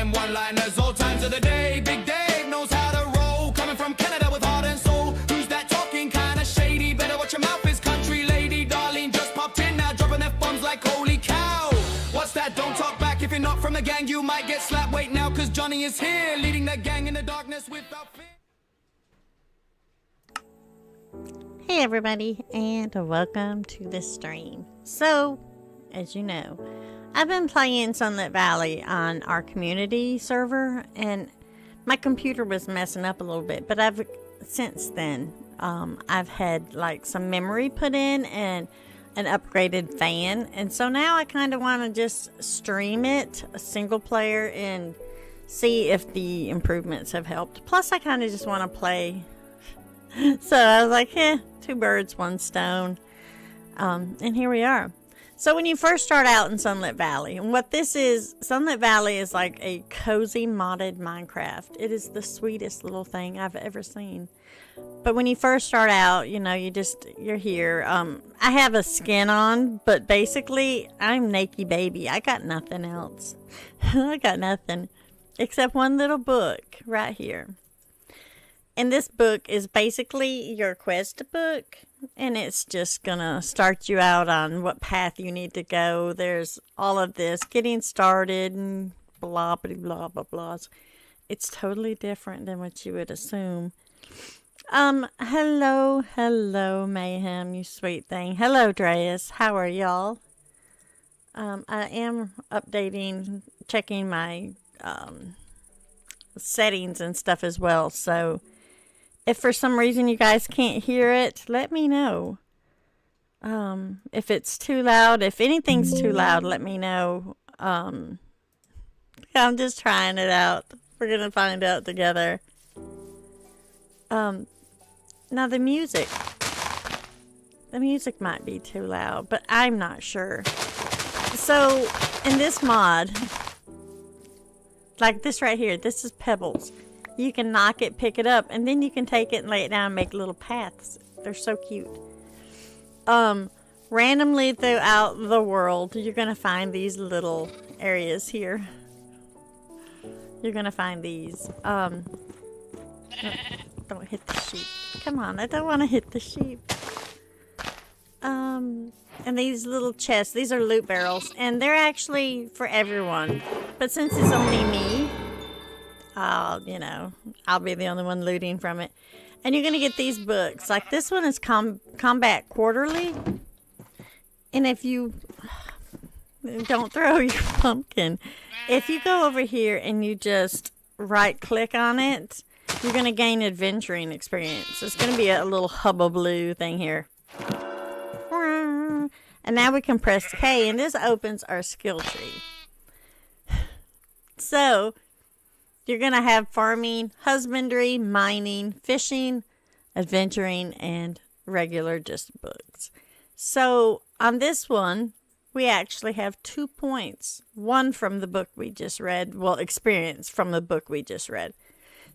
them one-liners all times of the day. Big Dave knows how to roll, coming from Canada with heart and soul. Who's that talking kinda shady? Better watch your mouth, his country lady. Darlene just popped in now, dropping F-bombs like holy cow. What's that? Don't talk back. If you're not from the gang, you might get slapped. Wait now, cause Johnny is here, leading the gang in the darkness without fear. Hey everybody, and welcome to the stream. So, as you know, I've been playing Sunlit Valley on our community server, and my computer was messing up a little bit, but since then, I've had like some memory put in and an upgraded fan, and so now I kind of want to just stream it, a single player, and see if the improvements have helped. Plus, I kind of just want to play. So I was like, two birds, one stone. And here we are. So when you first start out in Sunlit Valley, and what this is, Sunlit Valley is like a cozy modded Minecraft. It is the sweetest little thing I've ever seen. But when you first start out, you know, you're here. I have a skin on, but basically I'm naked baby. I got nothing else. I got nothing except one little book right here. And this book is basically your quest book, and it's just gonna start you out on what path you need to go. There's all of this getting started and blah blah blah blah blah. It's totally different than what you would assume. Hello Mayhem, you sweet thing. Hello Dreas, how are y'all? I am updating, checking my settings and stuff as well, so if for some reason you guys can't hear it, let me know. If it's too loud, if anything's too loud, let me know. I'm just trying it out. We're going to find out together. Now the music might be too loud, but I'm not sure. So in this mod, like this right here, this is Pebbles. You can knock it, pick it up, and then you can take it and lay it down and make little paths. They're so cute. Randomly throughout the world, you're going to find these little areas here. You're going to find these. Don't hit the sheep. Come on, I don't want to hit the sheep. And these little chests, these are loot barrels, and they're actually for everyone. But since it's only me, you know, I'll be the only one looting from it. And you're going to get these books. Like this one is Combat Quarterly. And if you don't throw your pumpkin, if you go over here and you just right click on it, you're going to gain adventuring experience. It's going to be a little hubba blue thing here. And now we can press K, and this opens our skill tree. So you're going to have farming, husbandry, mining, fishing, adventuring, and regular just books. So on this one, we actually have 2 points. One from the book we just read. Well, experience from the book we just read.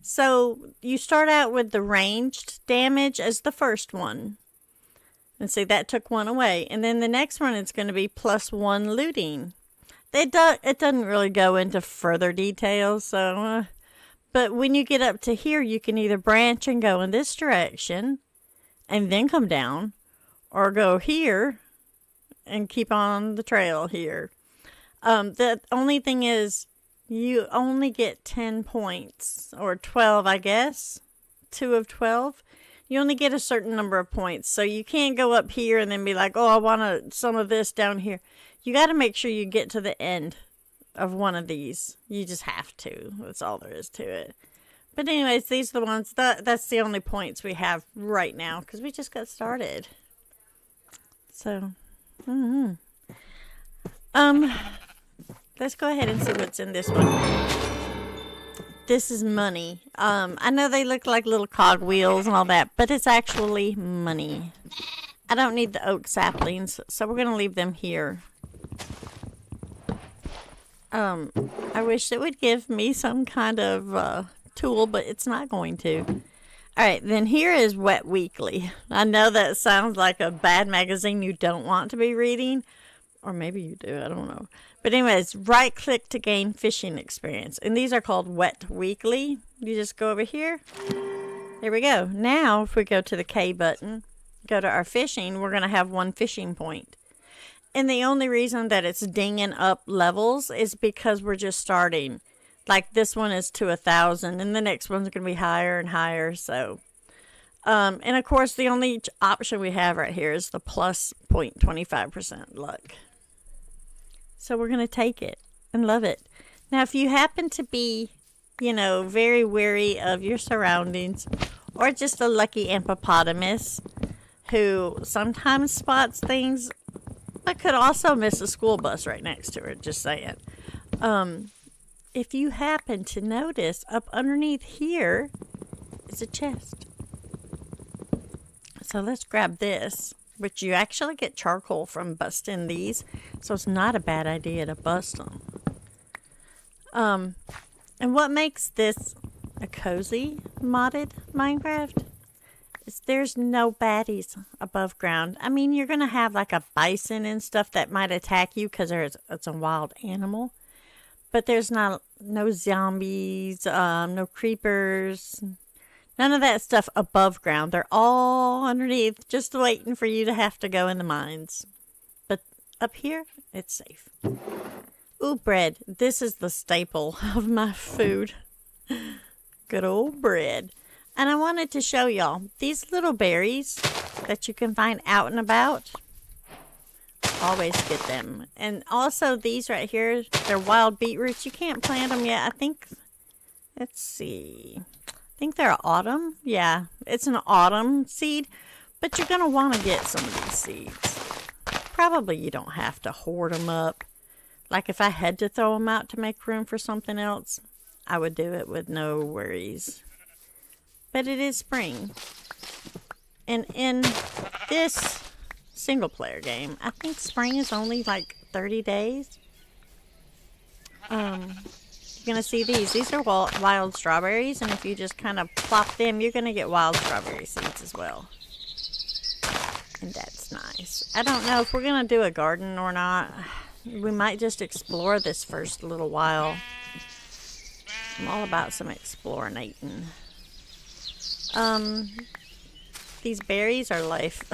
So you start out with the ranged damage as the first one. And see, that took one away. And then the next one is going to be +1 looting. It doesn't really go into further details, so but when you get up to here, you can either branch and go in this direction and then come down, or go here and keep on the trail here. The only thing is you only get 10 points, or 12, I guess. 2 of 12. You only get a certain number of points, so you can't go up here and then be like, oh, I want some of this down here. You got to make sure you get to the end of one of these. You just have to. That's all there is to it. But anyways, these are the ones. That's the only points we have right now, because we just got started. So, let's go ahead and see what's in this one. This is money. I know they look like little cog wheels and all that, but it's actually money. I don't need the oak saplings, so we're going to leave them here. I wish it would give me some kind of tool, but it's not going to. Alright, then here is Wet Weekly. I know that sounds like a bad magazine you don't want to be reading, Or maybe you do, I don't know. But anyways, right click to gain fishing experience. And these are called Wet Weekly. You just go over here. There we go. Now, if we go to the K button, go to our fishing, we're going to have 1 fishing point. And the only reason that it's dinging up levels is because we're just starting. Like this one is to 1,000 and the next one's going to be higher and higher. So, and of course the only option we have right here is the plus 0.25% luck. So we're going to take it and love it. Now, if you happen to be, you know, very wary of your surroundings or just a lucky hippopotamus who sometimes spots things but could also miss a school bus right next to her, just saying. If you happen to notice up underneath here is a chest. So let's grab this, which you actually get charcoal from busting these. So it's not a bad idea to bust them. And what makes this a cozy modded Minecraft is there's no baddies above ground. I mean, you're going to have like a bison and stuff that might attack you because it's a wild animal. But there's no zombies, no creepers, none of that stuff above ground. They're all underneath, just waiting for you to have to go in the mines. But up here, it's safe. Ooh, bread. This is the staple of my food. Good old bread. And I wanted to show y'all these little berries that you can find out and about. Always get them. And also these right here, they're wild beetroots. You can't plant them yet. I think, let's see. I think they're autumn. Yeah, it's an autumn seed. But you're going to want to get some of these seeds. Probably you don't have to hoard them up. Like if I had to throw them out to make room for something else, I would do it with no worries. But it is spring. And in this single player game, I think spring is only like 30 days. You're gonna see these are wild strawberries, and if you just kind of plop them, you're gonna get wild strawberry seeds as well, and that's nice. I don't know if we're gonna do a garden or not. We might just explore this first little while. I'm all about some explorating. These berries are life.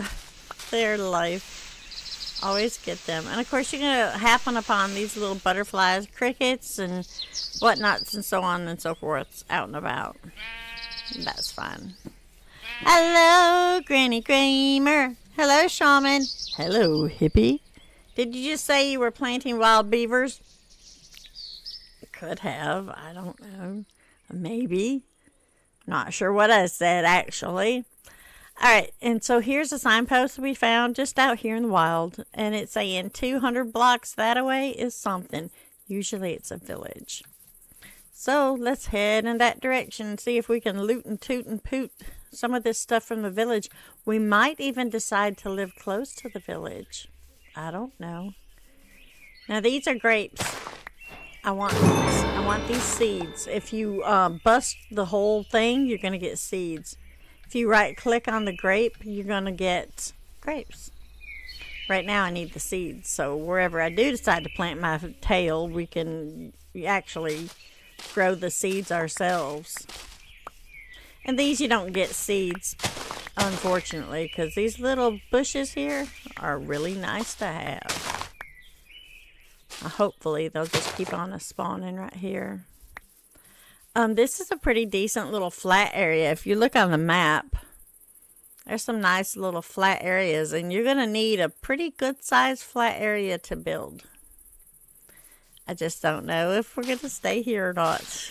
They're life. Always get them. And of course you're going to happen upon these little butterflies, crickets, and whatnots and so on and so forth out and about. That's fun. Hello, Granny Kramer. Hello, Shaman. Hello, hippie. Did you just say you were planting wild beavers? Could have. I don't know. Maybe. Not sure what I said, actually. Alright, and so here's a signpost we found just out here in the wild. And it's saying 200 blocks that away is something. Usually it's a village. So let's head in that direction and see if we can loot and toot and poot some of this stuff from the village. We might even decide to live close to the village. I don't know. Now these are grapes. I want these seeds. If you bust the whole thing, you're going to get seeds. If you right click on the grape, you're going to get grapes. Right now I need the seeds. So wherever I do decide to plant my tail, we can actually grow the seeds ourselves. And these you don't get seeds, unfortunately, because these little bushes here are really nice to have. Hopefully they'll just keep on spawning right here. This is a pretty decent little flat area. If you look on the map, there's some nice little flat areas, and you're going to need a pretty good sized flat area to build. I just don't know if we're going to stay here or not.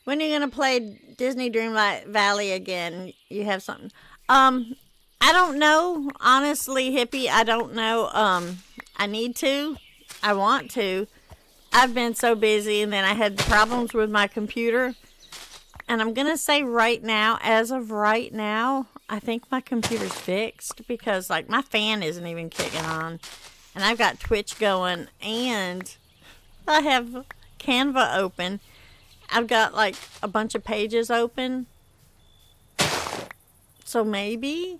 When are you going to play Disney Dreamlight Valley again? You have something. I don't know. Honestly, hippie, I don't know. I need to. I want to. I've been so busy, and then I had problems with my computer. And I'm going to say right now, as of right now, I think my computer's fixed because, like, my fan isn't even kicking on. And I've got Twitch going, and I have Canva open. I've got, like, a bunch of pages open. So maybe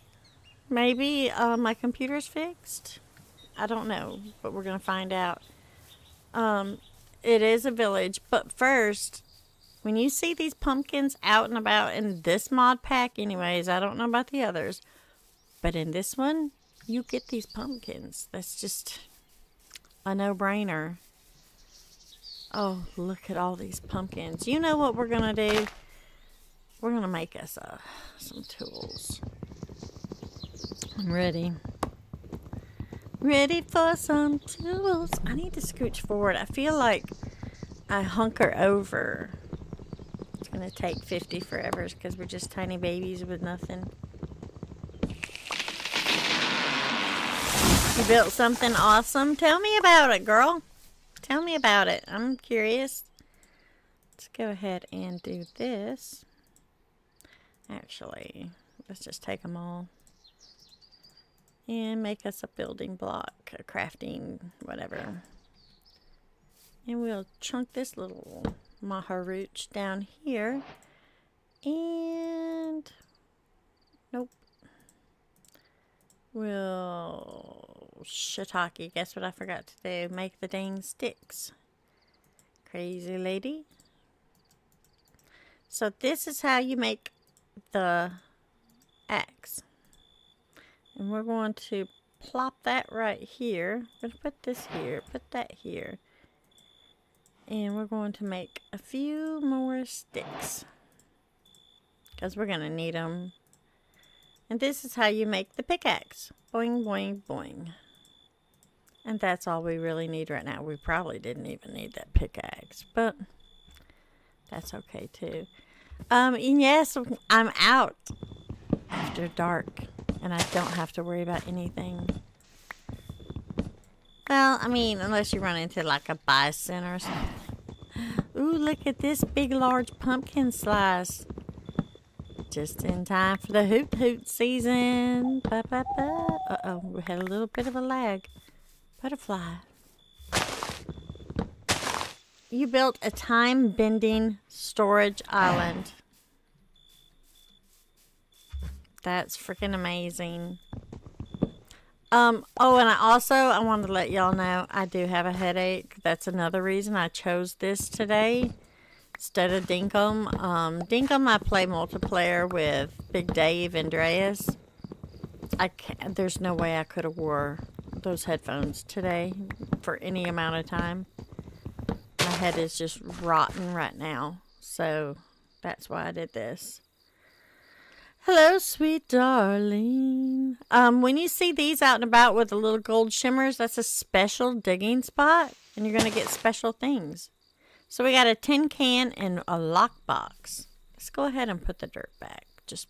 maybe my computer's fixed. I don't know, but we're gonna find out. It is a village, but first, when you see these pumpkins out and about in this mod pack, anyways, I don't know about the others, but in this one, you get these pumpkins. That's just a no-brainer. Oh, look at all these pumpkins. You know what we're gonna do? We're gonna make us some tools. I'm ready. Ready for some tools. I need to scooch forward. I feel like I hunker over. It's gonna take 50 forever because we're just tiny babies with nothing. You built something awesome. Tell me about it, girl. Tell me about it. I'm curious. Let's go ahead and do this. Actually, let's just take them all. And make us a building block, a crafting, whatever. And we'll chunk this little maharooch down here. And nope. We'll shiitake. Guess what I forgot to do? Make the dang sticks. Crazy lady. So this is how you make the axe. And we're going to plop that right here. We're going to put this here, put that here. And we're going to make a few more sticks, because we're going to need them. And this is how you make the pickaxe. Boing, boing, boing. And that's all we really need right now. We probably didn't even need that pickaxe, but that's okay too. And yes, I'm out after dark. And I don't have to worry about anything. Well, I mean, unless you run into like a bison or something. Ooh, look at this big, large pumpkin slice. Just in time for the hoot hoot season. Ba, ba, ba. Uh-oh, we had a little bit of a lag. Butterfly. You built a time-bending storage island. That's freaking amazing. Oh, and I wanted to let y'all know I do have a headache. That's another reason I chose this today instead of Dinkum. Dinkum, I play multiplayer with Big Dave and Dreas. There's no way I could have wore those headphones today for any amount of time. My head is just rotten right now. So that's why I did this. Hello, sweet darling. When you see these out and about with the little gold shimmers, that's a special digging spot, and you're going to get special things. So we got a tin can and a lockbox. Let's go ahead and put the dirt back. Just,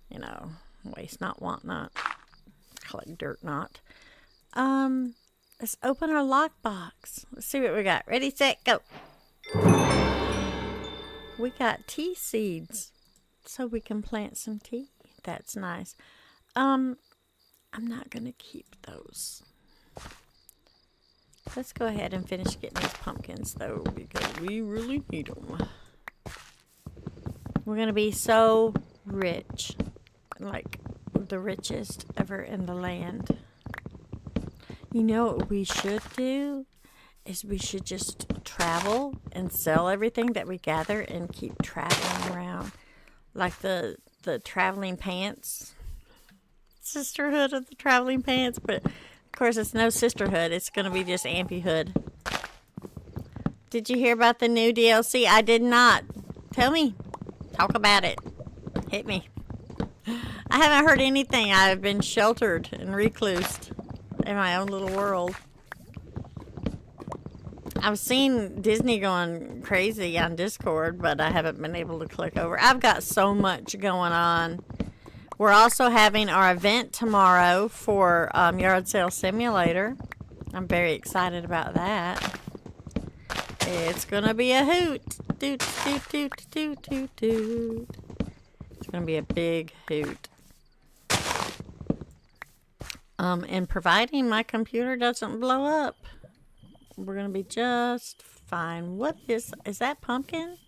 you know, waste not, want not. Collect dirt not. Let's open our lockbox. Let's see what we got. Ready, set, go. We got tea seeds. So we can plant some tea. That's nice. I'm not going to keep those. Let's go ahead and finish getting these pumpkins, though, because we really need them. We're going to be so rich. Like, the richest ever in the land. You know what we should do? Is we should just travel and sell everything that we gather and keep traveling around. Like the traveling pants. Sisterhood of the traveling pants. But, of course, it's no sisterhood. It's going to be just Ampyhood. Did you hear about the new DLC? I did not. Tell me. Talk about it. Hit me. I haven't heard anything. I've been sheltered and reclused in my own little world. I've seen Disney going crazy on Discord, but I haven't been able to click over. I've got so much going on. We're also having our event tomorrow for Yard Sale Simulator. I'm very excited about that. It's going to be a hoot. Doot, doot, doot, doot, doot, doot. It's going to be a big hoot. And providing my computer doesn't blow up, we're going to be just fine. What is that pumpkin?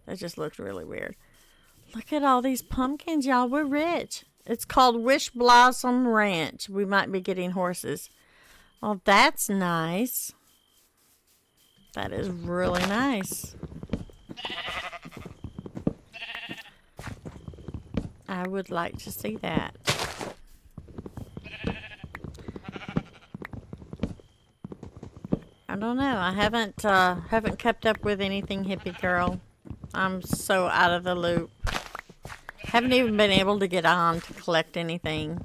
That just looks really weird. Look at all these pumpkins, y'all. We're rich. It's called Wish Blossom Ranch. We might be getting horses. Well, that's nice. That is really nice. I would like to see that. I don't know. I haven't kept up with anything, hippie girl. I'm so out of the loop. Haven't even been able to get on to collect anything.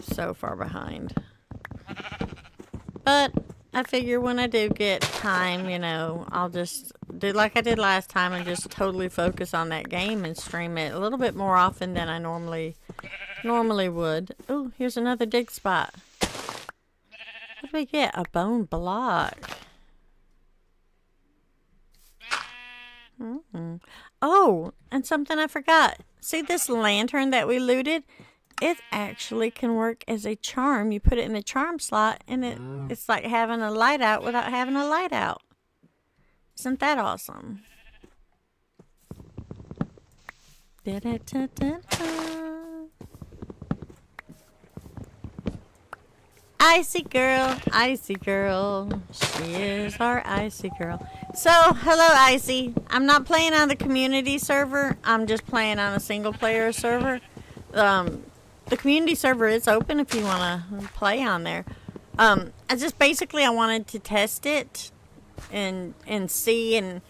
So far behind. But I figure when I do get time, you know, I'll just do like I did last time and just totally focus on that game and stream it a little bit more often than I normally would. Oh, here's another dig spot. What do we get? A bone block. Oh, and something I forgot. See this lantern that we looted? It actually can work as a charm. You put it in the charm slot, and it's like having a light out without having a light out. Isn't that awesome? Icy girl, she is our icy girl. So, hello Icy. I'm not playing on the community server. I'm just playing on a single player server. The community server is open if you want to play on there. I wanted to test it and see, and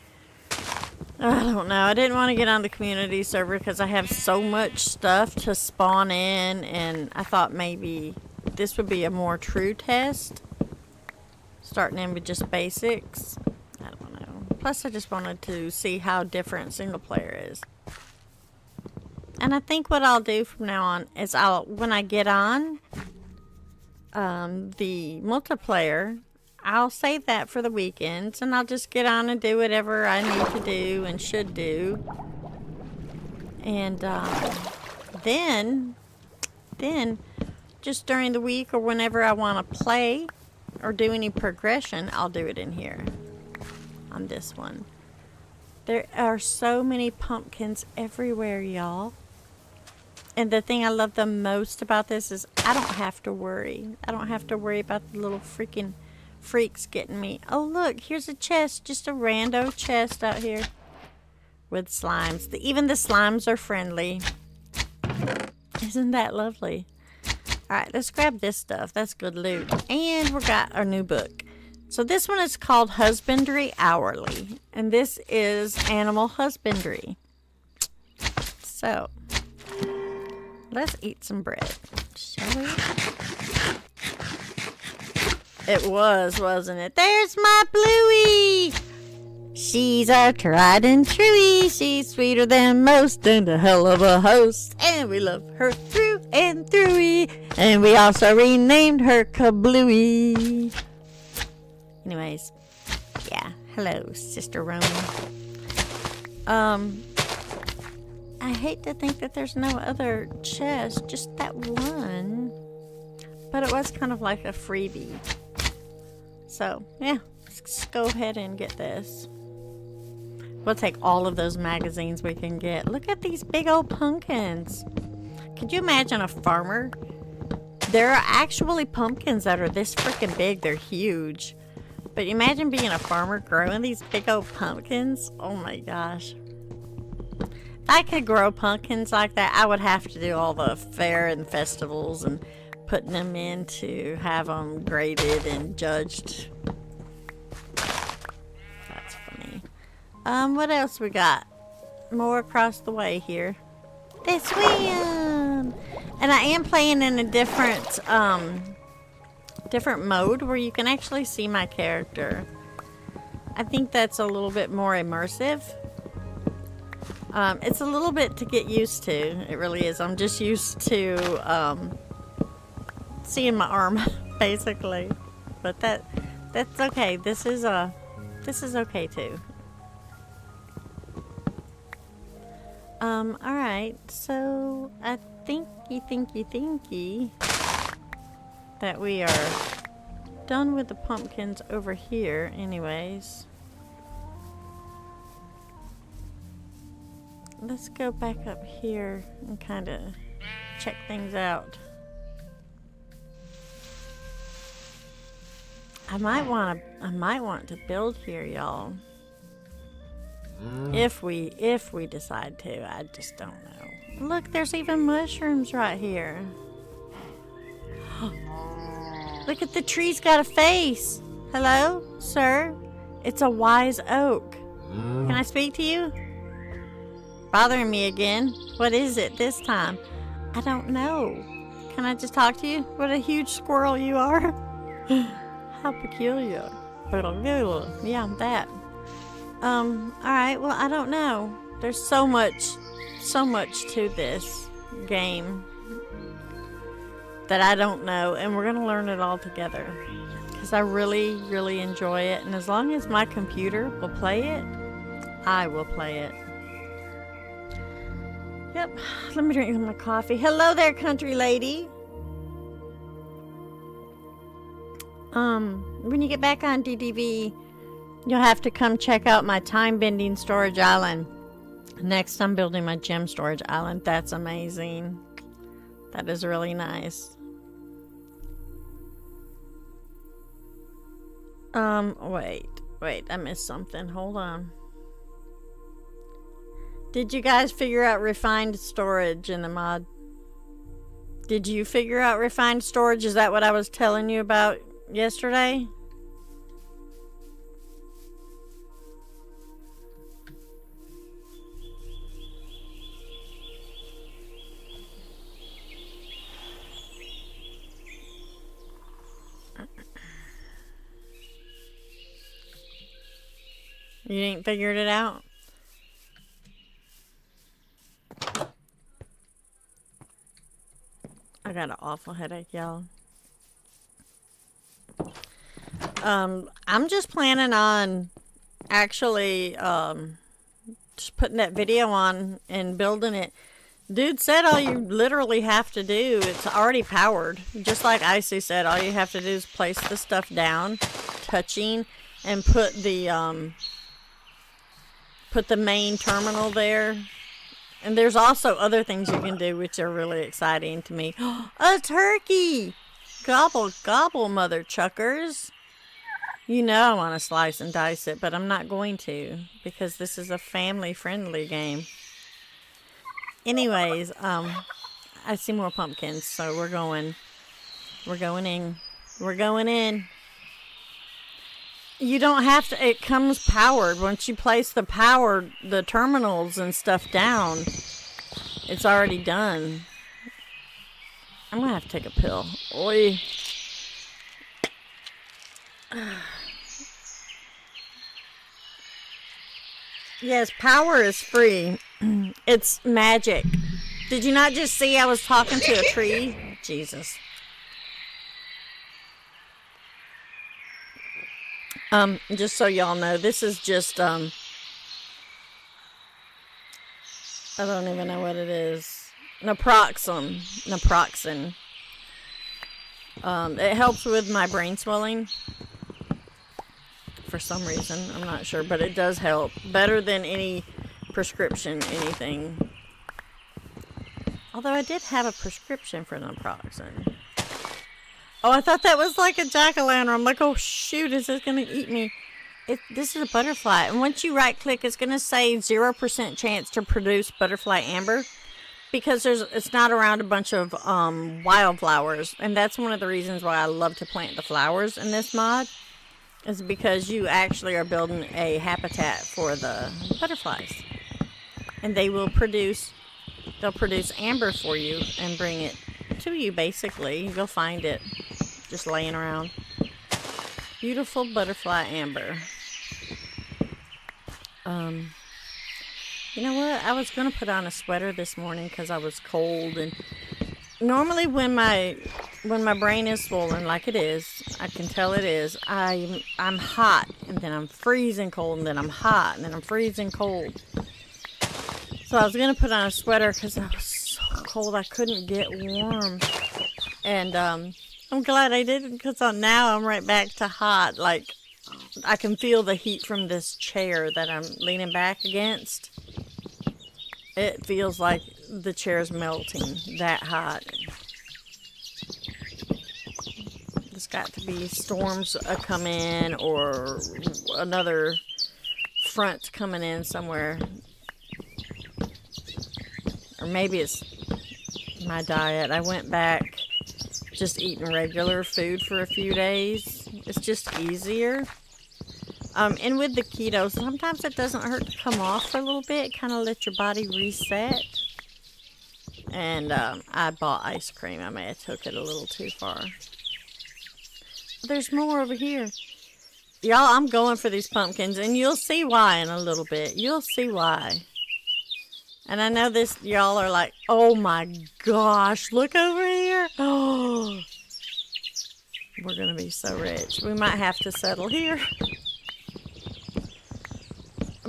I don't know. I didn't want to get on the community server because I have so much stuff to spawn in, and I thought maybe this would be a more true test. Starting in with just basics. I don't know. Plus, I just wanted to see how different single player is. And I think what I'll do from now on is when I get on the multiplayer, I'll save that for the weekends, and I'll just get on and do whatever I need to do and should do. And then just during the week or whenever I want to play or do any progression, I'll do it in here on this one. There are so many pumpkins everywhere, y'all. And the thing I love the most about this is I don't have to worry. I don't have to worry about the little freaking freaks getting me. Oh, look, here's a chest. Just a rando chest out here with slimes. Even the slimes are friendly. Isn't that lovely? All right, let's grab this stuff. That's good loot. And we got our new book. So this one is called Husbandry Hourly. And this is animal husbandry. So let's eat some bread, shall we? It was, wasn't it? There's my Bluey! She's our tried and true. She's sweeter than most and a hell of a host. And we love her through and through. And we also renamed her Kablooey. Anyways, yeah. Hello, Sister Roman. I hate to think that there's no other chest, just that one. But it was kind of like a freebie. So, yeah, let's go ahead and get this. We'll take all of those magazines we can get. Look at these big old pumpkins. Could you imagine a farmer? There are actually pumpkins that are this freaking big. They're huge. But imagine being a farmer growing these big old pumpkins. Oh my gosh. If I could grow pumpkins like that, I would have to do all the fair and festivals and putting them in to have them graded and judged. That's funny. What else we got? More across the way here. This one! And I am playing in a different mode where you can actually see my character. I think that's a little bit more immersive. It's a little bit to get used to. It really is. I'm just used to seeing my arm, basically. But that's okay. This is okay too. Alright, so I thinky that we are done with the pumpkins over here anyways. let's go back up here and kind of check things out. I might want to build here, y'all. If we decide to, I just don't know. Look, there's even mushrooms right here. Look at the tree's got a face. Hello, sir? It's a wise oak. Can I speak to you? Bothering me again? What is it this time? I don't know. Can I just talk to you? What a huge squirrel you are. How peculiar. Yeah, that. Alright, well, I don't know. There's so much to this game that I don't know, and we're gonna learn it all together. Because I really, really enjoy it, and as long as my computer will play it, I will play it. Yep, let me drink my coffee. Hello there, country lady. When you get back on DDV, you'll have to come check out my time-bending storage island. Next, I'm building my gem storage island. That's amazing. That is really nice. Wait, I missed something. Hold on. Did you guys figure out refined storage in the mod? Did you figure out refined storage? Is that what I was telling you about yesterday? You ain't figured it out? I got an awful headache, y'all. I'm just planning on actually just putting that video on and building it. Dude said all you literally have to do, it's already powered. Just like Icy said, all you have to do is place the stuff down, touching, and put the main terminal there. And there's also other things you can do which are really exciting to me. A turkey! Gobble, gobble, mother chuckers. You know I want to slice and dice it, but I'm not going to because this is a family-friendly game. Anyways, I see more pumpkins, so we're going in. You don't have to, it comes powered. Once you place the terminals and stuff down, it's already done. I'm gonna have to take a pill. Oi. Yes, power is free. It's magic. Did you not just see I was talking to a tree? Jesus. Just so y'all know, this is just, I don't even know what it is. Naproxen. It helps with my brain swelling. For some reason, I'm not sure, but it does help. Better than any prescription, anything. Although I did have a prescription for naproxen. Oh, I thought that was like a jack-o'-lantern. I'm like, oh shoot, is this gonna eat me? This is a butterfly, and once you right-click, it's gonna say 0% chance to produce butterfly amber, because it's not around a bunch of wildflowers, and that's one of the reasons why I love to plant the flowers in this mod, is because you actually are building a habitat for the butterflies, and they'll produce amber for you and bring it to you. Basically, you'll find it just laying around. Beautiful butterfly amber. You know what? I was gonna put on a sweater this morning because I was cold, and normally when my brain is swollen like it is, I can tell it is. I'm hot, and then I'm freezing cold, and then I'm hot, and then I'm freezing cold. So I was gonna put on a sweater because I was so cold I couldn't get warm. And I'm glad I didn't, because now I'm right back to hot. Like, I can feel the heat from this chair that I'm leaning back against. It feels like the chair's melting that hot. There's got to be storms come in or another front coming in somewhere. Or maybe it's my diet. I went back just eating regular food for a few days. It's just easier. And with the keto, sometimes it doesn't hurt to come off for a little bit. Kind of let your body reset. And I bought ice cream. I may have took it a little too far. There's more over here. Y'all, I'm going for these pumpkins. And you'll see why in a little bit. You'll see why. And I know this, y'all are like, oh my gosh, look over here. Oh, we're going to be so rich. We might have to settle here.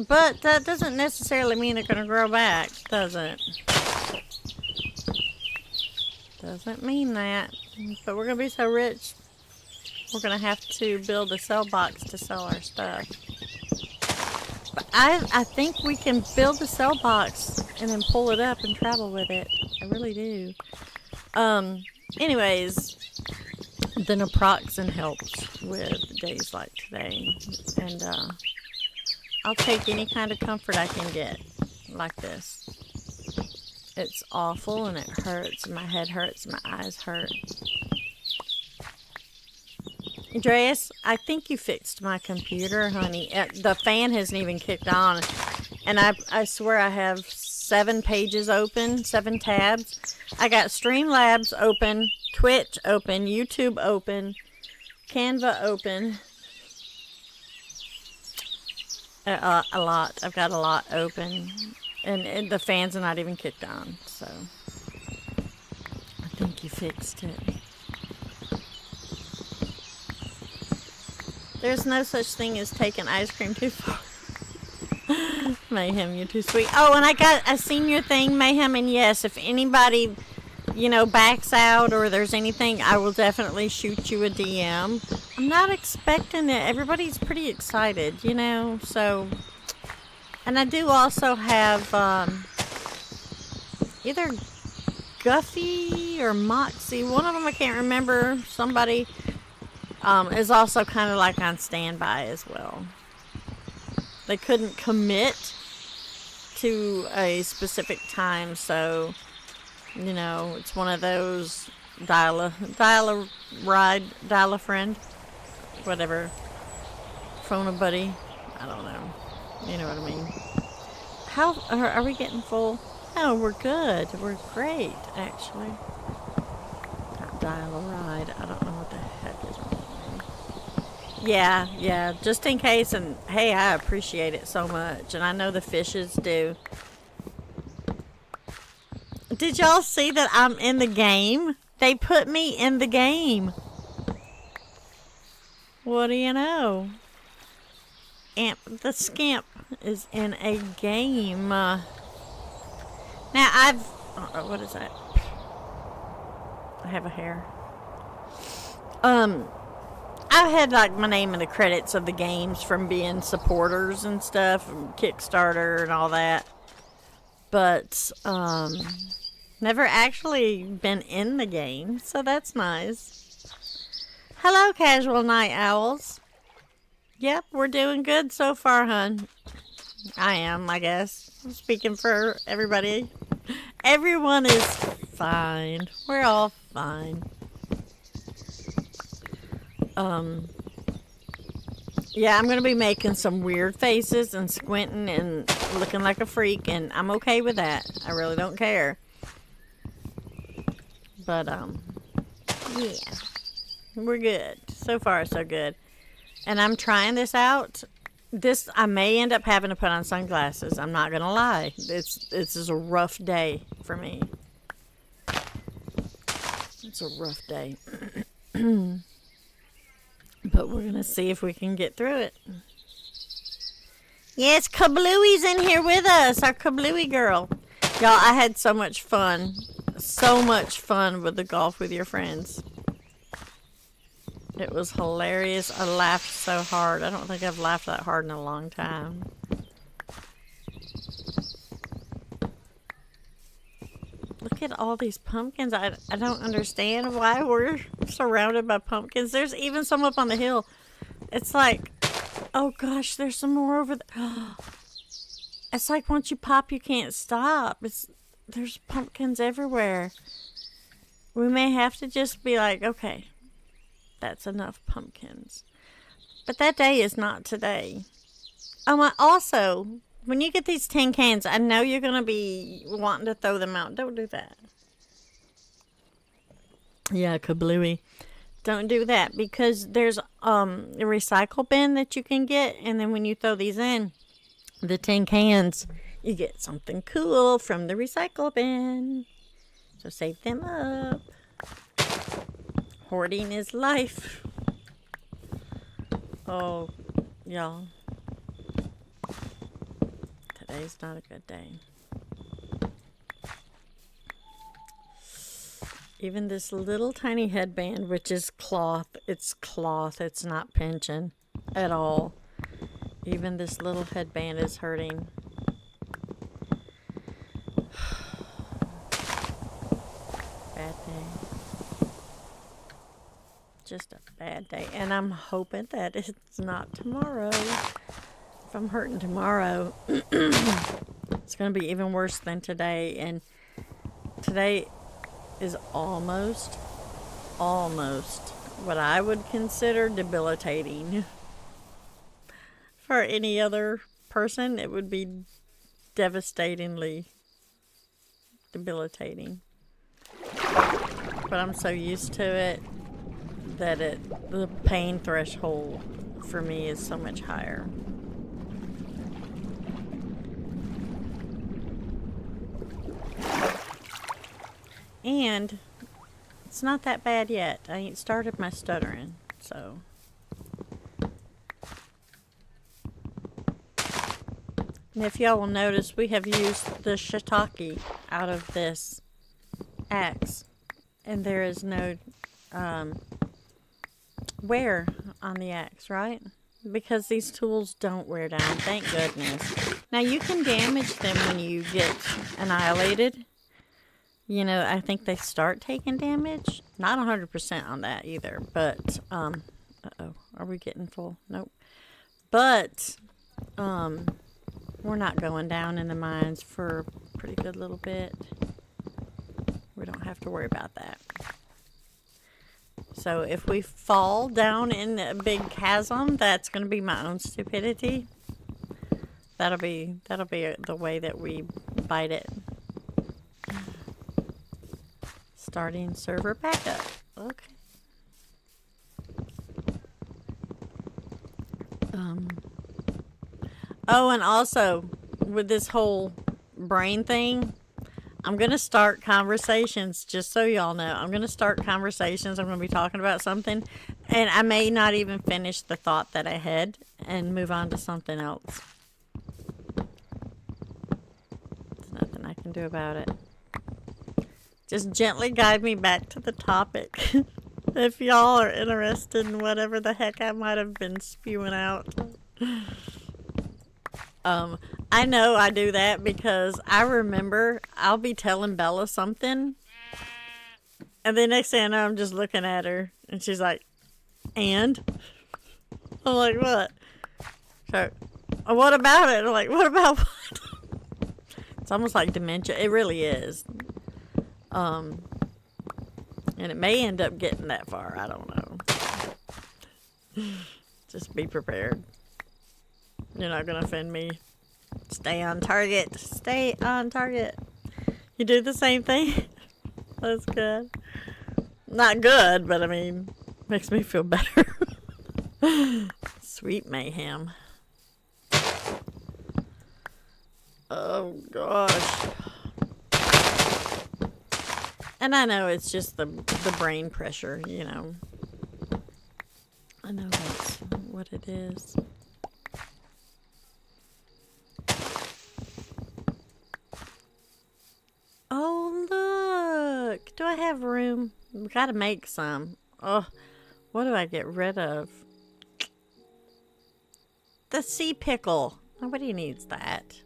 But that doesn't necessarily mean they're going to grow back, does it? Doesn't mean that. But we're going to be so rich, we're going to have to build a sell box to sell our stuff. But I think we can build a sell box and then pull it up and travel with it. I really do. Anyways, the naproxen helped with days like today. And I'll take any kind of comfort I can get like this. It's awful and it hurts. My head hurts. My eyes hurt. Andreas, I think you fixed my computer, honey. The fan hasn't even kicked on. And I swear I have 7 pages open, 7 tabs. I got Streamlabs open, Twitch open, YouTube open, Canva open. A lot. I've got a lot open. And the fans are not even kicked on. So, I think you fixed it. There's no such thing as taking ice cream too far. Mayhem, you're too sweet. Oh, and I seen your thing, Mayhem, and yes, if anybody, backs out or there's anything, I will definitely shoot you a DM. I'm not expecting it. Everybody's pretty excited, so. And I do also have either Guffy or Moxie. One of them I can't remember. Somebody is also kind of like on standby as well. They couldn't commit to a specific time, so it's one of those dial a ride, dial a friend, whatever, phone a buddy. I don't know. You know what I mean? How are we getting full? Oh, we're good. We're great, actually. Not dial a ride. I don't know what the heck is wrong with me. Yeah, just in case. And hey, I appreciate it so much. And I know the fishes do. Did y'all see that I'm in the game? They put me in the game. What do you know? Amp the Scamp is in a game. Now what is that? I have a hair. I've had like my name in the credits of the games from being supporters and stuff, and Kickstarter and all that. But never actually been in the game, so that's nice. Hello, Casual Night Owls. Yep, we're doing good so far, hun. I am, I guess. I'm speaking for everybody. Everyone is fine. We're all fine. Yeah, I'm going to be making some weird faces and squinting and looking like a freak, and I'm okay with that. I really don't care. But, yeah. We're good. So far, so good. And I'm trying this out. I may end up having to put on sunglasses. I'm not going to lie. This is a rough day for me. It's a rough day. But we're going to see if we can get through it. Yes, Kablooey's in here with us. Our Kablooey girl. Y'all, I had so much fun. So much fun with the golf with your friends. It was hilarious. I laughed so hard. I don't think I've laughed that hard in a long time. look at all these pumpkins. I don't understand why we're surrounded by pumpkins. There's even some up on the hill. It's like, oh gosh, there's some more over there. It's like once you pop, you can't stop. There's pumpkins everywhere. We may have to just be like, okay, that's enough pumpkins. But that day is not today. Also, when you get these tin cans, I know you're going to be wanting to throw them out. Don't do that. Yeah, kablooey. Don't do that because there's a recycle bin that you can get. And then when you throw these in, the tin cans, you get something cool from the recycle bin. So save them up. Hoarding is life. Oh, y'all. Today's not a good day. Even this little tiny headband, which is cloth, it's not pinching at all. Even this little headband is hurting. Bad day. Just a bad day. And I'm hoping that it's not tomorrow. If I'm hurting tomorrow, it's going to be even worse than today. And today is almost what I would consider debilitating. For any other person, it would be devastatingly debilitating. But I'm so used to it that the pain threshold for me is so much higher. And it's not that bad yet. I ain't started my stuttering, so. And if y'all will notice, we have used the shiitake out of this axe. And there is no wear on the axe, right? Because these tools don't wear down, thank goodness. Now you can damage them when you get annihilated. You know, I think they start taking damage. Not 100% on that either, but, uh-oh, are we getting full? Nope. But, we're not going down in the mines for a pretty good little bit. We don't have to worry about that. So if we fall down in a big chasm, that's going to be my own stupidity. That'll be the way that we bite it. Starting server backup. Okay. Oh, and also with this whole brain thing, I'm going to start conversations, just so y'all know. I'm going to start conversations. I'm going to be talking about something, and I may not even finish the thought that I had and move on to something else. There's nothing I can do about it. Just gently guide me back to the topic if y'all are interested in whatever the heck I might have been spewing out. I know I do that because I remember I'll be telling Bella something, and the next thing I know, I'm just looking at her, and she's like, and? I'm like, what? So, what about it? I'm like, what about what? It's almost like dementia. It really is. And it may end up getting that far. I don't know. Just be prepared. You're not going to offend me. Stay on target. Stay on target. You do the same thing? That's good. Not good, but I mean, makes me feel better. Sweet mayhem. Oh, gosh. And I know it's just the brain pressure, you know. I know that's what it is. Oh, look. Do I have room? We gotta make some. Oh, what do I get rid of? The sea pickle. Nobody needs that.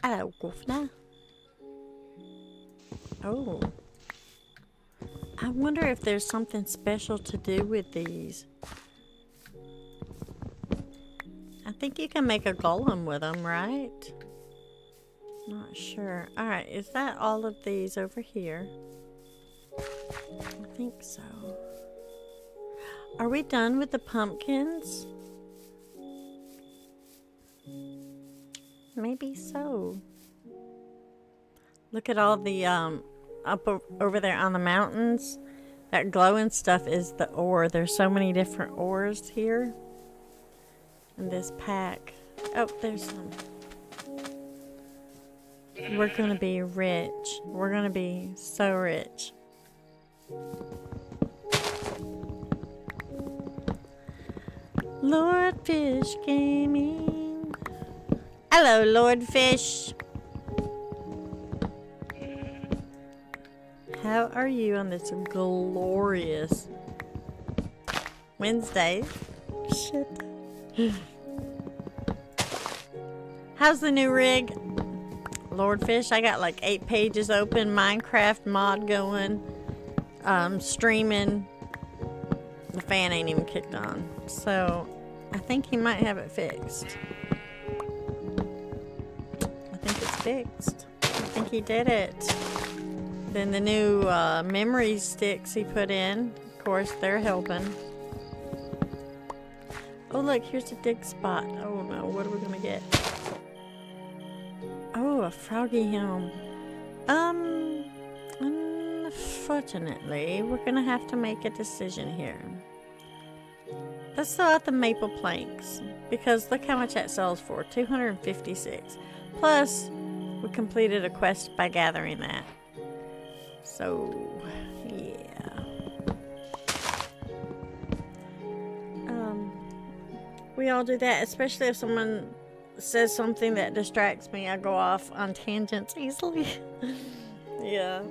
Hello, Governor. Oh. I wonder if there's something special to do with these. I think you can make a golem with them, right? Not sure. Alright, is that all of these over here? I think so. Are we done with the pumpkins? Maybe so. Look at all the over there on the mountains. That glowing stuff is the ore. There's so many different ores here in this pack. Oh, there's some. We're gonna be rich. We're gonna be so rich. Lord Fish Gaming. Hello, Lord Fish. How are you on this glorious Wednesday? Shit. How's the new rig? Lord Fish, I got like 8 pages open, Minecraft mod going, streaming. The fan ain't even kicked on. So, I think he might have it fixed. I think it's fixed. I think he did it. Then the new memory sticks he put in, of course, they're helping. Oh look, here's a dig spot. Oh no, what are we gonna get? Oh, a froggy helm. Unfortunately, we're gonna have to make a decision here. Let's throw out the maple planks, because look how much that sells for, 256. Plus, we completed a quest by gathering that. So, yeah. We all do that, especially if someone says something that distracts me. I go off on tangents easily. Yeah.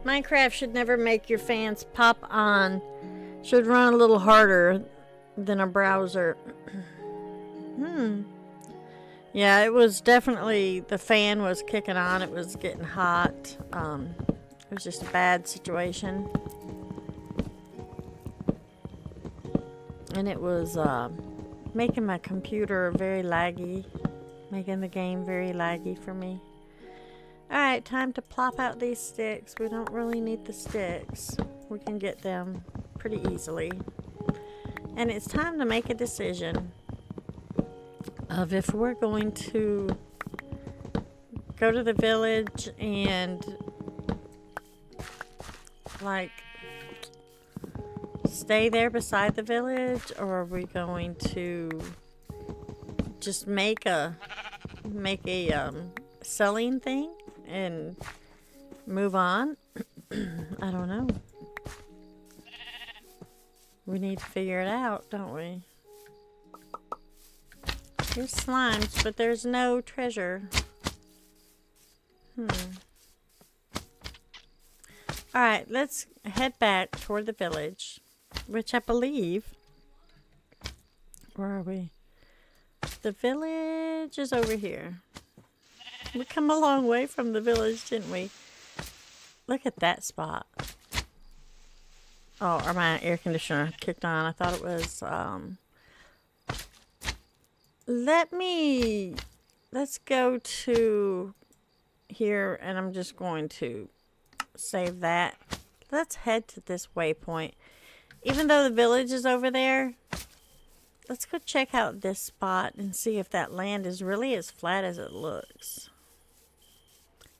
Minecraft should never make your fans pop on. Should run a little harder than a browser. Yeah, it was definitely, the fan was kicking on. It was getting hot. It was just a bad situation. And it was making my computer very laggy. Making the game very laggy for me. Alright, time to plop out these sticks. We don't really need the sticks. We can get them pretty easily. And it's time to make a decision of if we're going to go to the village and like stay there beside the village, or are we going to just make a selling thing and move on? I don't know. We need to figure it out, don't we? Here's slimes, but there's no treasure. Alright, let's head back toward the village, which I believe... Where are we? The village is over here. We come a long way from the village, didn't we? Look at that spot. Oh, or my air conditioner kicked on. I thought it was, let's go to here, and I'm just going to save that. Let's head to this waypoint. Even though the village is over there, let's go check out this spot and see if that land is really as flat as it looks.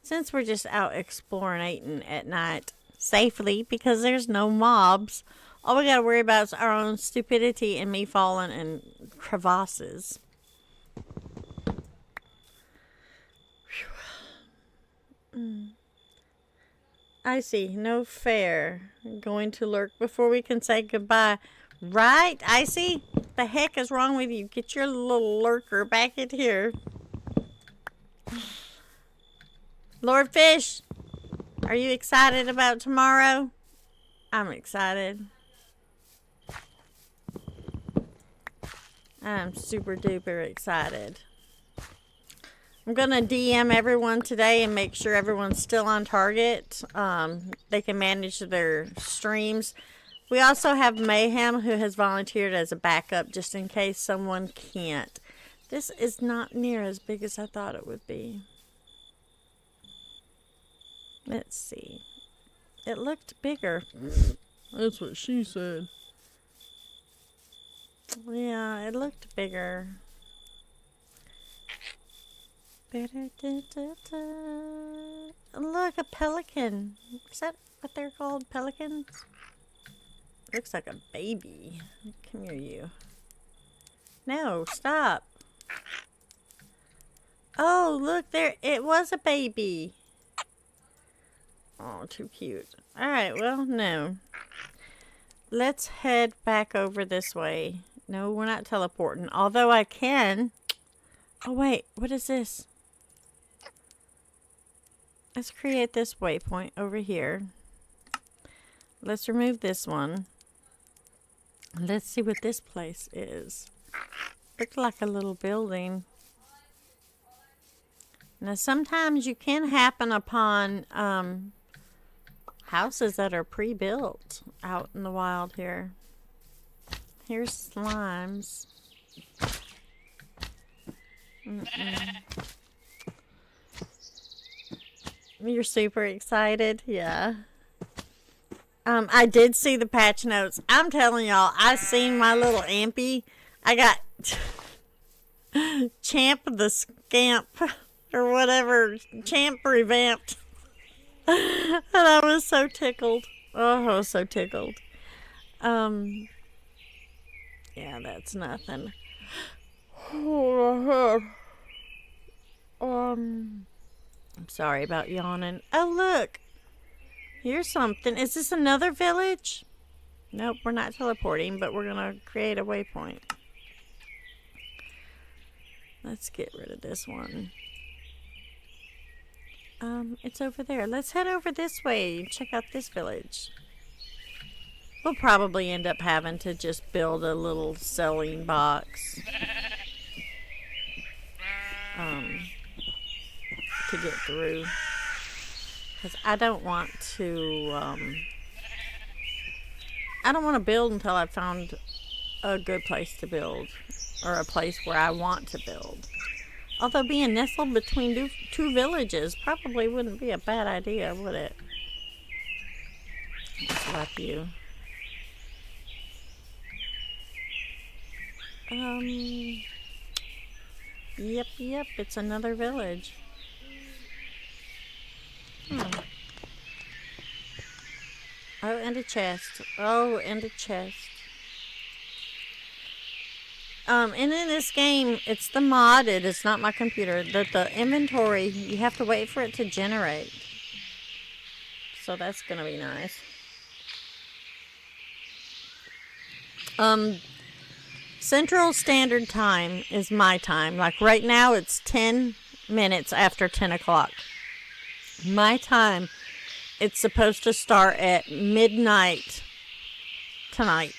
Since we're just out exploring at night safely, because there's no mobs, all we gotta worry about is our own stupidity and me falling in crevasses. I see. No fair. Going to lurk before we can say goodbye. Right, Icy? What the heck is wrong with you? Get your little lurker back in here. Lord Fish, are you excited about tomorrow? I'm excited. I'm super duper excited. I'm going to DM everyone today and make sure everyone's still on target. They can manage their streams. We also have Mayhem, who has volunteered as a backup just in case someone can't. This is not near as big as I thought it would be. Let's see. It looked bigger. That's what she said. Yeah, it looked bigger. Look, a pelican. Is that what they're called? Pelicans? Looks like a baby. Come here, you. No, stop. Oh, look there. It was a baby. Oh, too cute. Alright, well, no. Let's head back over this way. No, we're not teleporting. Although I can. Oh, wait. What is this? Let's create this waypoint over here. Let's remove this one. Let's see what this place is. Looks like a little building. Now, sometimes you can happen upon houses that are pre-built out in the wild here. Here's slimes. You're super excited? Yeah. I did see the patch notes. I'm telling y'all, I seen my little Ampy. I got Champ the Scamp or whatever. Champ revamped. And I was so tickled. Oh, I was so tickled. Yeah, that's nothing. I'm sorry about yawning. Oh, look. Here's something. Is this another village? Nope, we're not teleporting, but we're going to create a waypoint. Let's get rid of this one. It's over there. Let's head over this way and check out this village. We'll probably end up having to just build a little selling box. To get through. Because I don't want to, I don't want to build until I've found a good place to build. Or a place where I want to build. Although being nestled between two villages probably wouldn't be a bad idea, would it? Slap you. Yep, it's another village. Oh, and a chest. Oh, and a chest. And in this game, it's the modded, it's not my computer, that the inventory, you have to wait for it to generate. So that's gonna be nice. Central Standard Time is my time. Like right now, it's 10 minutes after 10 o'clock. My time, it's supposed to start at midnight tonight,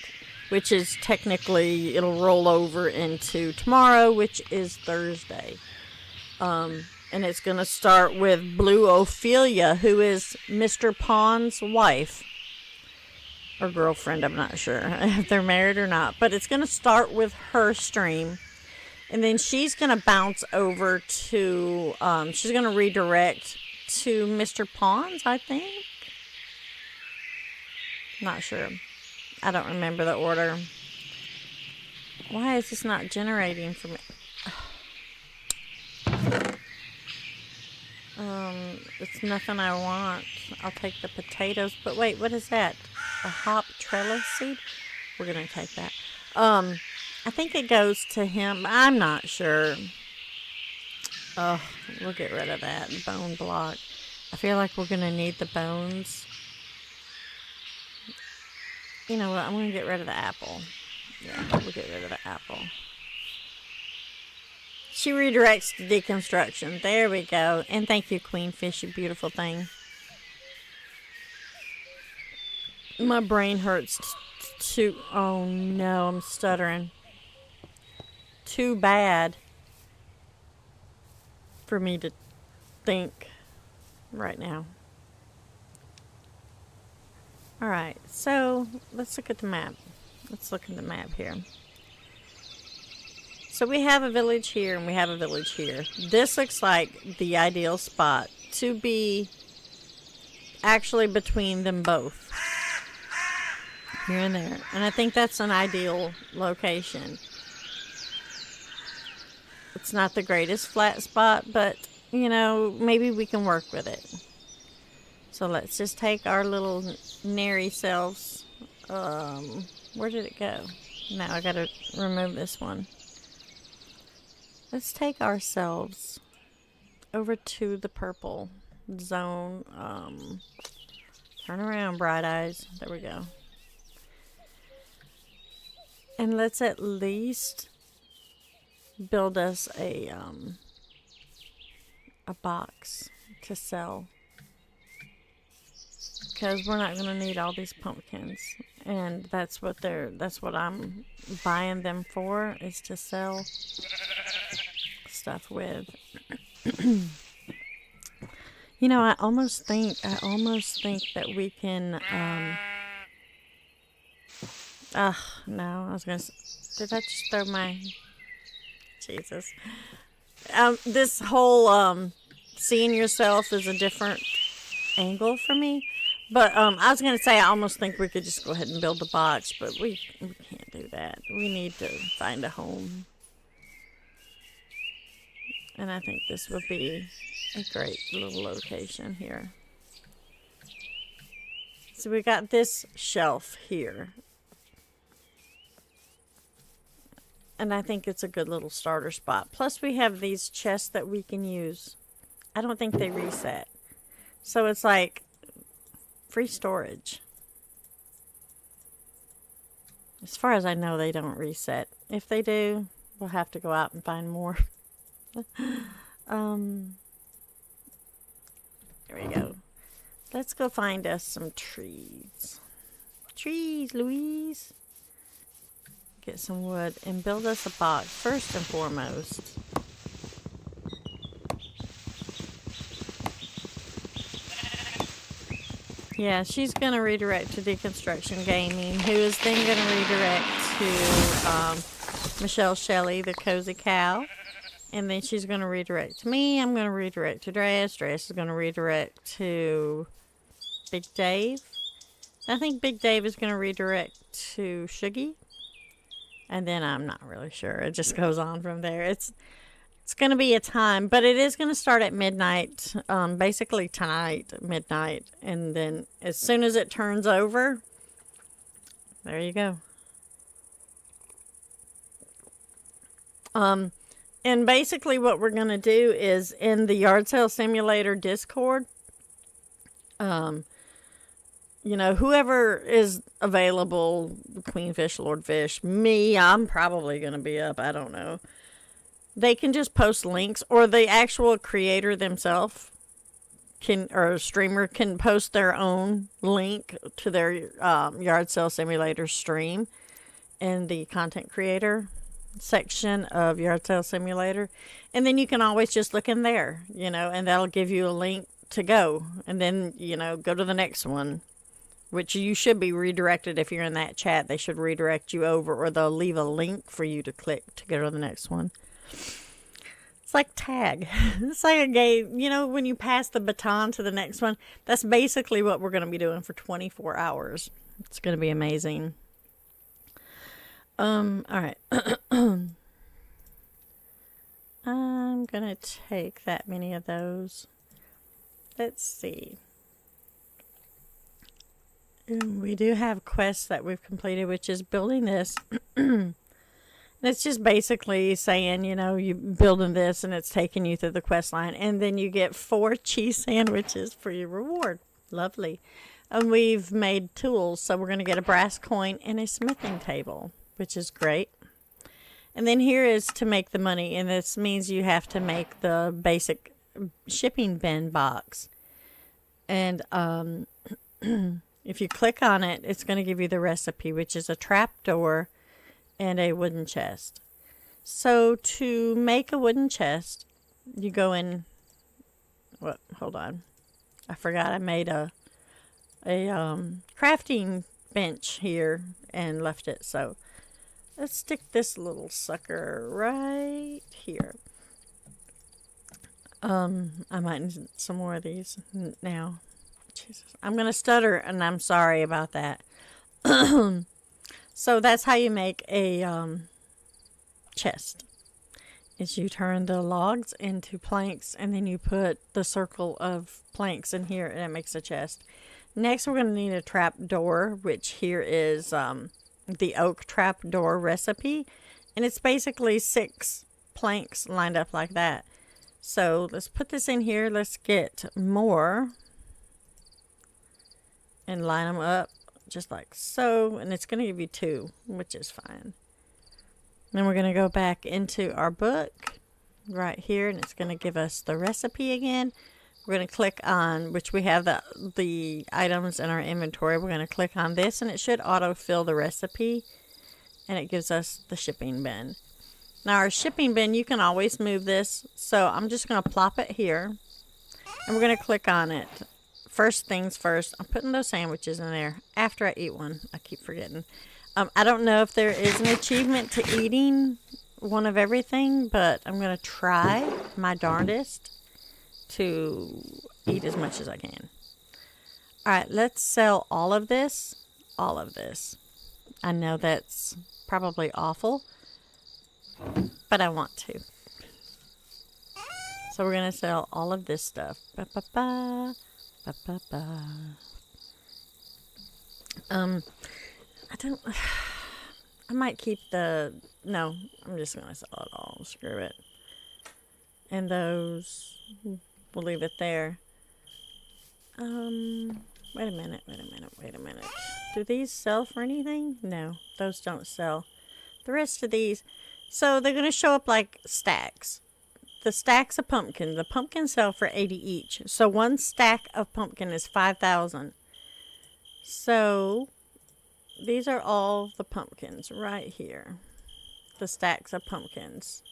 which is technically, it'll roll over into tomorrow, which is Thursday. And it's going to start with Blue Ophelia, who is Mr. Pond's wife. Or girlfriend, I'm not sure if they're married or not. But it's going to start with her stream. And then she's going to bounce over to, she's going to redirect to Mr. Pond's, I think. Not sure. I don't remember the order. Why is this not generating for me? It's nothing I want. I'll take the potatoes. But wait, what is that? A hop trellis seed? We're going to take that. I think it goes to him. I'm not sure. Oh, we'll get rid of that bone block. I feel like we're going to need the bones. You know what? I'm going to get rid of the apple. Yeah, we'll get rid of the apple. She redirects to deconstruction. There we go. And thank you, Queenfish, you beautiful thing. My brain hurts too. Oh no, I'm stuttering. Too bad. for me to think right now. Alright, so let's look at the map. Let's look at the map here. So we have a village here and we have a village here. This looks like the ideal spot to be actually between them both. Here and there. And I think that's an ideal location. It's not the greatest flat spot, but, you know, maybe we can work with it. So let's just take our little nary selves. Where did it go? Now I gotta remove this one. Let's take ourselves over to the purple zone. Turn around, bright eyes. There we go. And let's at least build us a box to sell. Because we're not going to need all these pumpkins. And that's what I'm buying them for, is to sell stuff with. You know, I almost think that we can, no, I was going to, did I just throw my, Jesus. This whole, seeing yourself is a different angle for me. But I was going to say I almost think we could just go ahead and build the box, but we can't do that. We need to find a home. And I think this would be a great little location here. So we got this shelf here. And I think it's a good little starter spot. Plus we have these chests that we can use. I don't think they reset. So it's like free storage. As far as I know, they don't reset. If they do, we'll have to go out and find more. There we go. Let's go find us some trees. Trees, Louise. Get some wood and build us a box first and foremost. Yeah, she's going to redirect to Deconstruction Gaming, who is then going to redirect to Michelle Shelley, the Cozy Cow. And then she's going to redirect to me. I'm going to redirect to Dress. Dress is going to redirect to Big Dave. I think Big Dave is going to redirect to Shuggy. And then I'm not really sure. It just goes on from there. It's going to be a time, but it is going to start at midnight, basically tonight at midnight. And then as soon as it turns over, there you go. And basically what we're going to do is in the Yard Sale Simulator Discord, you know, whoever is available, Queenfish, Lordfish, me, I'm probably going to be up, I don't know. They can just post links, or the actual creator themselves can, or a streamer can post their own link to their Yard Sale Simulator stream in the content creator section of Yard Sale Simulator. And then you can always just look in there, you know, and that'll give you a link to go. And then, you know, go to the next one, which you should be redirected if you're in that chat. They should redirect you over, or they'll leave a link for you to click to go to the next one. It's like tag. It's like a game, you know, when you pass the baton to the next one. That's basically what we're going to be doing for 24 hours. It's going to be amazing. All right. I'm going to take that many of those. Let's see. We do have quests that we've completed, which is building this. It's just basically saying, you know, you building this and it's taking you through the quest line. And then you get 4 cheese sandwiches for your reward. Lovely. And we've made tools. So we're going to get a brass coin and a smithing table, which is great. And then here is to make the money. And this means you have to make the basic shipping bin box. And if you click on it, it's going to give you the recipe, which is a trapdoor and a wooden chest. So to make a wooden chest, you go in. What? Hold on. I forgot I made a crafting bench here and left it. So let's stick this little sucker right here. I might need some more of these now. Jesus. I'm gonna stutter, and I'm sorry about that. So that's how you make a chest. Is you turn the logs into planks, and then you put the circle of planks in here, and it makes a chest. Next, we're gonna need a trap door, which here is the oak trap door recipe, and it's basically 6 planks lined up like that. So let's put this in here. Let's get more and line them up just like so, and it's going to give you 2, which is fine. Then we're going to go back into our book right here, and it's going to give us the recipe again. We're going to click on, which we have the items in our inventory. We're going to click on this, and it should autofill the recipe, and it gives us the shipping bin. Now our shipping bin, you can always move this, so I'm just going to plop it here, and we're going to click on it. First things first, I'm putting those sandwiches in there after I eat one. I keep forgetting. I don't know if there is an achievement to eating one of everything, but I'm going to try my darndest to eat as much as I can. Alright, let's sell all of this. All of this. I know that's probably awful, but I want to. So we're going to sell all of this stuff. Ba, ba, ba. Ba, ba, ba. I might keep no, I'm just going to sell it all. Screw it. And those, we'll leave it there. Wait a minute. Do these sell for anything? No, those don't sell. The rest of these, so they're going to show up like stacks. The stacks of pumpkin. The pumpkins sell for 80 each. So one stack of pumpkin is 5,000. So these are all the pumpkins right here. The stacks of pumpkins.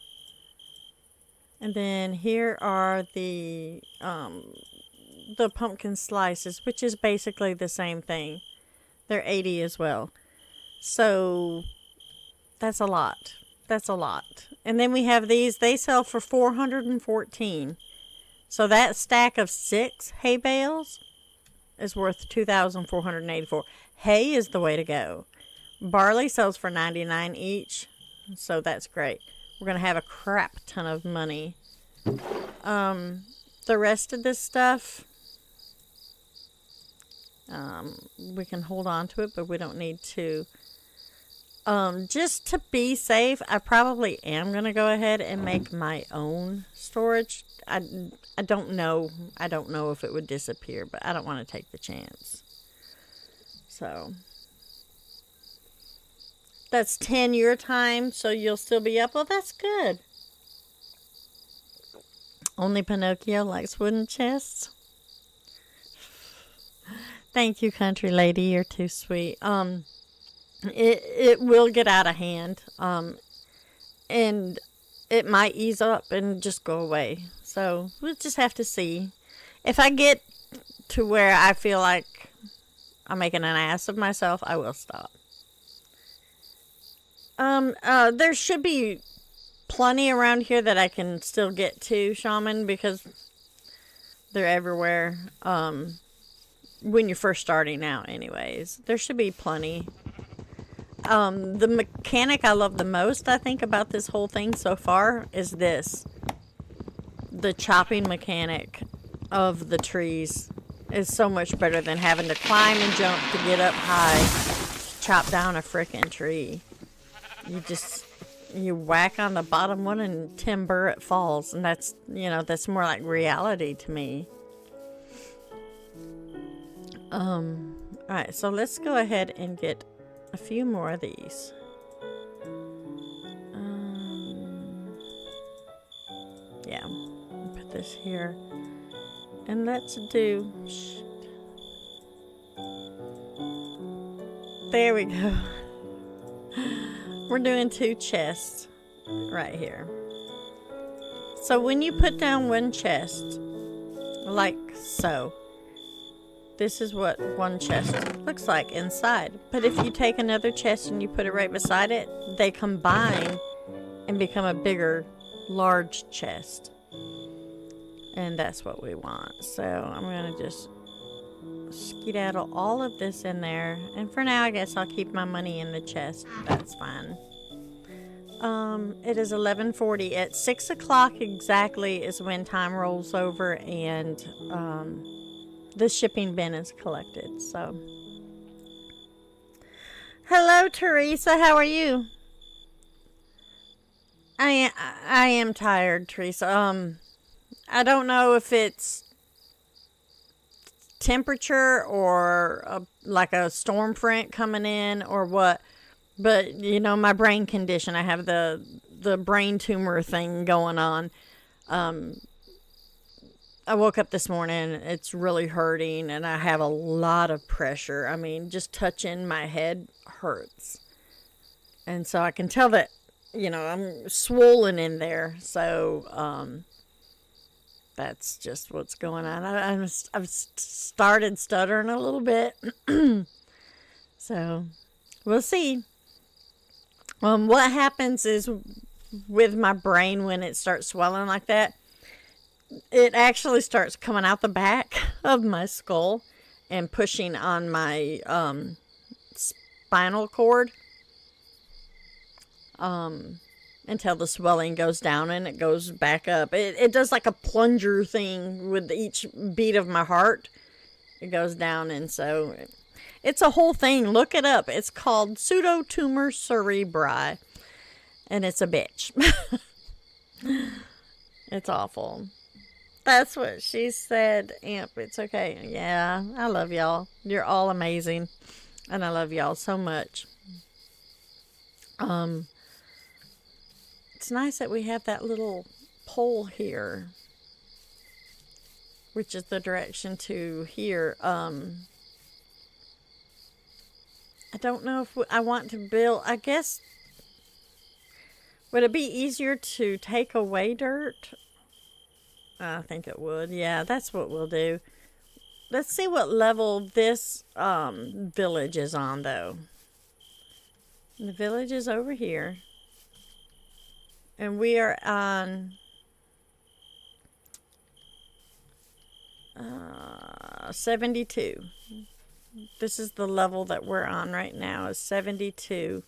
And then here are the pumpkin slices, which is basically the same thing. They're 80 as well. So that's a lot. That's a lot. And then we have these. They sell for 414. So that stack of 6 hay bales is worth 2,484. Hay is the way to go. Barley sells for 99 each. So that's great. We're going to have a crap ton of money. The rest of this stuff, we can hold on to it, but we don't need to. Just to be safe, I probably am going to go ahead and make my own storage. I don't know. I don't know if it would disappear, but I don't want to take the chance. So that's 10 your time, so you'll still be up. Well, that's good. Only Pinocchio likes wooden chests. Thank you, country lady. You're too sweet. It will get out of hand, and it might ease up and just go away. So we'll just have to see. If I get to where I feel like I'm making an ass of myself, I will stop. There should be plenty around here that I can still get to, Shaman, because they're everywhere. When you're first starting out, anyways, there should be plenty. The mechanic I love the most, I think, about this whole thing so far is this. The chopping mechanic of the trees is so much better than having to climb and jump to get up high to chop down a frickin' tree. You whack on the bottom one and timber it falls, and that's more like reality to me. Alright, so let's go ahead and get a few more of these. Yeah, put this here. And let's do... There we go. We're doing 2 chests right here. So when you put down one chest, like so, this is what one chest looks like inside. But if you take another chest and you put it right beside it, they combine and become a bigger, large chest. And that's what we want. So I'm going to just skedaddle all of this in there. And for now, I guess I'll keep my money in the chest. That's fine. It is 11:40. At 6 o'clock exactly is when time rolls over and the shipping bin is collected. So, hello, Teresa. How are you? I am tired, Teresa. I don't know if it's temperature or like a storm front coming in or what. But, you know, my brain condition, I have the brain tumor thing going on. I woke up this morning, it's really hurting, and I have a lot of pressure. I mean, just touching my head hurts. And so I can tell that, you know, I'm swollen in there. So, that's just what's going on. I've started stuttering a little bit. So, we'll see. What happens is with my brain when it starts swelling like that, it actually starts coming out the back of my skull and pushing on my spinal cord until the swelling goes down and it goes back up. It does like a plunger thing with each beat of my heart. It goes down, and so it's a whole thing. Look it up. It's called pseudotumor cerebri. And it's a bitch. It's awful. That's what she said, Amp. It's okay. Yeah, I love y'all. You're all amazing. And I love y'all so much. It's nice that we have that little pole here, which is the direction to here. I don't know if I want to build, I guess, would it be easier to take away dirt? I think it would. Yeah, that's what we'll do. Let's see what level this village is on, though. The village is over here. And we are on 72. This is the level that we're on right now, is 72.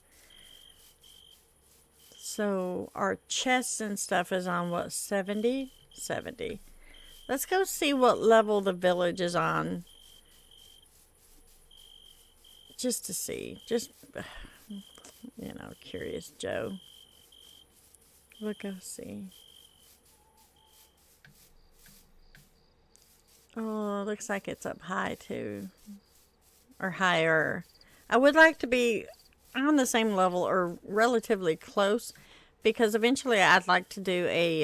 So our chests and stuff is on what, 70? 70. Let's go see what level the village is on. Just to see. Just, you know, curious Joe. We'll go see. Oh, looks like it's up high too. Or higher. I would like to be on the same level or relatively close, because eventually I'd like to do a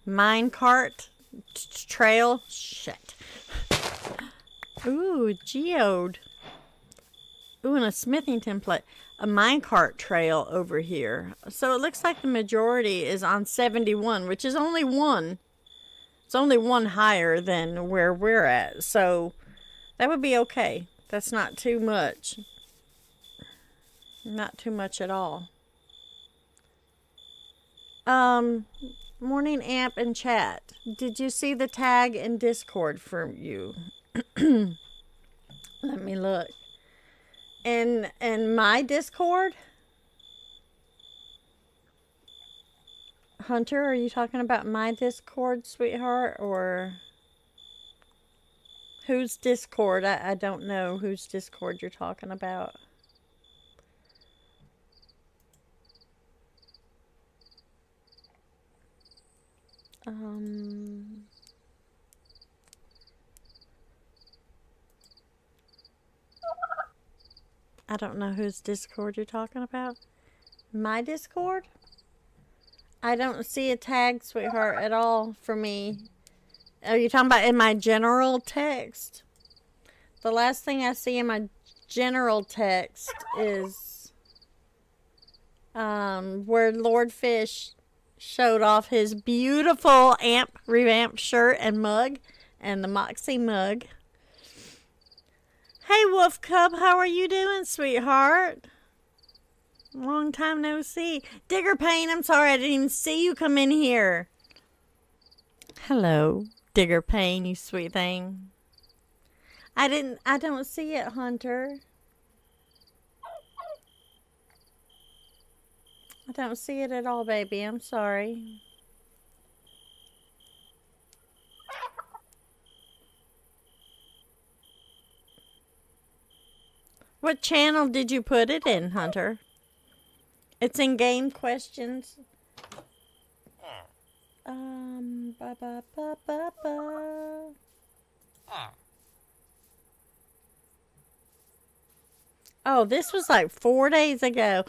minecart trail. Shit. Ooh, geode. Ooh, and a smithing template. A minecart trail over here. So it looks like the majority is on 71, which is only one. It's only one higher than where we're at. So that would be okay. That's not too much. Not too much at all. Morning Amp and chat. Did you see the tag in Discord for you? Let me look. In my Discord? Hunter, are you talking about my Discord, sweetheart, or whose Discord? I don't know whose Discord you're talking about. I don't know whose Discord you're talking about. My Discord? I don't see a tag, sweetheart, at all for me. Are you talking about in my general text? The last thing I see in my general text is where Lord Fish showed off his beautiful amp revamped shirt and mug, and the Moxie mug. Hey, Wolf Cub, how are you doing, sweetheart? Long time no see. Digger Payne, I'm sorry I didn't even see you come in here. Hello, Digger Payne, you sweet thing. I don't see it, Hunter. I don't see it at all, baby. I'm sorry. What channel did you put it in, Hunter? It's in game questions. Ba ba ba ba ba. Oh, this was like 4 days ago.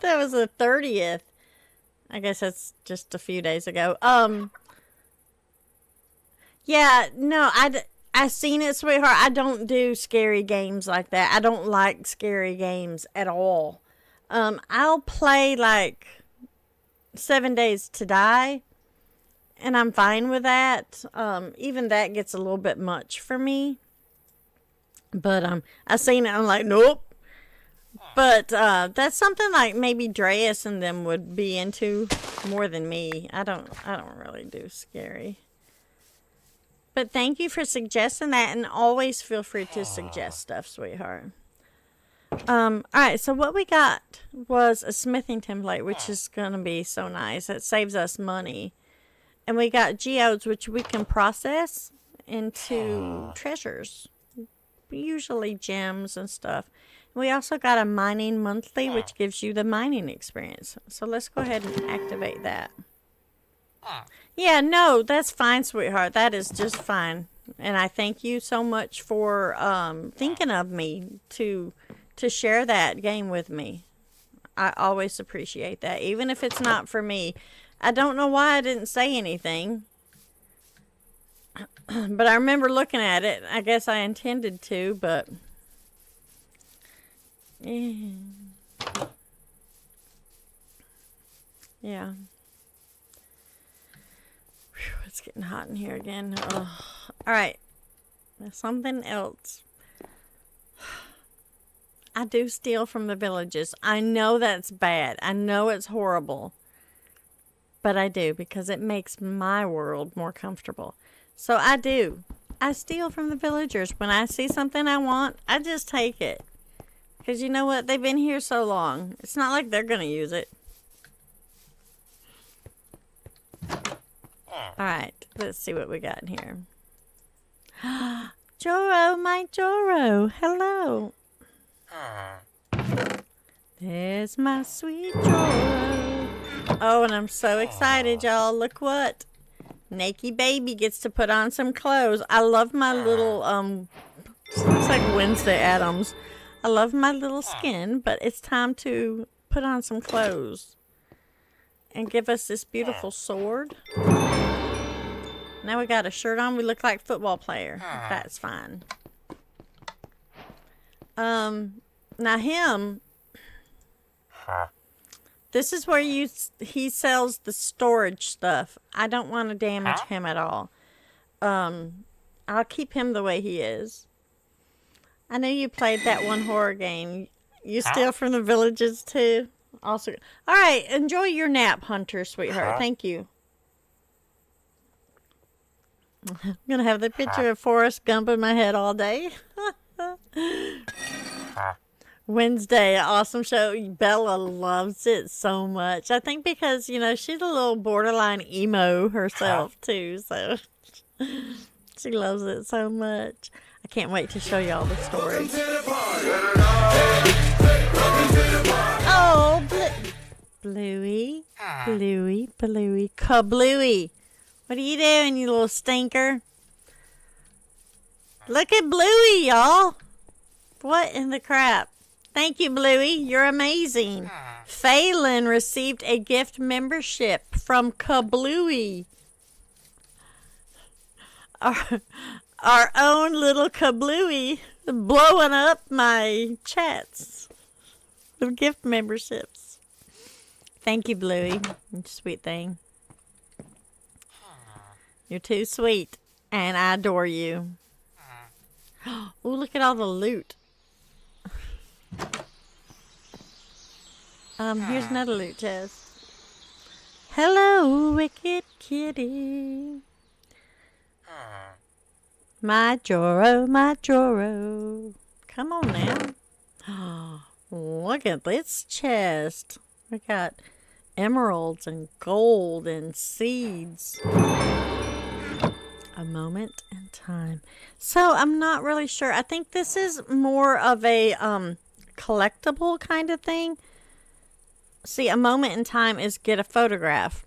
That was the 30th. I guess that's just a few days ago. Yeah, no, I seen it, sweetheart. I don't do scary games like that. I don't like scary games at all. I'll play like 7 Days to Die, and I'm fine with that. Even that gets a little bit much for me. But I seen it, I'm like, nope. But that's something like maybe Dreas and them would be into more than me. I don't really do scary. But thank you for suggesting that, and always feel free to suggest stuff, sweetheart. Alright, so what we got was a smithing template, which is going to be so nice. It saves us money. And we got geodes, which we can process into treasures. Usually gems and stuff. We also got a mining monthly, which gives you the mining experience. So let's go ahead and activate that. Yeah, no, that's fine, sweetheart. That is just fine. And I thank you so much for thinking of me to share that game with me. I always appreciate that, even if it's not for me. I don't know why I didn't say anything. But I remember looking at it. I guess I intended to, but... Yeah. Whew, it's getting hot in here again. Oh. Alright. Something else. I do steal from the villages. I know that's bad. I know it's horrible. But I do, because it makes my world more comfortable. So I do. I steal from the villagers. When I see something I want, I just take it. Because you know what? They've been here so long. It's not like they're going to use it. Alright, let's see what we got in here. Joro, my Joro. Hello. There's my sweet Joro. Oh, and I'm so excited, y'all. Look what. Nakey Baby gets to put on some clothes. I love my little, looks like Wednesday Addams. I love my little skin, but it's time to put on some clothes. And give us this beautiful sword. Now we got a shirt on. We look like football player. That's fine. Now him... This is where he sells the storage stuff. I don't want to damage him at all. I'll keep him the way he is. I know you played that one horror game. You steal from the villages too. Also, all right. Enjoy your nap, Hunter, sweetheart. Thank you. I'm gonna have the picture of Forrest Gump in my head all day. Wednesday, awesome show. Bella loves it so much. I think because, you know, she's a little borderline emo herself too, so she loves it so much. I can't wait to show y'all the story. Oh, Bluey, Kabluey. What are you doing, you little stinker? Look at Bluey, y'all. What in the crap? Thank you, Bluey. You're amazing. Phelan received a gift membership from Kabluey. Our own little Kabluey blowing up my chats with gift memberships. Thank you, Bluey. You sweet thing. You're too sweet, and I adore you. Oh, look at all the loot. Here's another loot chest. Hello, wicked kitty. My Joro, my Joro. Come on now. Look at this chest. We got emeralds and gold and seeds. A moment in time. So I'm not really sure. I think this is more of a collectible kind of thing. See, a moment in time is get a photograph.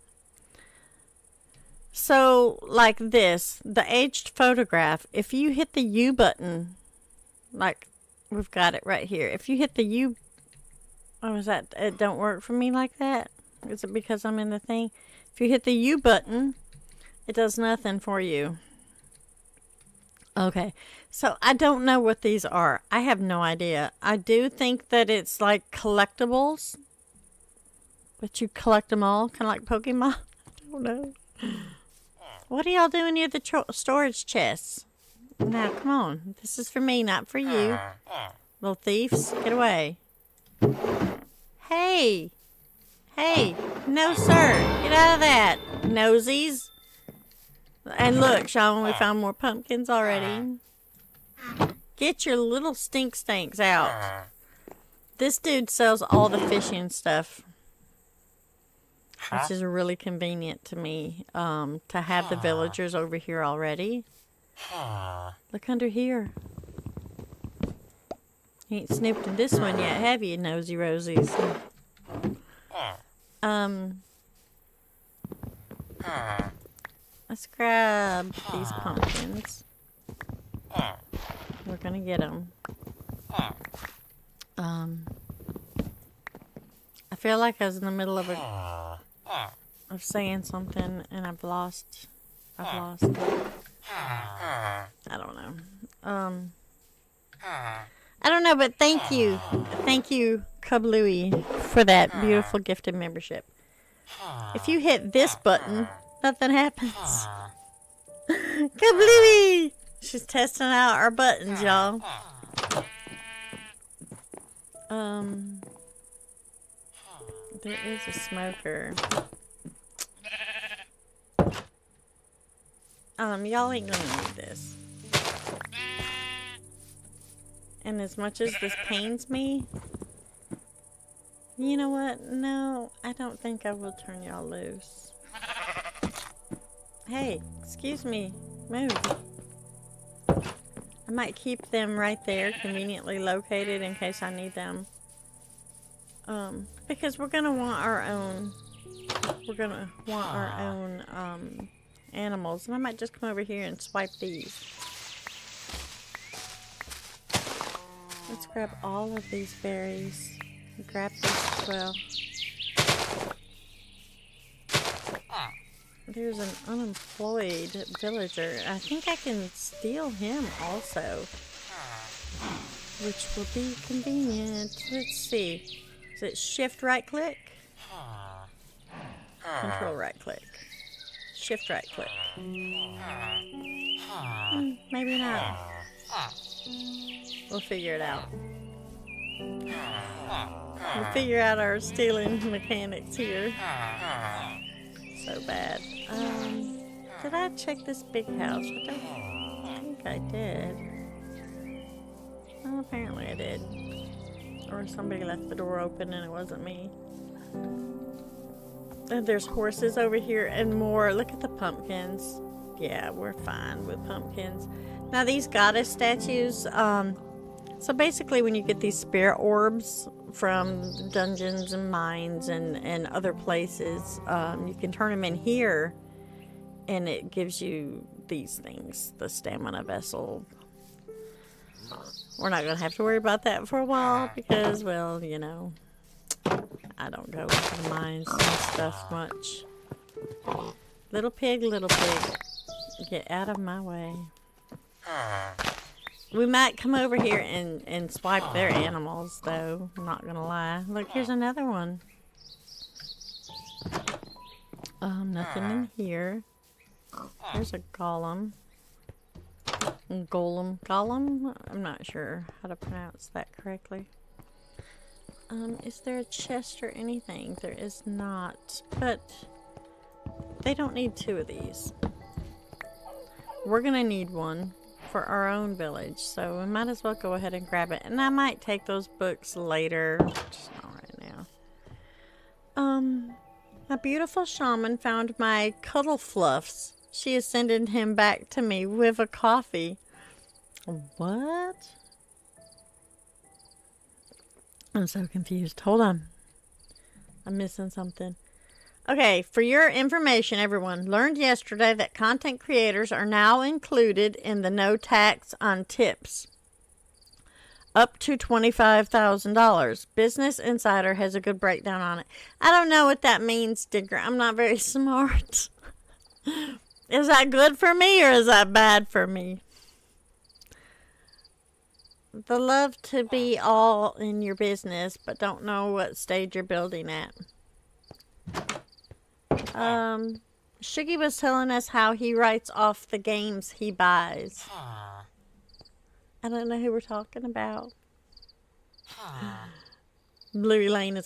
So, like this, the aged photograph, if you hit the U button, like we've got it right here. If you hit the U, oh, is that, it don't work for me like that? Is it because I'm in the thing? If you hit the U button, it does nothing for you. Okay, so I don't know what these are. I have no idea. I do think that it's like collectibles. But you collect them all, kind of like Pokemon. I don't know. What are y'all doing near the storage chests? Now, come on. This is for me, not for you. Little thieves, get away. Hey. Hey. No, sir. Get out of that. Nosies. And look, Sean, we found more pumpkins already. Get your little stinks out. This dude sells all the fishing stuff. Which is really convenient to me, to have the villagers over here already. Look under here. You ain't snooped in this one yet, have you, nosy rosies? Let's grab these pumpkins. We're gonna get them. I feel like I was in the middle of saying something and I've lost it. I don't know. I don't know, but thank you, Kablooey, for that beautiful gifted membership. If you hit this button, nothing happens. Kablooey! She's testing out our buttons, y'all. There is a smoker. Y'all ain't gonna need this. And as much as this pains me, you know what? No, I don't think I will turn y'all loose. Hey, excuse me. Move. I might keep them right there, conveniently located in case I need them. Because we're gonna want our own. Animals, and I might just come over here and swipe these. Let's grab all of these berries. Grab this as well. There's an unemployed villager. I think I can steal him also, which will be convenient. Let's see. Is it shift right click? Control right click. Shift right click. Maybe not. We'll figure it out. We'll figure out our stealing mechanics here. So bad. Did I check this big house? I don't think I did. Well, apparently I did. Or somebody left the door open and it wasn't me. There's horses over here and more. Look at the pumpkins. Yeah, we're fine with pumpkins. Now these goddess statues, so basically when you get these spirit orbs from dungeons and mines and other places, you can turn them in here and it gives you these things, the stamina vessel. We're not going to have to worry about that for a while because, well, you know, I don't go into the mines and stuff much. Little pig, get out of my way. We might come over here and swipe their animals, though. I'm not going to lie. Look, here's another one. Nothing in here. There's a golem. Golem? I'm not sure how to pronounce that correctly. Is there a chest or anything? There is not, but they don't need two of these. We're gonna need one for our own village, so we might as well go ahead and grab it. And I might take those books later, just not right now. A beautiful shaman found my cuddle fluffs. She is sending him back to me with a coffee. What? I'm so confused. Hold on. I'm missing something. Okay, for your information, everyone, learned yesterday that content creators are now included in the no tax on tips. Up to $25,000. Business Insider has a good breakdown on it. I don't know what that means, Digger. I'm not very smart. Is that good for me or is that bad for me? The love to be all in your business, but don't know what stage you're building at. Shuggy was telling us how he writes off the games he buys. I don't know who we're talking about. Bluey Lane is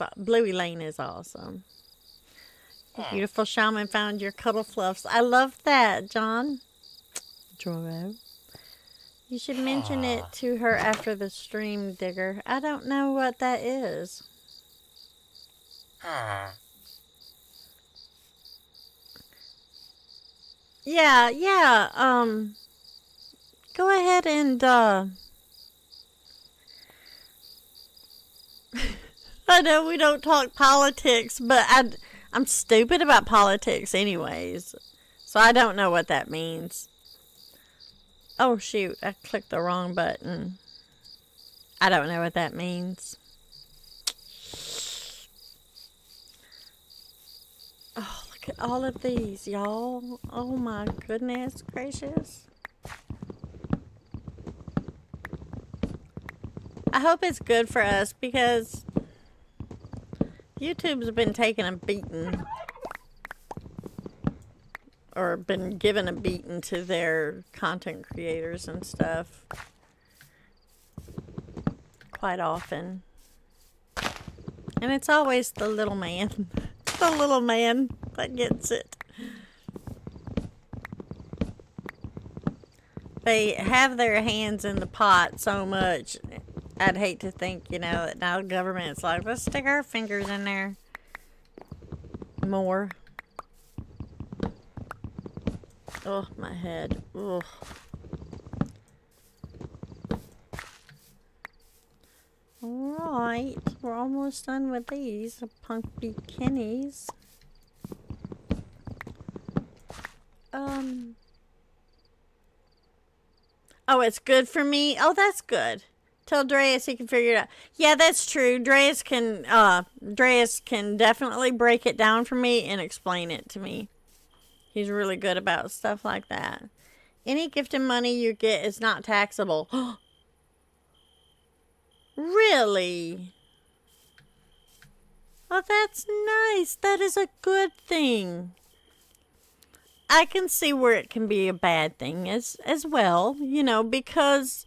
awesome. Beautiful shaman found your cuddle fluffs. I love that, John. Joro. You should mention it to her after the stream, Digger. I don't know what that is. Yeah, go ahead and, I know we don't talk politics, but I'm stupid about politics anyways, so I don't know what that means. Oh shoot, I clicked the wrong button. I don't know what that means. Oh, look at all of these, y'all. Oh my goodness gracious. I hope it's good for us because YouTube's been taking a beating. Or been given a beating to their content creators and stuff. Quite often. And it's always the little man. The little man that gets it. They have their hands in the pot so much. I'd hate to think, you know, that now the government's like, let's stick our fingers in there more. Oh, my head. Ugh. Alright, we're almost done with these pumpkins. Oh, it's good for me? Oh, that's good. Tell Dreas he can figure it out. Yeah, that's true. Dreas can definitely break it down for me and explain it to me. He's really good about stuff like that. Any gift and money you get is not taxable. Really? Oh, that's nice. That is a good thing. I can see where it can be a bad thing as well, you know, because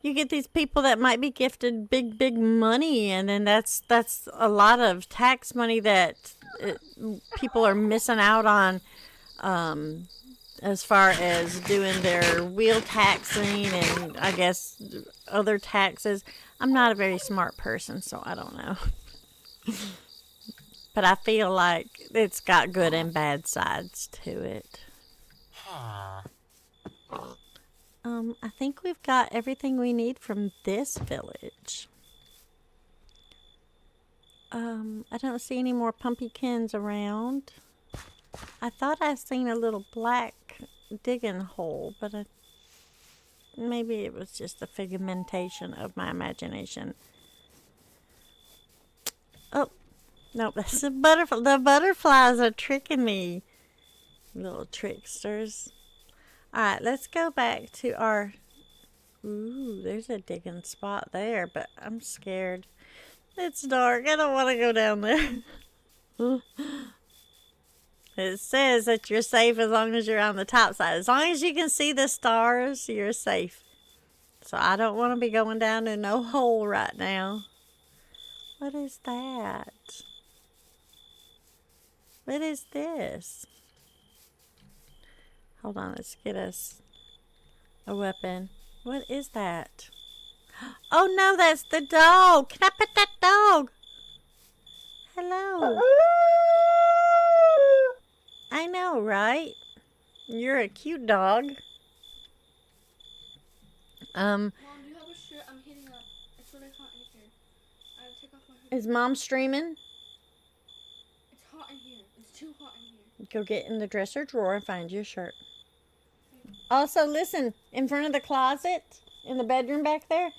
you get these people that might be gifted big money, and then that's a lot of tax money that people are missing out on. As far as doing their wheel taxing and I guess other taxes. I'm not a very smart person, so I don't know. But I feel like it's got good and bad sides to it. I think we've got everything we need from this village. I don't see any more pumpkins around. I thought I seen a little black digging hole, but maybe it was just the figmentation of my imagination. Oh, no, that's a butterfly. The butterflies are tricking me. Little tricksters. Alright, let's go back to our... Ooh, there's a digging spot there, but I'm scared. It's dark. I don't want to go down there. It says that you're safe as long as you're on the top side. As long as you can see the stars, you're safe. So I don't want to be going down in no hole right now. What is that? What is this? Hold on, let's get us a weapon. What is that? Oh no, that's the dog. Can I pet that dog? Hello. I know, right? You're a cute dog. Mom, do you have a shirt? I'm heating up. It's really hot in here. I gotta take off my hoodie. Is Mom streaming? It's hot in here. It's too hot in here. Go get in the dresser drawer and find you a shirt. Also, listen, in front of the closet, in the bedroom back there,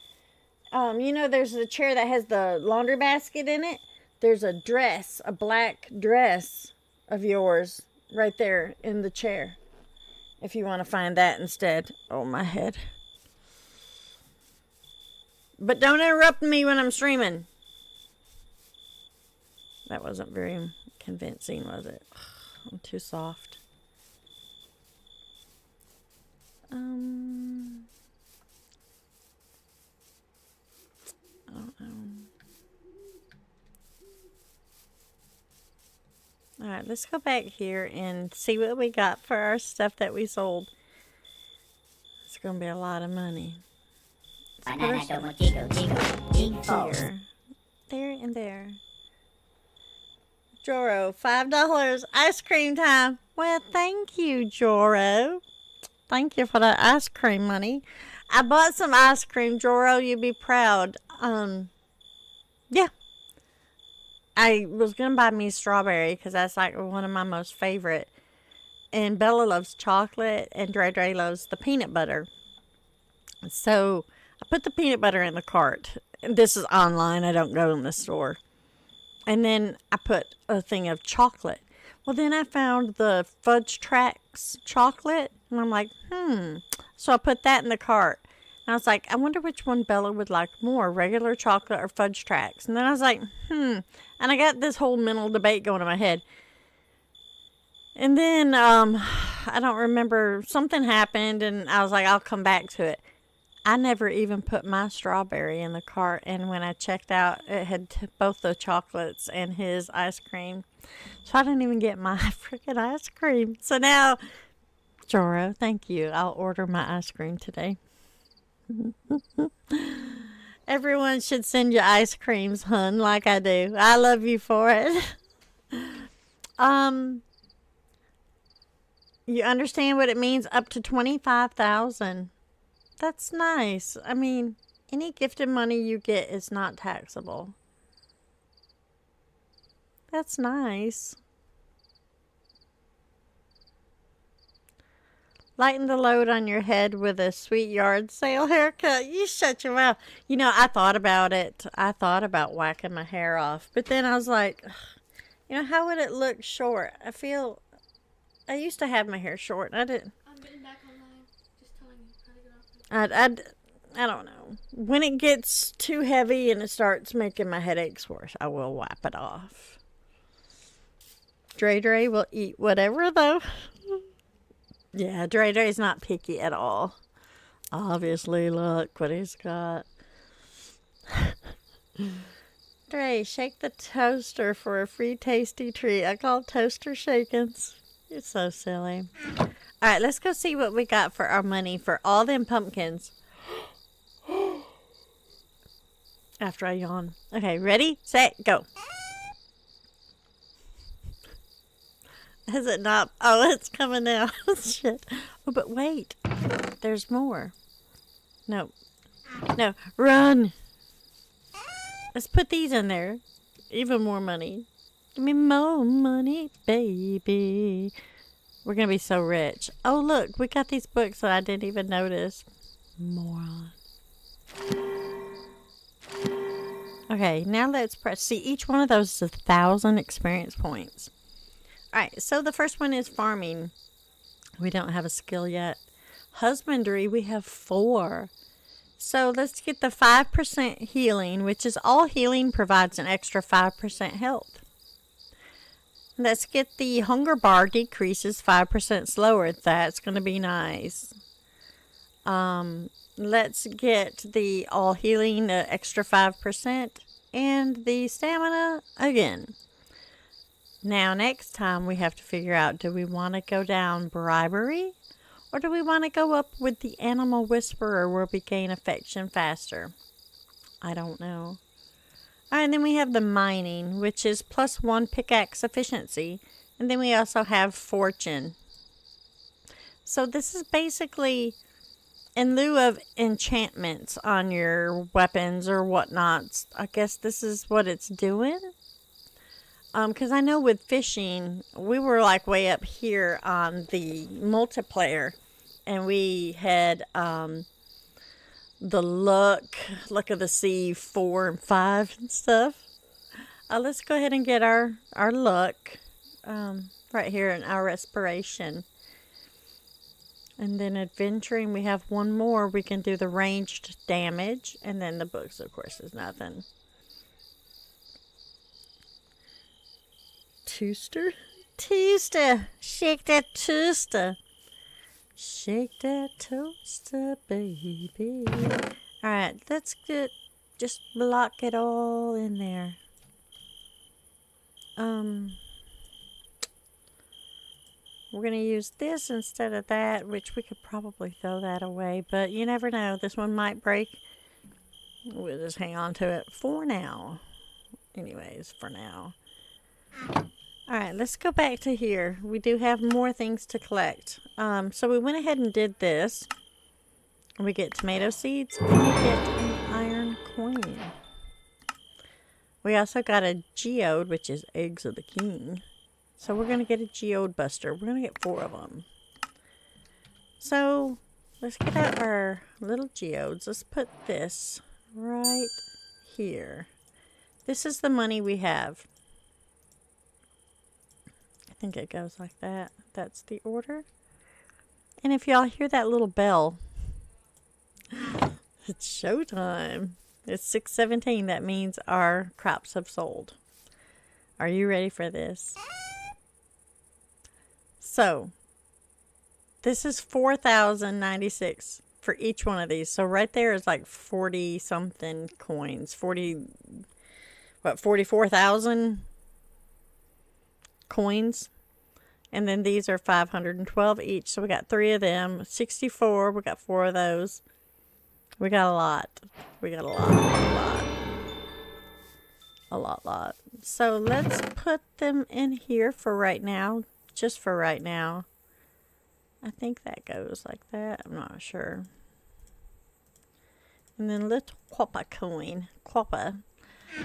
you know there's the chair that has the laundry basket in it? There's a dress, a black dress of yours right there in the chair. If you want to find that instead. Oh, my head. But don't interrupt me when I'm streaming. That wasn't very convincing, was it? I'm too soft. I don't know. Alright, let's go back here and see what we got for our stuff that we sold. It's going to be a lot of money. Let's put our stuff here. There and there. Joro, $5. Ice cream time. Well, thank you, Joro. Thank you for that ice cream money. I bought some ice cream, Joro. You'd be proud. Yeah. I was going to buy me strawberry because that's like one of my most favorite. And Bella loves chocolate and Dre loves the peanut butter. So I put the peanut butter in the cart. This is online. I don't go in the store. And then I put a thing of chocolate. Well, then I found the Fudge Tracks chocolate. And I'm like, So I put that in the cart. And I was like, I wonder which one Bella would like more, regular chocolate or Fudge Tracks. And then I was like, And I got this whole mental debate going in my head. And then, I don't remember, something happened and I was like, I'll come back to it. I never even put my strawberry in the cart. And when I checked out, it had both the chocolates and his ice cream. So I didn't even get my freaking ice cream. So now, Joro, thank you. I'll order my ice cream today. Everyone should send you ice creams, hun, like I do. I love you for it. You understand what it means? Up to 25,000. That's nice. I mean, any gifted money you get is not taxable. That's nice. Lighten the load on your head with a sweet yard sale haircut. You shut your mouth. You know, I thought about it. I thought about whacking my hair off. But then I was like, you know, how would it look short? I used to have my hair short. And I didn't. I'm getting back online. Just telling you how to get off it. I don't know. When it gets too heavy and it starts making my headaches worse, I will wipe it off. Dre will eat whatever, though. Yeah, Dre's not picky at all. Obviously, look what he's got. Dre, shake the toaster for a free tasty treat. I call toaster shakings. You're so silly. All right, let's go see what we got for our money for all them pumpkins. After I yawn. Okay, ready, set, go. Is it not? Oh, it's coming now. Shit. Oh, but wait. There's more. No, run. Let's put these in there. Even more money. Give me more money, baby. We're going to be so rich. Oh, look. We got these books that I didn't even notice. Moron. Okay, now let's press. See, each one of those is 1,000 experience points. Alright, so the first one is farming. We don't have a skill yet. Husbandry, we have 4. So let's get the 5% healing, which is all healing provides an extra 5% health. Let's get the hunger bar decreases 5% slower. That's going to be nice. Let's get the all healing extra 5% and the stamina again. Now, next time we have to figure out, do we want to go down bribery or do we want to go up with the animal whisperer where we gain affection faster? I don't know. Alright, then we have the mining, which is +1 pickaxe efficiency. And then we also have fortune. So this is basically in lieu of enchantments on your weapons or whatnots. I guess this is what it's doing. Because I know with fishing, we were like way up here on the multiplayer. And we had the luck of the sea 4 and 5 and stuff. Let's go ahead and get our luck right here in our respiration. And then adventuring, we have one more. We can do the ranged damage. And then the books, of course, is nothing. Tooster? Shake that tooster. Shake that toaster, baby. Alright, let's just block it all in there. We're going to use this instead of that, which we could probably throw that away, but you never know. This one might break. We'll just hang on to it for now. Anyways, for now. Alright, let's go back to here. We do have more things to collect. So we went ahead and did this. We get tomato seeds and we get an iron coin. We also got a geode, which is eggs of the king. So we're going to get a geode buster. We're going to get 4 of them. So let's get out our little geodes. Let's put this right here. This is the money we have. I think it goes like that. That's the order. And if y'all hear that little bell, it's showtime. It's 6:17. That means our crops have sold. Are you ready for this? So, this is 4,096 for each one of these. So right there is like 40 something coins. 44,000 coins. And then these are 512 each. So we got 3 of them. 64. We got 4 of those. We got a lot. We got a lot. So let's put them in here for right now. Just for right now. I think that goes like that. I'm not sure. And then little quappa coin. Quappa.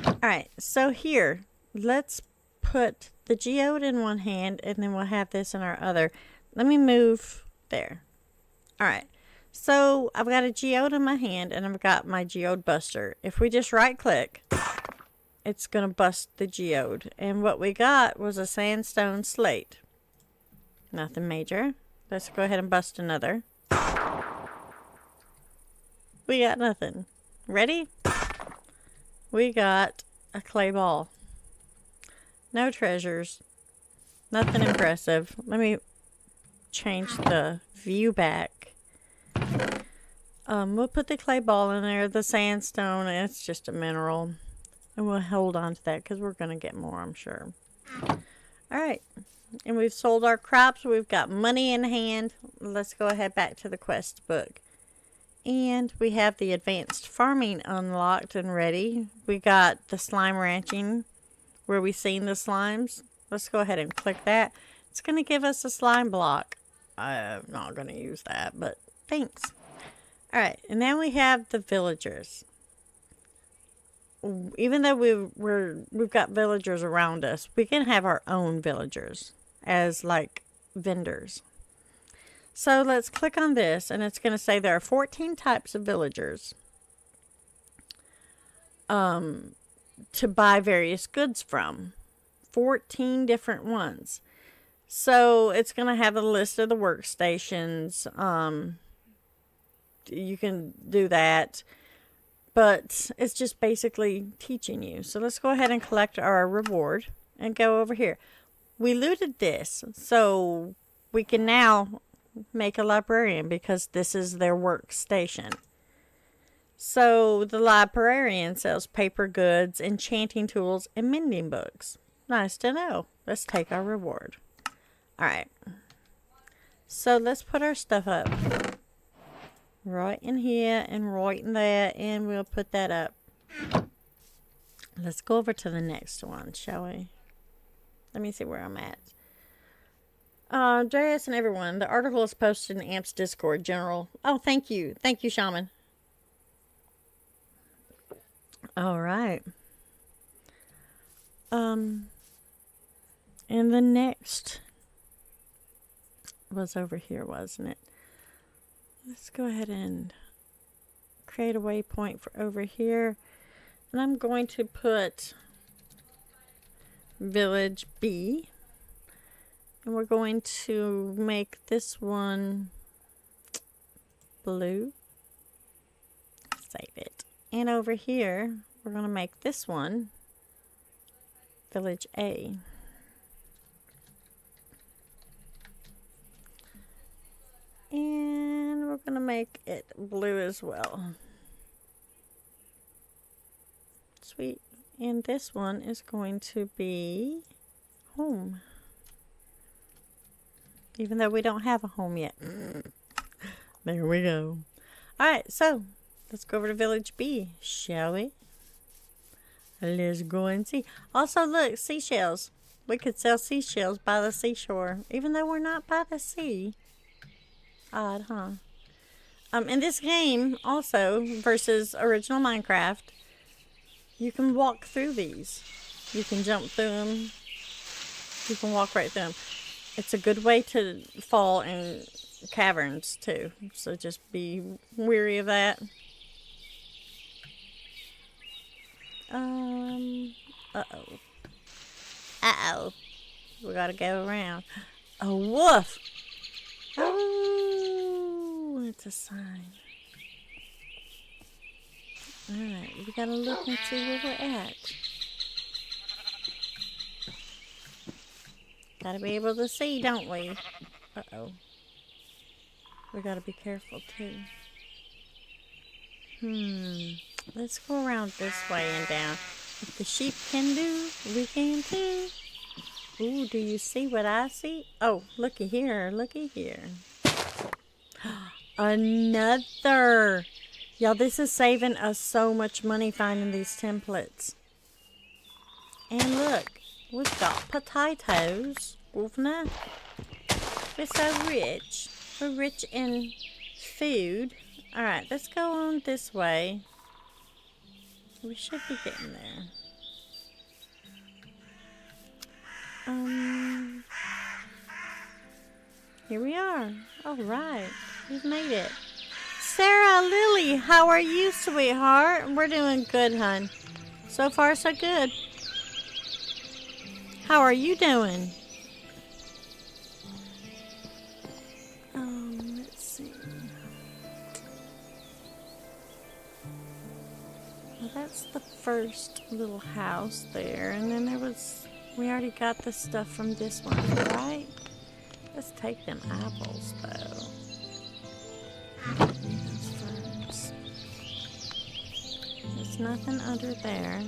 Alright, so here. Let's put the geode in one hand and then we'll have this in our other. Let me move there. Alright. So I've got a geode in my hand and I've got my geode buster. If we just right click, it's going to bust the geode. And what we got was a sandstone slate. Nothing major. Let's go ahead and bust another. We got nothing. Ready? We got a clay ball. No treasures. Nothing impressive. Let me change the view back. We'll put the clay ball in there. The sandstone, it's just a mineral. And we'll hold on to that because we're going to get more, I'm sure. Alright. And we've sold our crops. We've got money in hand. Let's go ahead back to the quest book. And we have the advanced farming unlocked and ready. We got the slime ranching where we've seen the slimes. Let's go ahead and click that. It's going to give us a slime block. I'm not going to use that, but thanks. Alright, and now we have the villagers. Even though we've got villagers around us, we can have our own villagers as like vendors. So let's click on this and it's going to say there are 14 types of villagers to buy various goods from. 14 different ones. So it's going to have a list of the workstations. You can do that. But it's just basically teaching you. So let's go ahead and collect our reward and go over here. we looted this, so we can now make a librarian because this is their workstation. So the librarian sells paper goods, enchanting tools, and mending books. Nice to know. Let's take our reward. Alright. So let's put our stuff up. Right in here and right in there, and we'll put that up. Let's go over to the next one, shall we? Let me see where I'm at. JS and everyone, the article is posted in AMP's Discord General. Oh, thank you. Thank you, Shaman. Alright. And the next was over here, wasn't it? Let's go ahead and create a waypoint for over here. And I'm going to put Village B. And we're going to make this one blue. Save it. And over here, we're going to make this one Village A. And we're going to make it blue as well. Sweet. And this one is going to be home. Even though we don't have a home yet. There we go. Alright, so let's go over to Village B, shall we? Let's go and see. Also, look, seashells. We could sell seashells by the seashore, even though we're not by the sea. Odd, huh? In this game, also, versus original Minecraft, you can walk through these. You can jump through them. You can walk right through them. It's a good way to fall in caverns, too. So just be wary of that. Uh-oh. Uh-oh. We gotta go around. A wolf! Oh, it's a sign. Alright, we gotta look and see where we're at. Gotta be able to see, don't we? Uh-oh. We gotta be careful, too. Let's go around this way and down. If the sheep can do, we can too. Ooh, do you see what I see? Oh, looky here, looky here. Another! Y'all, this is saving us so much money finding these templates. And look, we've got potatoes. Wolfna. We're so rich. We're rich in food. Alright, let's go on this way. We should be getting there. Here we are. Alright, we've made it. Sarah, Lily, how are you, sweetheart? We're doing good, hun. So far, so good. How are you doing? Let's see. Well, that's the first little house there. And then there was... We already got the stuff from this one, right? Let's take them apples, though. There's nothing under there.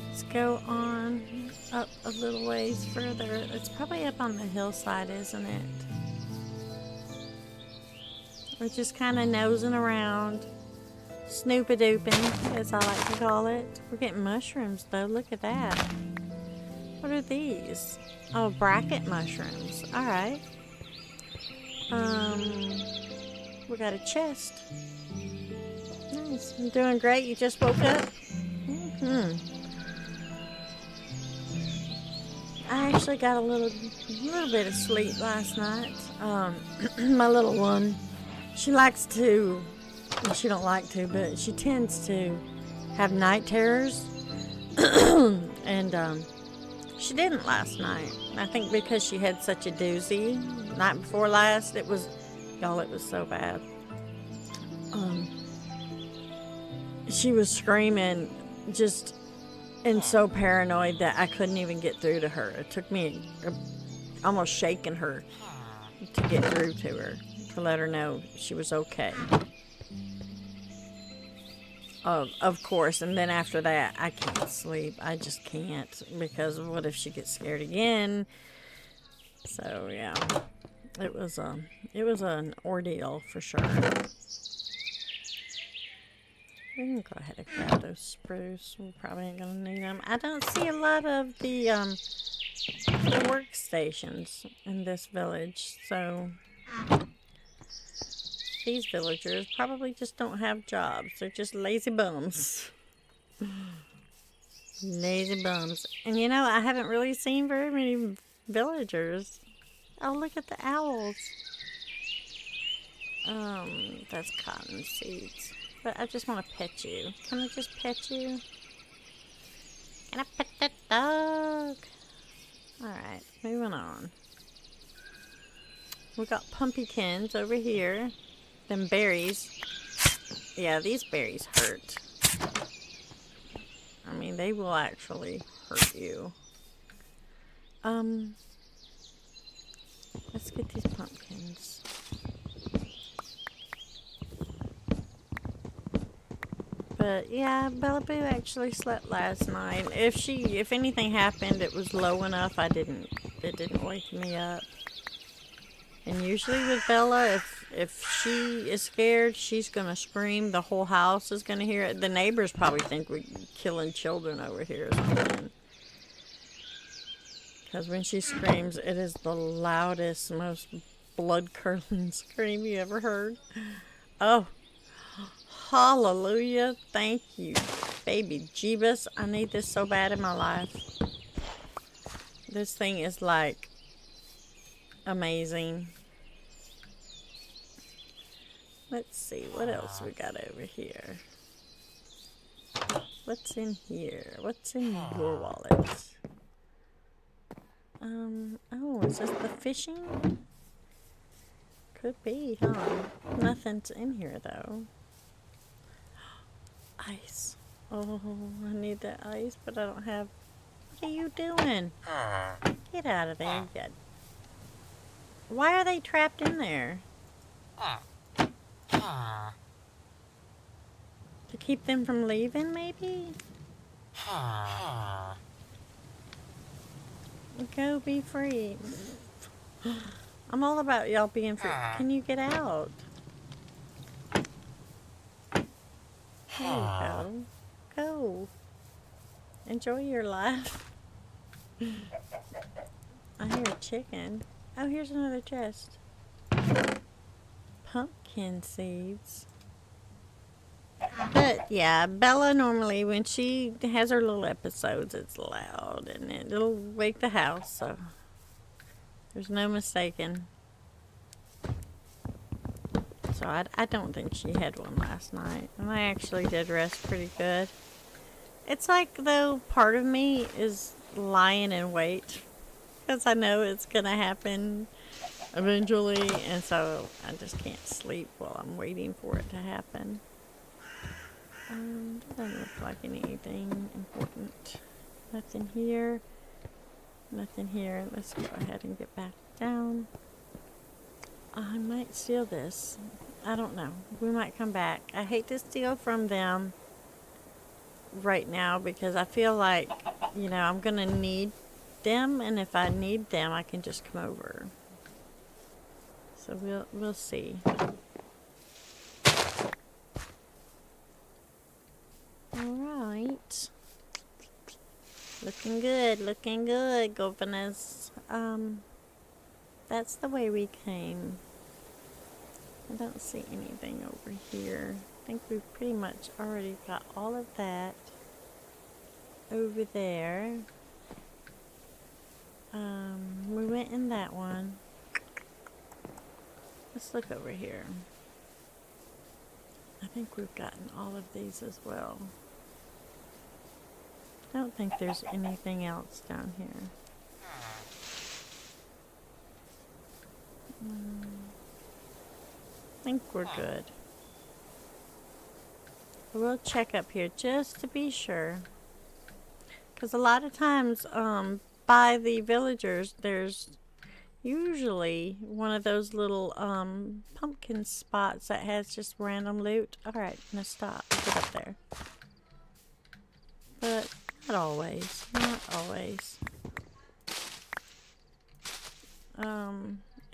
Let's go on up a little ways further. It's probably up on the hillside, isn't it? We're just kind of nosing around. Snoop-a-dooping, as I like to call it. We're getting mushrooms, though. Look at that. What are these? Oh, bracket mushrooms. Alright. We got a chest. Nice. I'm doing great. You just woke up? I actually got a little bit of sleep last night. My little one, she likes to... Well, she don't like to, but she tends to have night terrors. And she didn't last night. I think because she had such a doozy. Night before last, it was, y'all, it was so bad. She was screaming just and so paranoid that I couldn't even get through to her. It took me almost shaking her to get through to her, to let her know she was okay. Of course, and then after that, I can't sleep. I just can't, because what if she gets scared again? So yeah, it was an ordeal for sure. We can go ahead and grab those spruce. We probably ain't gonna need them. I don't see a lot of the workstations in this village, so these villagers probably just don't have jobs. They're just lazy bums. Lazy bums. And you know, I haven't really seen very many villagers. Oh, look at the owls. That's cotton seeds. But I just want to pet you. Can I just pet you? Can I pet that dog? Alright, moving on. We got pumpkins over here. Them berries. Yeah, these berries hurt. I mean, they will actually hurt you. Let's get these pumpkins. But yeah, Bella Boo actually slept last night. If anything happened, it was low enough it didn't wake me up. And usually with Bella, if she is scared, she's gonna scream. The whole house is gonna hear it. The neighbors probably think we're killing children over here or something. Because when she screams, it is the loudest, most blood-curdling scream you ever heard. Oh, hallelujah. Thank you, baby Jeebus. I need this so bad in my life. This thing is like amazing. Let's see, what else we got over here? What's in here? What's in your wallet? Oh, is this the fishing? Could be, huh? Nothing's in here, though. Ice. Oh, I need that ice, but I don't have... What are you doing? Get out of there, you. Why are they trapped in there? To keep them from leaving, maybe? Go be free. I'm all about y'all being free. Can you get out? There you go. Go. Enjoy your life. I hear a chicken. Oh, here's another chest. Pumpkin seeds. But yeah, Bella normally, when she has her little episodes, it's loud and it'll wake the house, so there's no mistaking. So I don't think she had one last night, and I actually did rest pretty good. It's like, though, part of me is lying in wait, because I know it's gonna happen eventually, and so I just can't sleep while I'm waiting for it to happen. Doesn't look like anything important. Nothing here. Nothing here. Let's go ahead and get back down. I might steal this. I don't know. We might come back. I hate to steal from them right now because I feel like, you know, I'm gonna need them, and if I need them, I can just come over. So we'll see. Alright. Looking good, governors. That's the way we came. I don't see anything over here. I think we've pretty much already got all of that over there. We went in that one. Let's look over here. I think we've gotten all of these as well. I don't think there's anything else down here. I think we're good. We'll check up here just to be sure. Because a lot of times, by the villagers, there's usually one of those little, pumpkin spots that has just random loot. Alright, now stop. Get up there. But not always. Not always.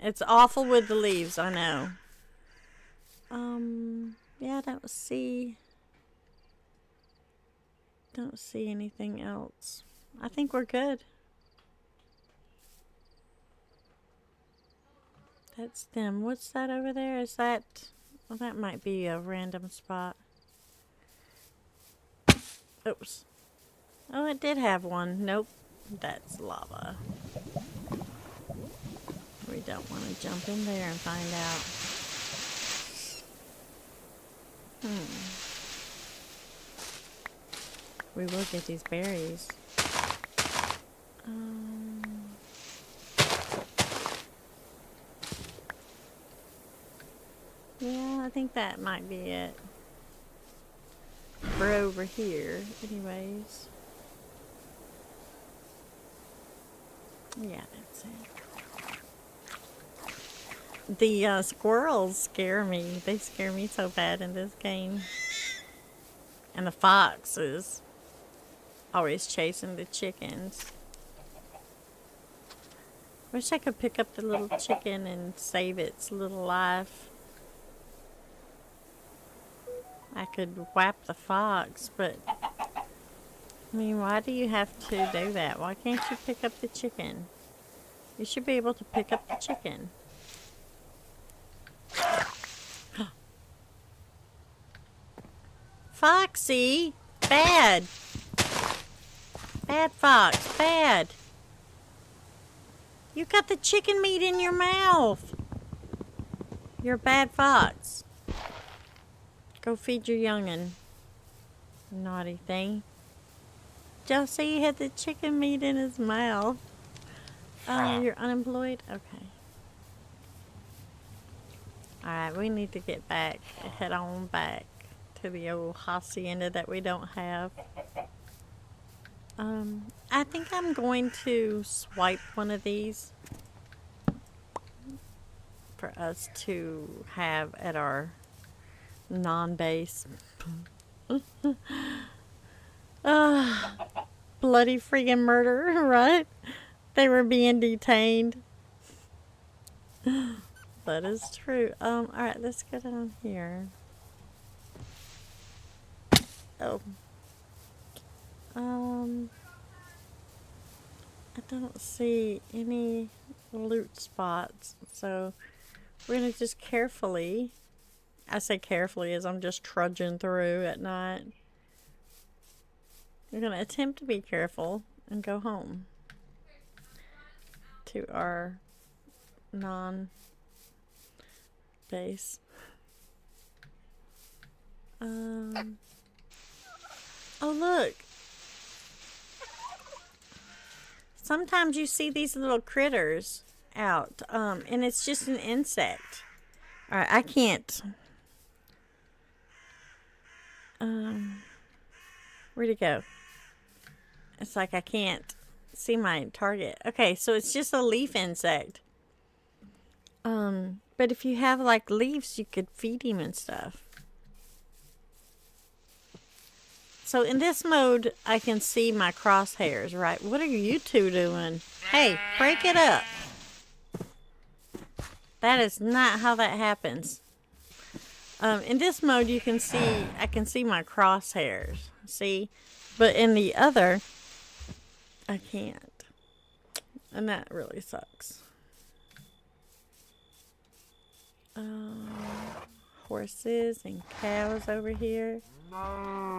It's awful with the leaves, I know. Yeah, I don't see anything else. I think we're good. That's them. What's that over there? Is that... Well, that might be a random spot. Oops. Oh, it did have one. Nope. That's lava. We don't want to jump in there and find out. We will get these berries. Yeah, I think that might be it. We're over here, anyways. Yeah, that's it. The squirrels scare me. They scare me so bad in this game. And the fox is always chasing the chickens. Wish I could pick up the little chicken and save its little life. I could whap the fox, but I mean, why do you have to do that? Why can't you pick up the chicken? You should be able to pick up the chicken. Foxy! Bad! Bad fox, bad! You got the chicken meat in your mouth! You're a bad fox. Go feed your young'un. Naughty thing. Did y'all see he had the chicken meat in his mouth? You're unemployed? Okay. Alright, we need to get back. Head on back to the old hacienda that we don't have. I think I'm going to swipe one of these for us to have at our non-base. Bloody freaking murder, right? They were being detained. That is true. Alright, let's go down here. Oh. I don't see any loot spots, so we're gonna just carefully, I say carefully as I'm just trudging through at night. We're gonna attempt to be careful and go home to our non-base. Oh look! Sometimes you see these little critters out, and it's just an insect. Alright, I can't. Where'd it go? It's like I can't see my target. Okay, so it's just a leaf insect. But if you have like leaves, you could feed him and stuff. So in this mode, I can see my crosshairs, right? What are you two doing? Hey, break it up. That is not how that happens. In this mode, you can see, I can see my crosshairs. See? But in the other, I can't. And that really sucks. Horses and cows over here.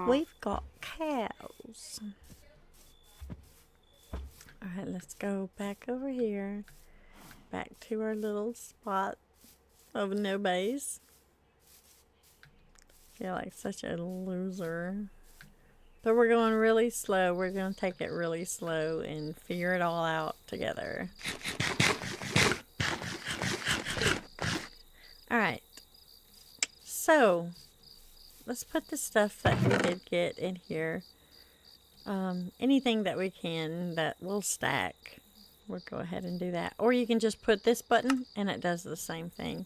We've got cows. Alright, let's go back over here. Back to our little spot of no base. Feel like such a loser. But we're going really slow. We're going to take it really slow and figure it all out together. Alright. So, let's put the stuff that we did get in here. anything that we can that will stack, we'll go ahead and do that. Or you can just put this button and it does the same thing.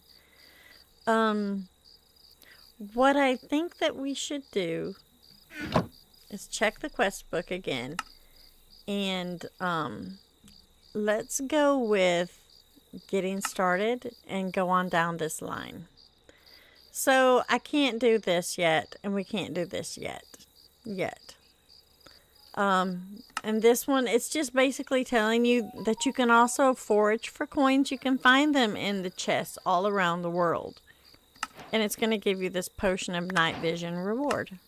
What I think that we should do is check the quest book again. And let's go with getting started and go on down this line. So I can't do this yet, and we can't do this yet. And this one, it's just basically telling you that you can also forage for coins. You can find them in the chests all around the world. And it's going to give you this potion of night vision reward.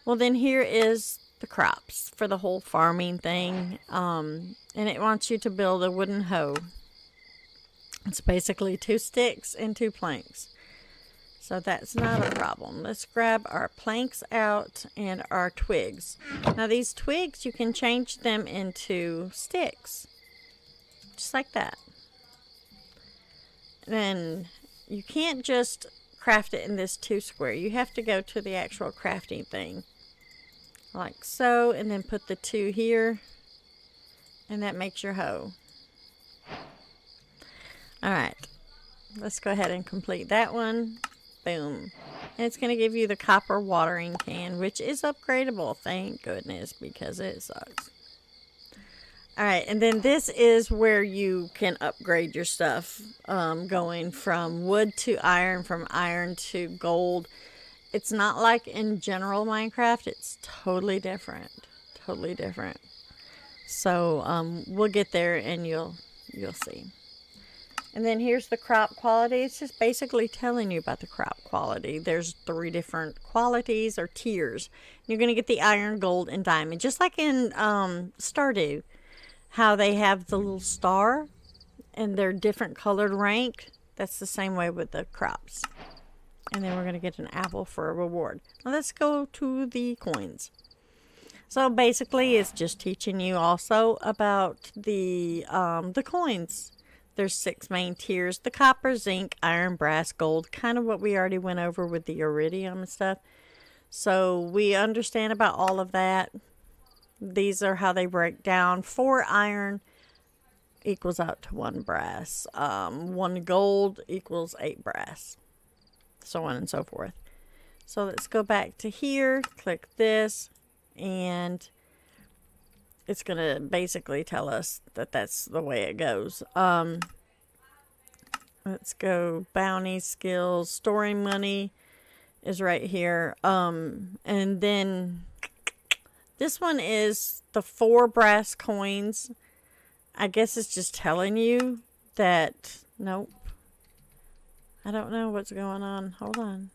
Well, then here is the crops for the whole farming thing. And it wants you to build a wooden hoe. It's basically 2 sticks and 2 planks. So that's not a problem. Let's grab our planks out and our twigs. Now these twigs, you can change them into sticks. Just like that. Then you can't just craft it in this 2 square. You have to go to the actual crafting thing. Like so, and then put the 2 here. And that makes your hoe. Alright. Let's go ahead and complete that one. Boom. And it's going to give you the copper watering can, which is upgradable. Thank goodness, because it sucks. Alright, and then this is where you can upgrade your stuff. Going from wood to iron, from iron to gold. It's not like in general Minecraft. It's totally different. Totally different. So, we'll get there and you'll see. And then here's the crop quality. It's just basically telling you about the crop quality. There's 3 different qualities or tiers. You're going to get the iron, gold, and diamond. Just like in Stardew, how they have the little star and they're different colored rank. That's the same way with the crops. And then we're going to get an apple for a reward. Now let's go to the coins. So basically it's just teaching you also about the coins. There's 6 main tiers. The copper, zinc, iron, brass, gold. Kind of what we already went over with the iridium and stuff. So we understand about all of that. These are how they break down. 4 iron equals out to 1 brass. 1 gold equals 8 brass. So on and so forth. So let's go back to here. Click this. And it's going to basically tell us that that's the way it goes. Let's go bounty, skills, storing money is right here. And then this one is the 4 brass coins. I guess it's just telling you that, nope. I don't know what's going on. Hold on.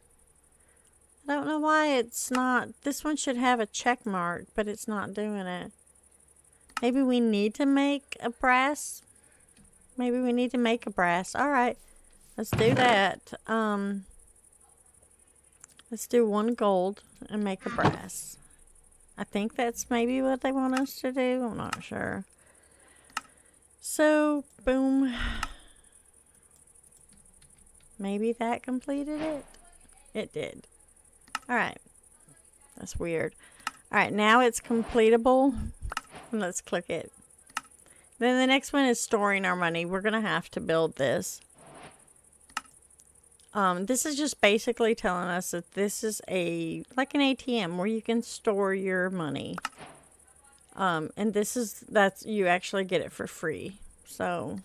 I don't know why it's not. This one should have a check mark, but it's not doing it. Maybe we need to make a brass. Maybe we need to make a brass. Alright. Let's do that. Let's do 1 gold and make a brass. I think that's maybe what they want us to do. I'm not sure. So, boom. Maybe that completed it? It did. Alright. That's weird. Alright, now it's completable. Let's click it. Then the next one is storing our money. We're going to have to build this. This is just basically telling us that this is like an ATM where you can store your money. And that's you actually get it for free. So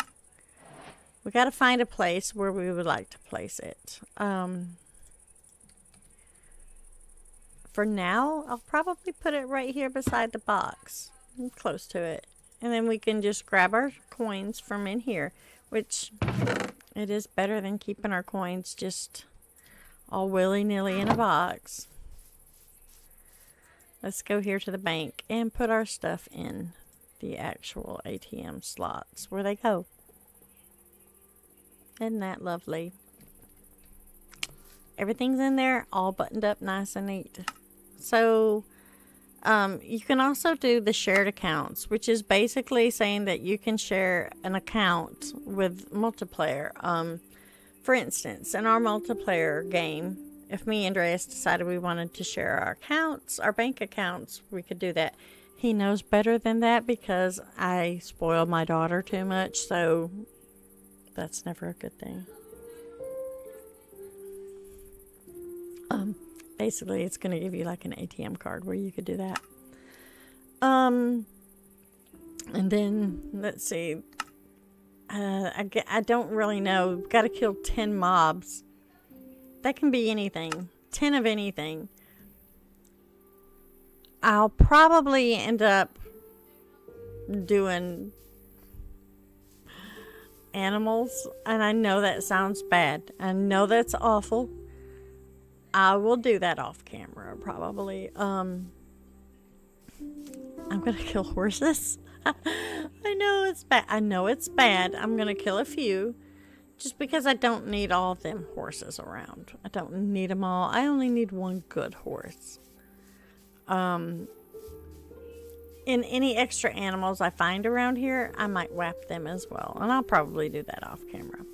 we got to find a place where we would like to place it. For now, I'll probably put it right here beside the box. Close to it. And then we can just grab our coins from in here, which it is better than keeping our coins just all willy-nilly in a box. Let's go here to the bank and put our stuff in the actual ATM slots where they go. Isn't that lovely? Everything's in there, all buttoned up nice and neat. So you can also do the shared accounts, which is basically saying that you can share an account with multiplayer. For instance, in our multiplayer game, if me and Andreas decided we wanted to share our accounts, our bank accounts, we could do that. He knows better than that because I spoil my daughter too much, so that's never a good thing. Basically, it's going to give you like an ATM card where you could do that. And then, let's see. I don't really know. Got to kill 10 mobs. That can be anything. 10 of anything. I'll probably end up doing animals. And I know that sounds bad. I know that's awful. I will do that off camera, probably. I'm going to kill horses. I know it's bad. I know it's bad. I'm going to kill a few. Just because I don't need all of them horses around. I don't need them all. I only need one good horse. In any extra animals I find around here, I might whap them as well. And I'll probably do that off camera.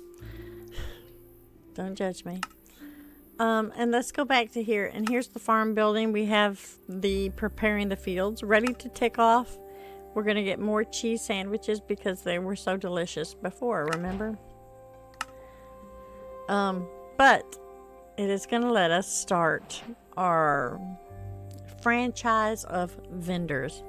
Don't judge me. And let's go back to here. And here's the farm building. We have the preparing the fields ready to take off. We're going to get more cheese sandwiches because they were so delicious before, remember? But it is going to let us start our franchise of vendors.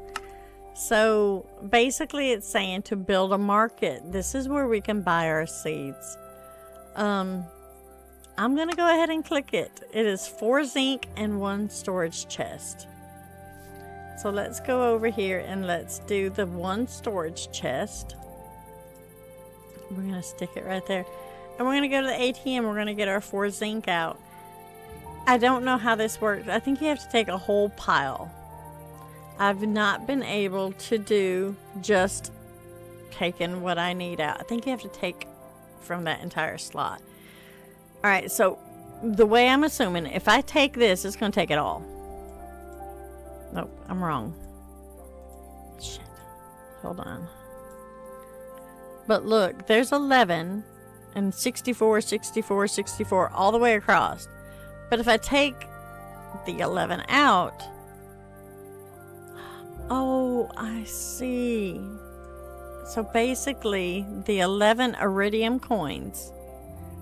So basically it's saying to build a market. This is where we can buy our seeds. I'm going to go ahead and click it. It is 4 zinc and 1 storage chest. So let's go over here and let's do the 1 storage chest. We're going to stick it right there. And we're going to go to the ATM. We're going to get our 4 zinc out. I don't know how this works. I think you have to take a whole pile. I've not been able to do just taking what I need out. I think you have to take from that entire slot. Alright, so the way I'm assuming, if I take this, it's going to take it all. Nope, I'm wrong. Shit. Hold on. But look, there's 11 and 64, 64, 64 all the way across. But if I take the 11 out... Oh, I see. So basically, the 11 iridium coins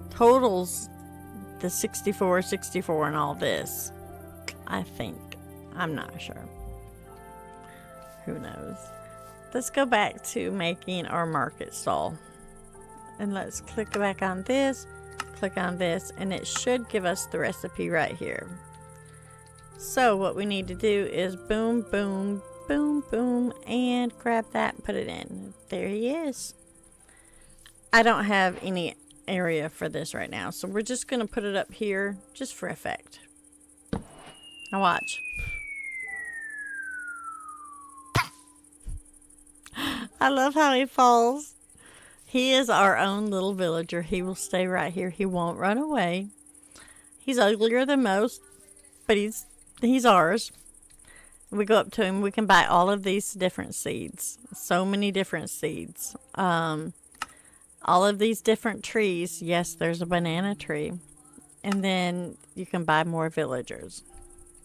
totals the 64, 64 and all this. I think. I'm not sure. Who knows? Let's go back to making our market stall. And let's click back on this, click on this, and it should give us the recipe right here. So what we need to do is boom, boom, boom, boom, and grab that and put it in. There he is. I don't have any area for this right now, so we're just going to put it up here just for effect. Now watch. I love how he falls. He is our own little villager. He will stay right here. He won't run away. He's uglier than most, but he's ours. We go up to him. We can buy all of these different seeds. So many different seeds. All of these different trees. Yes, there's a banana tree. And then you can buy more villagers.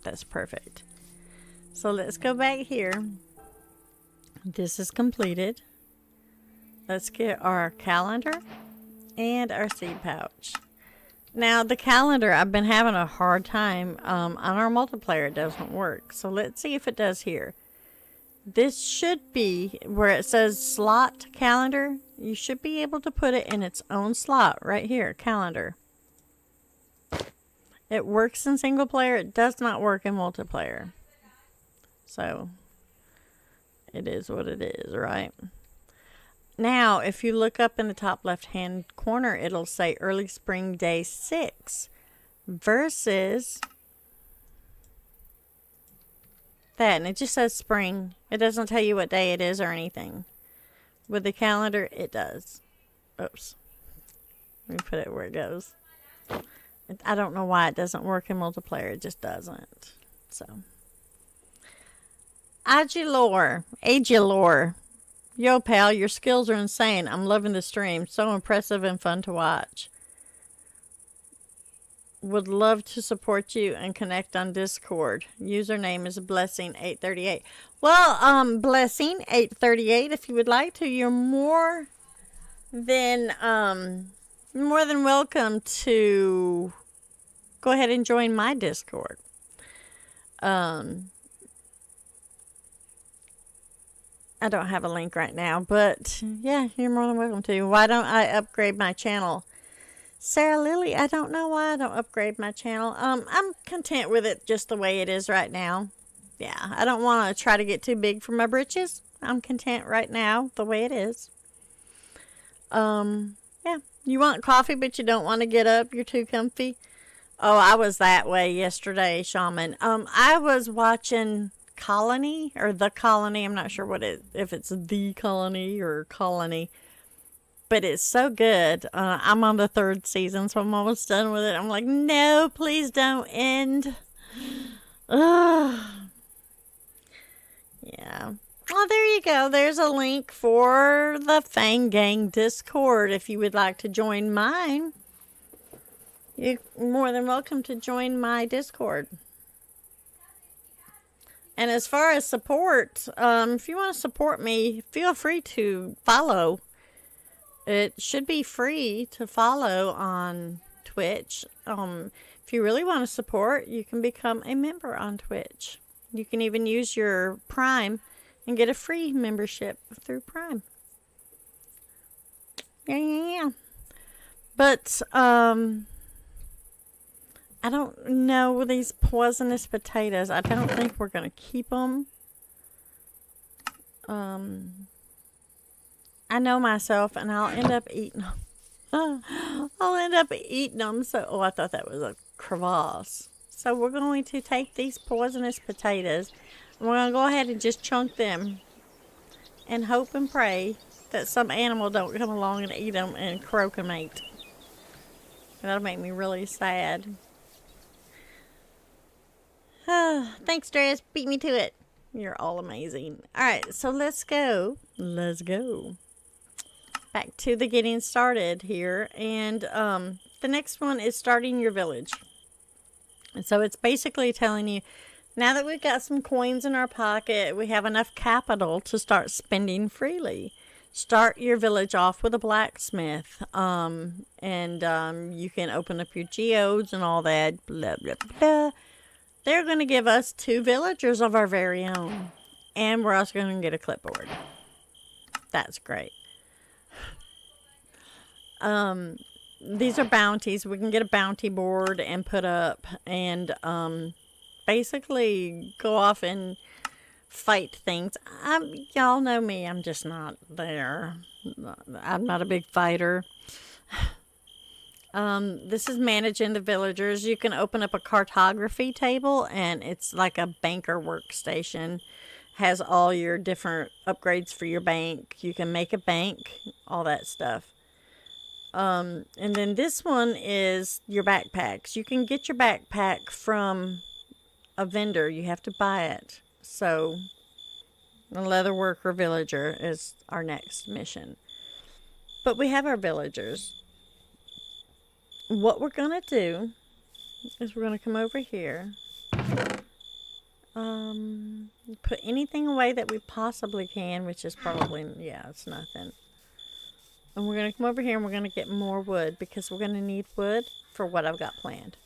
That's perfect. So let's go back here. This is completed. Let's get our calendar and our seed pouch. Now the calendar, I've been having a hard time on our multiplayer. It doesn't work. So let's see if it does here. This should be where it says slot calendar. You should be able to put it in its own slot right here, calendar. It works in single player. It does not work in multiplayer. So it is what it is, right? Now, if you look up in the top left-hand corner, it'll say early spring day 6 versus that. And it just says spring. It doesn't tell you what day it is or anything. With the calendar, it does. Oops. Let me put it where it goes. I don't know why it doesn't work in multiplayer. It just doesn't. So. Agilore. Yo, pal, your skills are insane. I'm loving the stream. So impressive and fun to watch. would love to support you and connect on Discord. Username is Blessing838. Well, Blessing838, if you would like to, you're more than welcome to go ahead and join my Discord. I don't have a link right now, but yeah, you're more than welcome to. Why don't I upgrade my channel? Sarah Lily, I don't know why I don't upgrade my channel. I'm content with it just the way it is right now. Yeah, I don't want to try to get too big for my britches. I'm content right now the way it is. Yeah, you want coffee, but you don't want to get up. You're too comfy. Oh, I was that way yesterday, Shaman. I was watching Colony or The Colony. I'm not sure if it's The Colony or Colony, but it's so good. I'm on the 3rd season, so I'm almost done with it. I'm like, no, please don't end. Ugh. Yeah. Well, there you go. There's a link for the Fang Gang Discord if you would like to join mine. You're more than welcome to join my Discord. And as far as support, if you want to support me, feel free to follow. It should be free to follow on Twitch. If you really want to support, you can become a member on Twitch. You can even use your Prime and get a free membership through Prime. Yeah. But, I don't know these poisonous potatoes. I don't think we're going to keep them. I know myself, and I'll end up eating them. I'll end up eating them. So, oh, I thought that was a crevasse. So we're going to take these poisonous potatoes, and we're going to go ahead and just chunk them, and hope and pray that some animal don't come along and eat them and crocomate. That'll make me really sad. Thanks, Dress. Beat me to it. You're all amazing. Alright, so let's go. Let's go. Back to the getting started here. And the next one is starting your village. And so it's basically telling you, now that we've got some coins in our pocket, we have enough capital to start spending freely. Start your village off with a blacksmith. And you can open up your geodes and all that. Blah, blah, blah. They're going to give us 2 villagers of our very own. And we're also going to get a clipboard. That's great. These are bounties. We can get a bounty board and put up. And basically go off and fight things. Y'all know me. I'm just not there. I'm not a big fighter. This is managing the villagers. You can open up a cartography table, and it's like a banker workstation. Has all your different upgrades for your bank. You can make a bank, all that stuff. And then this one is your backpacks. You can get your backpack from a vendor. You have to buy it. So, the leather worker villager is our next mission. But we have our villagers. What we're going to do is we're going to come over here. Put anything away that we possibly can, which is probably, yeah, it's nothing. And we're going to come over here and we're going to get more wood because we're going to need wood for what I've got planned.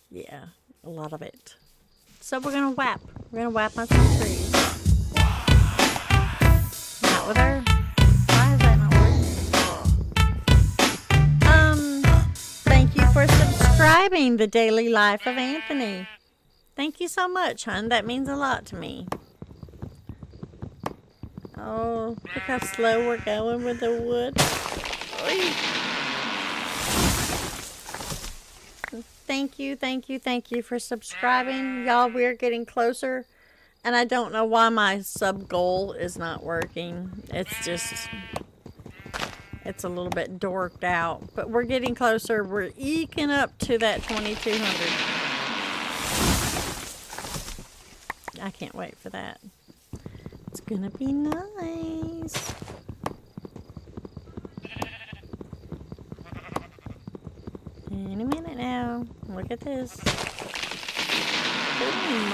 Yeah, a lot of it. So we're going to whap. We're going to whap on some trees. Not with our... Why is that not working? Thank you for subscribing, The Daily Life of Anthony. Thank you so much, hon. That means a lot to me. Oh, look how slow we're going with the wood. Oy. Thank you for subscribing. Y'all, we're getting closer. And I don't know why my sub goal is not working. It's just... It's a little bit dorked out. But we're getting closer. We're eking up to that 2,200. I can't wait for that. It's gonna be nice. Anyway. Look at this. Boom.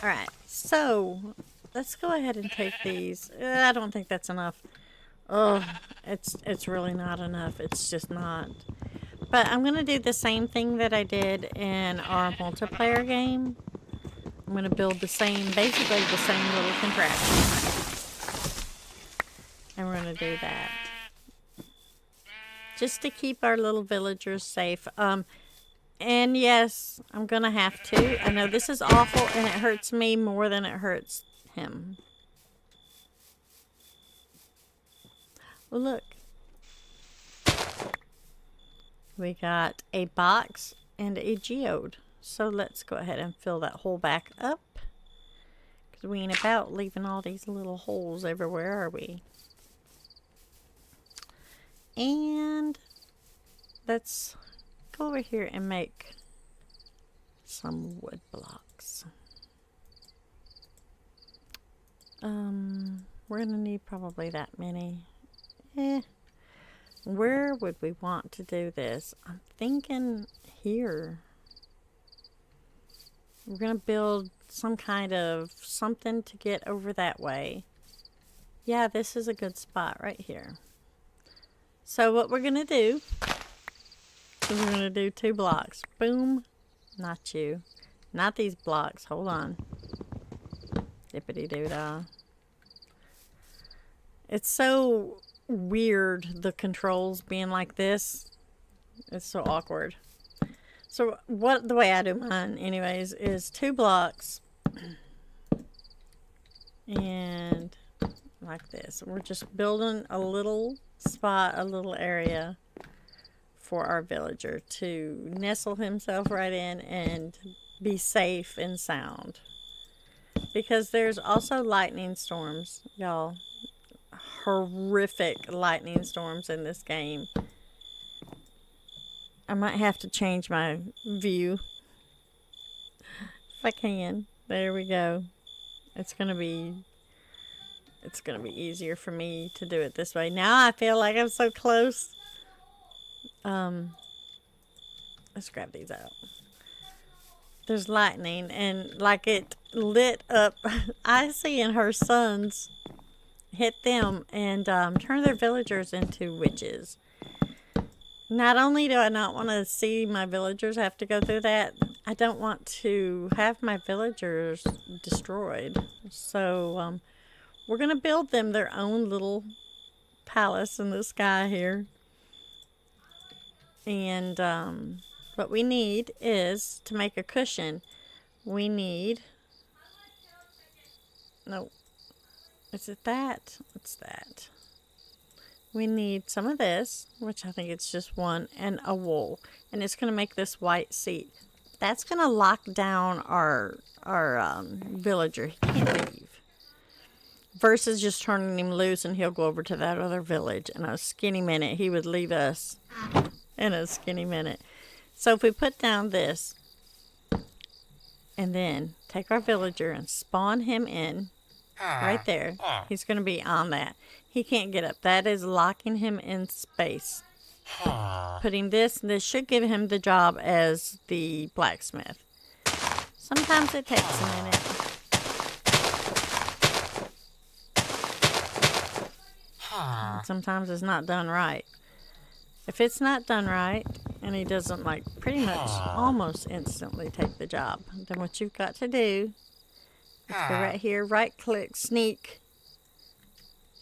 Alright, so let's go ahead and take these. I don't think that's enough. Oh, it's really not enough. It's just not. But I'm going to do the same thing that I did in our multiplayer game. I'm going to build the same, basically the same little contraption. And we're going to do that. Just to keep our little villagers safe. And yes, I'm going to have to. I know this is awful and it hurts me more than it hurts him. Well, look. We got a box and a geode. So let's go ahead and fill that hole back up. Because we ain't about leaving all these little holes everywhere, are we? And let's go over here and make some wood blocks. We're gonna need probably that many. Where would we want to do this? I'm thinking here. We're gonna build some kind of something to get over that way. Yeah, this is a good spot right here. So what we're gonna do is we're gonna do 2 blocks. Boom. Not you. Not these blocks. Hold on. Dippity-doo-dah. It's so weird, the controls being like this. It's so awkward. So the way I do mine anyways is 2 blocks and like this. We're just building a little spot, a little area for our villager to nestle himself right in and be safe and sound. Because there's also lightning storms, y'all. Horrific lightning storms in this game. I might have to change my view if I can. There we go. It's gonna be easier for me to do it this way. Now I feel like I'm so close. Let's grab these out. There's lightning and like it lit up Icy and her sons hit them and turn their villagers into witches. Not only do I not want to see my villagers have to go through that, I don't want to have my villagers destroyed. So we're going to build them their own little palace in the sky here. And what we need is to make a cushion. We need... No. Is it that? What's that? We need some of this, which I think it's just 1, and a wool. And it's going to make this white seat. That's going to lock down our villager. He can't leave. Versus just turning him loose and he'll go over to that other village. In a skinny minute, he would leave us in a skinny minute. So if we put down this, and then take our villager and spawn him in, right there. He's going to be on that. He can't get up. That is locking him in space. Putting this should give him the job as the blacksmith. Sometimes it takes a minute. Sometimes it's not done right. If it's not done right, and he doesn't like pretty much almost instantly take the job, then what you've got to do is go right here, right click, sneak.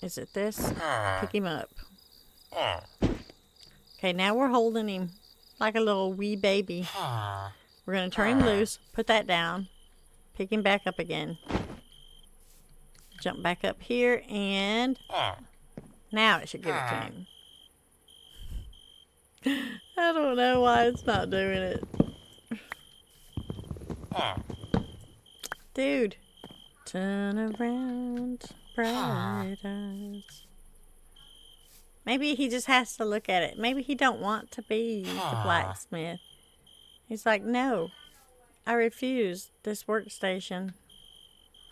Is it this? Pick him up. Okay, now we're holding him like a little wee baby. We're going to turn him loose, put that down, pick him back up again. Jump back up here, and now it should give it to him. I don't know why it's not doing it. Dude. Turn around, bright eyes. Maybe he just has to look at it. Maybe he don't want to be the blacksmith. He's like, no, I refuse this workstation.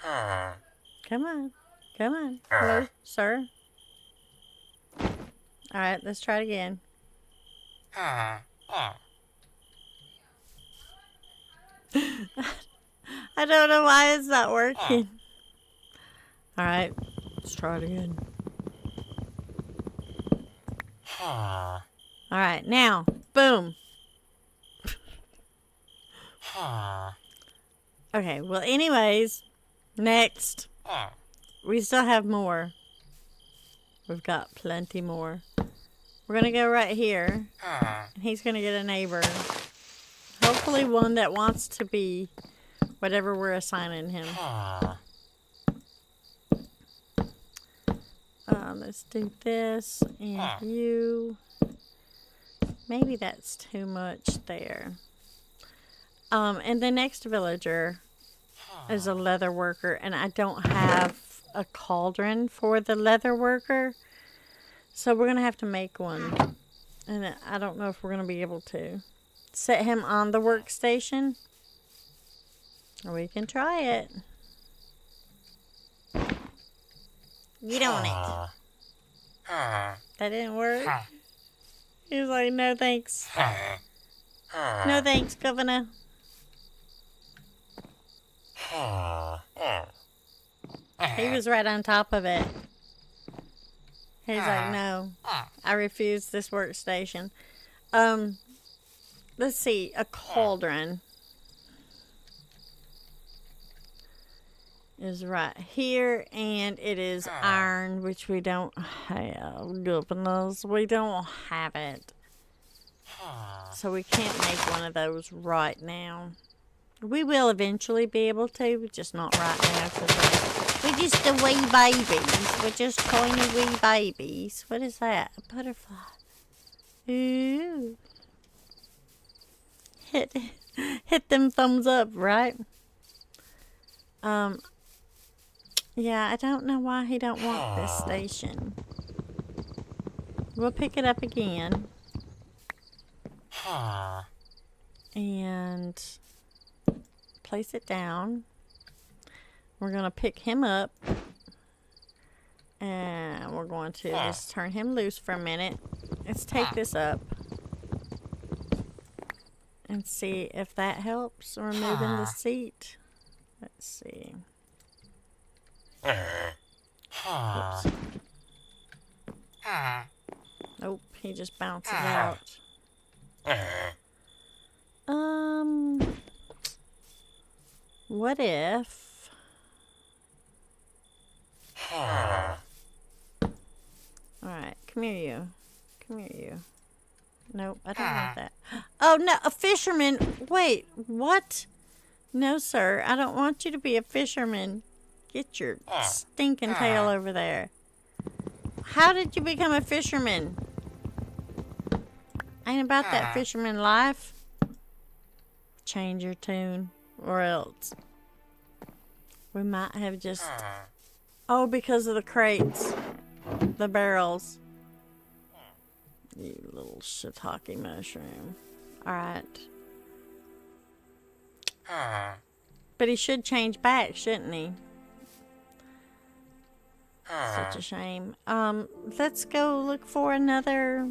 Come on. Come on. Hello, sir. Alright, let's try it again. I don't know why it's not working. Alright, let's try it again. Alright, now, boom. Okay, well, anyways, next. We still have more. We've got plenty more. We're gonna go right here. And he's gonna get a neighbor. Hopefully one that wants to be whatever we're assigning him. Let's do this and you. Maybe that's too much there. And the next villager is a leather worker, and I don't have a cauldron for the leather worker, so we're gonna have to make one. And I don't know if we're gonna be able to set him on the workstation. We can try it. Get on it. That didn't work. He was like, no thanks. No thanks, Governor. He was right on top of it. He's like, no, I refuse this workstation. Let's see, a cauldron is right here, and it is iron, which we don't have. Goodness, we don't have it. So we can't make one of those right now. We will eventually be able to, but just not right now, because we're just a wee babies. We're just tiny wee babies. What is that? A butterfly. Ooh. Hit them thumbs up, right? Yeah, I don't know why he don't want this station. We'll pick it up again. And place it down. We're going to pick him up. And we're going to just turn him loose for a minute. Let's take this up. And see if that helps removing the seat. Let's see. Oops. Nope, he just bounces out. What if... Alright, come here you. Come here you. Nope, I don't want that. Oh, no, a fisherman. Wait, what? No, sir, I don't want you to be a fisherman. Get your stinking tail over there. How did you become a fisherman? Ain't about that fisherman life. Change your tune, or else we might have just... Oh, because of the crates. The barrels. You little shiitake mushroom. Alright. But he should change back, shouldn't he? Such a shame. Let's go look for another...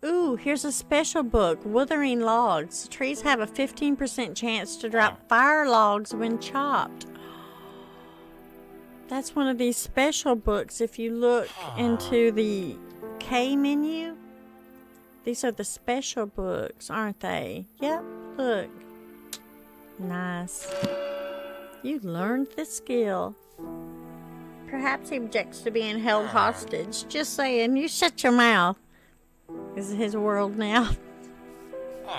Ooh, here's a special book. Wuthering Logs. Trees have a 15% chance to drop fire logs when chopped. That's one of these special books. If you look into the K menu, these are the special books, aren't they? Yep, look. Nice. You learned the skill. Perhaps he objects to being held hostage. Just saying, you shut your mouth. This is his world now.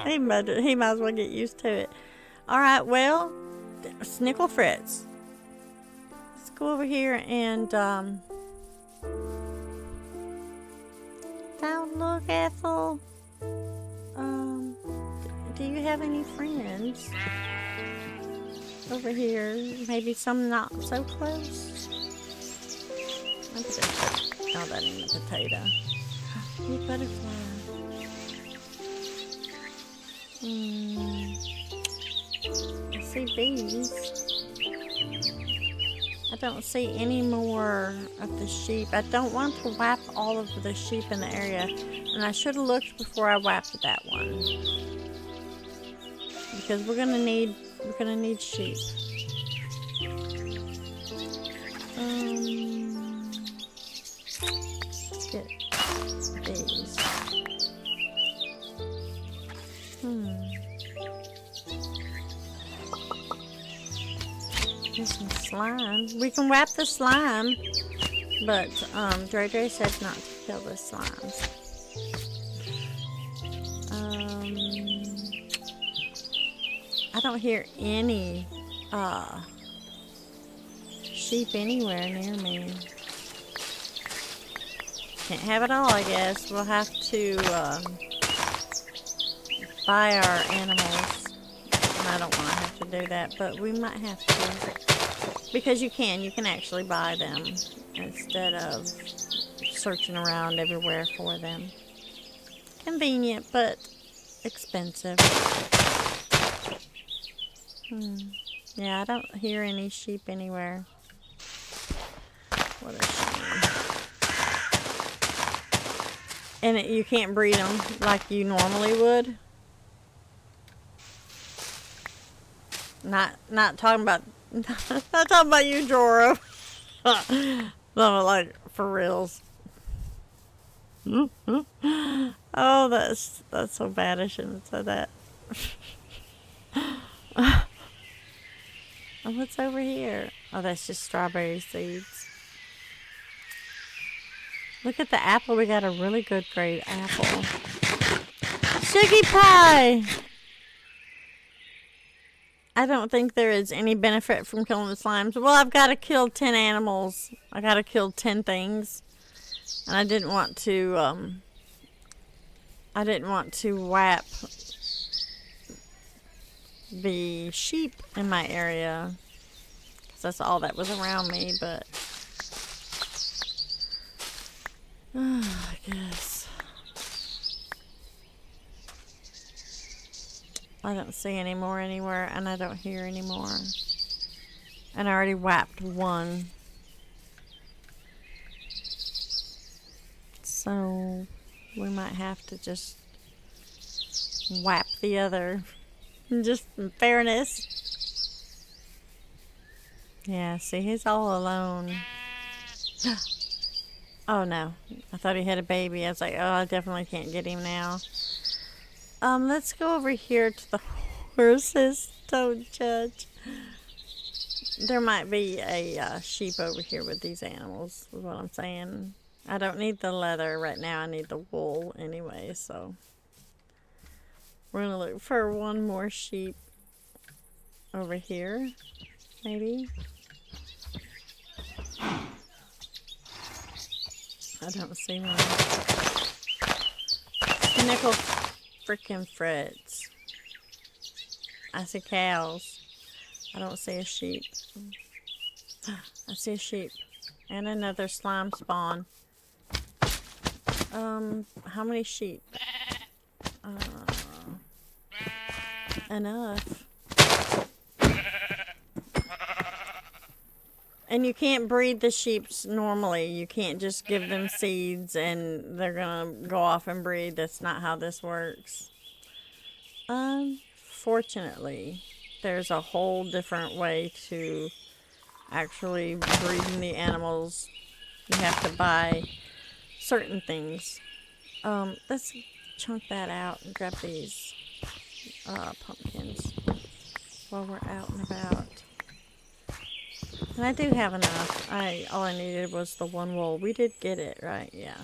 He might as well get used to it. Alright, well, Snickle Fritz. Let's go over here and, Don't look, Ethel. Do you have any friends? Over here, maybe some not so close. I'm gonna put all that in the potato. Ooh, butterfly. I see bees. I don't see any more of the sheep. I don't want to wipe all of the sheep in the area. And I should have looked before I wiped that one. Because we're gonna need sheep. Get these. There's some slime. We can wrap the slime, but Dre says not to kill the slimes. I don't hear any sheep anywhere near me. Can't have it all, I guess. We'll have to buy our animals. And I don't want to have to do that, but we might have to. Because you can actually buy them instead of searching around everywhere for them. Convenient, but expensive. Yeah, I don't hear any sheep anywhere. What a shame. And you can't breed them like you normally would. Not talking about not talking about you, Joro. No, like for reals. Oh, that's so bad. I shouldn't have said that. Oh, what's over here? Oh, that's just strawberry seeds. Look at the apple. We got a really good grade apple. Sugar pie! I don't think there is any benefit from killing the slimes. Well, I've got to kill 10 animals. I got to kill 10 things. And I didn't want to whap the sheep in my area. Because that's all that was around me, but I guess. I don't see any more anywhere, and I don't hear any more. And I already whapped one. So we might have to just whap the other. Just in fairness. Yeah, see, he's all alone. Oh no, I thought he had a baby. I was like, oh, I definitely can't get him now. Let's go over here to the horses. Don't judge. There might be a sheep over here with these animals, is what I'm saying. I don't need the leather right now. I need the wool anyway, so we're gonna look for one more sheep over here, maybe. I don't see one. Nickel frickin' frets. I see cows. I don't see a sheep. I see a sheep. And another slime spawn. How many sheep? Enough. And you can't breed the sheeps normally. You can't just give them seeds and they're gonna go off and breed. That's not how this works. Fortunately, there's a whole different way to actually breeding the animals. You have to buy certain things. Let's chunk that out and grab these pumpkins while we're out and about. And I do have enough. All I needed was the one wool. We did get it, right? Yeah.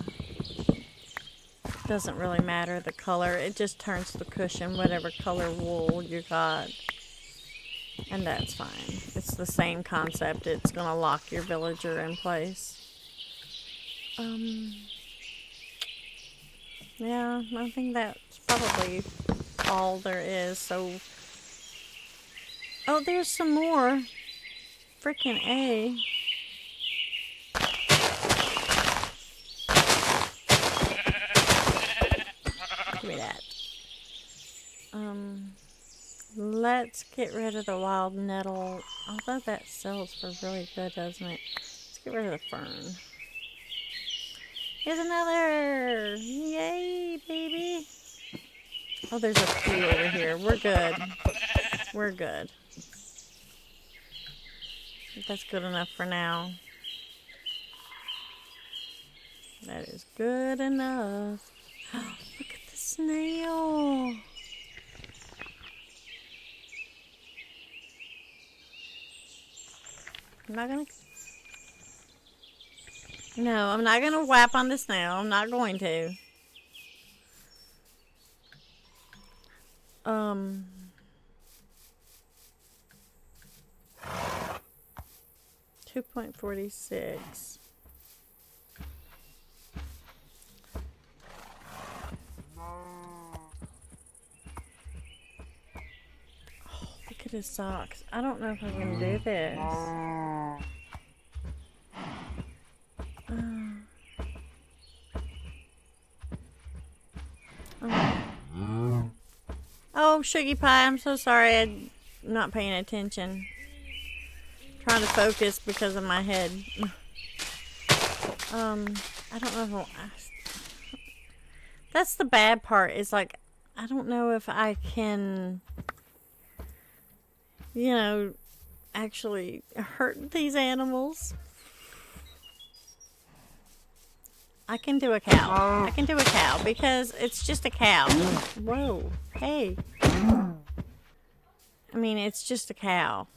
Doesn't really matter the color. It just turns the cushion whatever color wool you got. And that's fine. It's the same concept. It's going to lock your villager in place. Yeah, I think that's probably all there is. So, oh, there's some more. Freaking A. Give me that. Let's get rid of the wild nettle. Although that sells for really good, doesn't it? Let's get rid of the fern. Here's another! Yay, baby! Oh, there's a few over here. We're good. We're good. That's good enough for now. That is good enough. Look at the snail! I'm not gonna... No, I'm not gonna whap on the snail. I'm not going to. 2.46. Look at his socks. I don't know if I'm gonna do this. Oh, Shuggy Pie, I'm so sorry. I'm not paying attention. Trying to focus because of my head. I don't know how... That's the bad part. Is like, I don't know if I can... You know, actually hurt these animals. I can do a cow. I can do a cow because it's just a cow. Whoa. Hey. I mean, it's just a cow.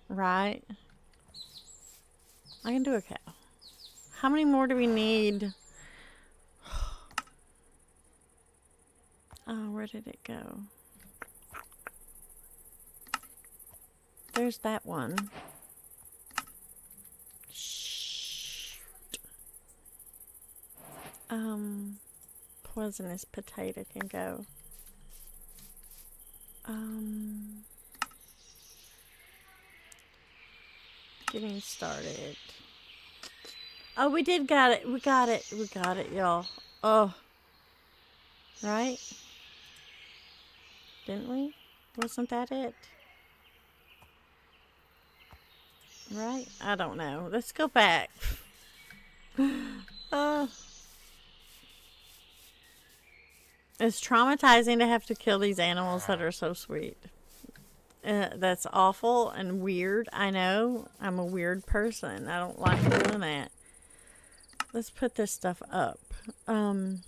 Right? I can do a cow. How many more do we need? Oh, where did it go? There's that one. Poisonous potato can go. Getting started. Oh, we did got it. We got it. We got it, y'all. Oh. Right? Didn't we? Wasn't that it? Right? I don't know. Let's go back. It's traumatizing to have to kill these animals that are so sweet. That's awful and weird. I know. I'm a weird person. I don't like doing that. Let's put this stuff up. We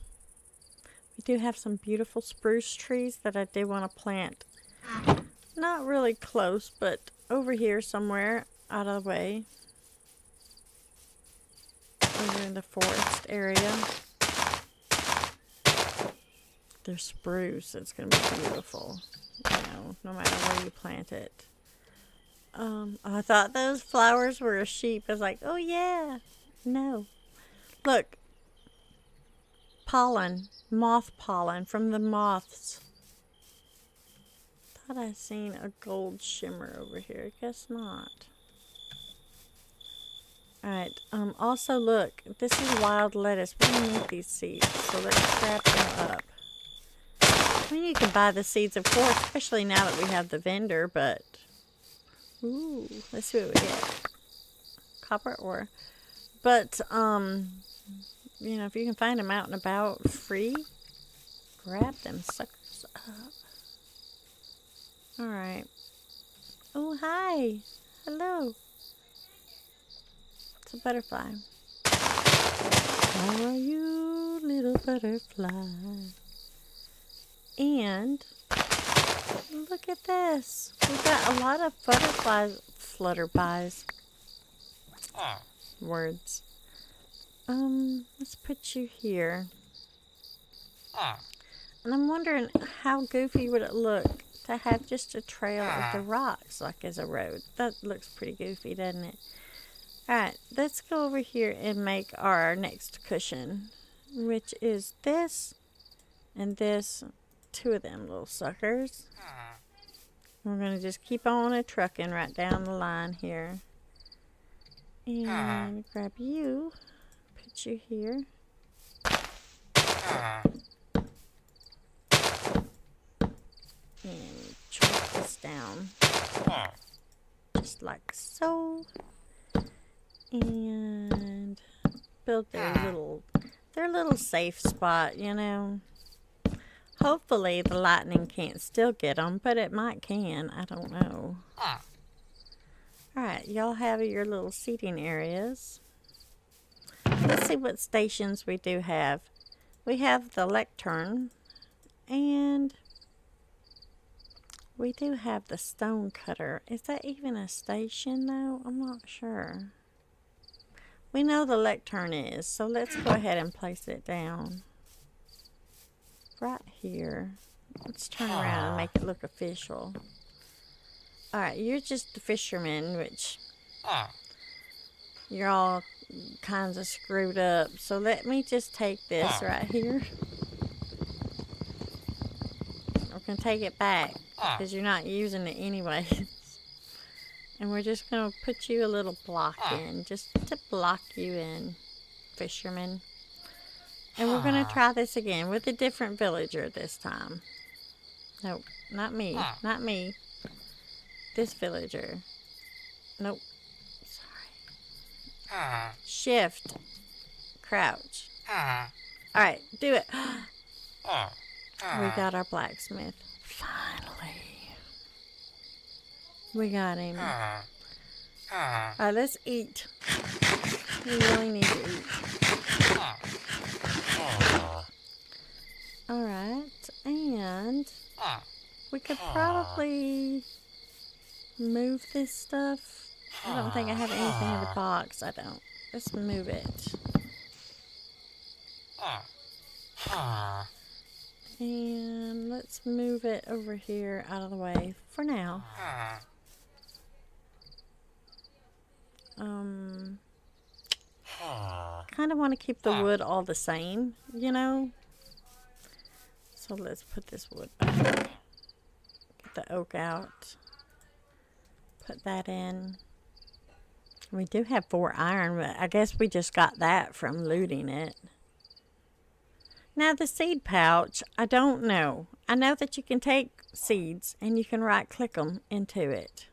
do have some beautiful spruce trees that I do want to plant. Not really close, but over here somewhere out of the way. Over in the forest area. They're spruce. It's going to be beautiful. You know, no matter where you plant it. I thought those flowers were a sheep. I was like, oh yeah. No. Look. Pollen. Moth pollen from the moths. Thought I seen a gold shimmer over here. Guess not. Alright. Also look. This is wild lettuce. We don't need these seeds. So let's grab them up. I mean, you can buy the seeds, of course, especially now that we have the vendor, but... Ooh, let's see what we get. Copper ore. But, you know, if you can find them out and about free, grab them suckers up. Alright. Oh, hi. Hello. It's a butterfly. How are you, little butterfly? And look at this. We've got a lot of flutterbies. Words. Let's put you here. And I'm wondering how goofy would it look to have just a trail of the rocks like as a road. That looks pretty goofy, doesn't it? Alright, let's go over here and make our next cushion, which is this and this. Two of them little suckers. We're going to just keep on a trucking right down the line here. And grab you. Put you here. And down. Just like so. And build their little safe spot, you know. Hopefully the lightning can't still get them, but it might can. I don't know. Alright, y'all have your little seating areas. Let's see what stations we do have. We have the lectern, and we do have the stone cutter. Is that even a station though? I'm not sure. We know the lectern is, so let's go ahead and place it down. Right here. Let's turn around and make it look official. Alright, you're just the fisherman, which you're all kinds of screwed up. So let me just take this right here. We're going to take it back because you're not using it anyway. And we're just going to put you a little block in, just to block you in, fisherman. And we're going to try this again with a different villager this time. Nope, not me. Not me. This villager. Nope. Sorry. Shift. Crouch. Alright, do it. We got our blacksmith. Finally. We got him. Alright, let's eat. We really need to eat. Alright, and we could probably move this stuff. I don't think I have anything in the box. I don't. Let's move it. And let's move it over here out of the way for now. Kind of want to keep the wood all the same, you know? So let's put this wood back. Get the oak out. Put that in. We do have 4 iron, but I guess we just got that from looting it. Now the seed pouch, I don't know. I know that you can take seeds and you can right click them into it.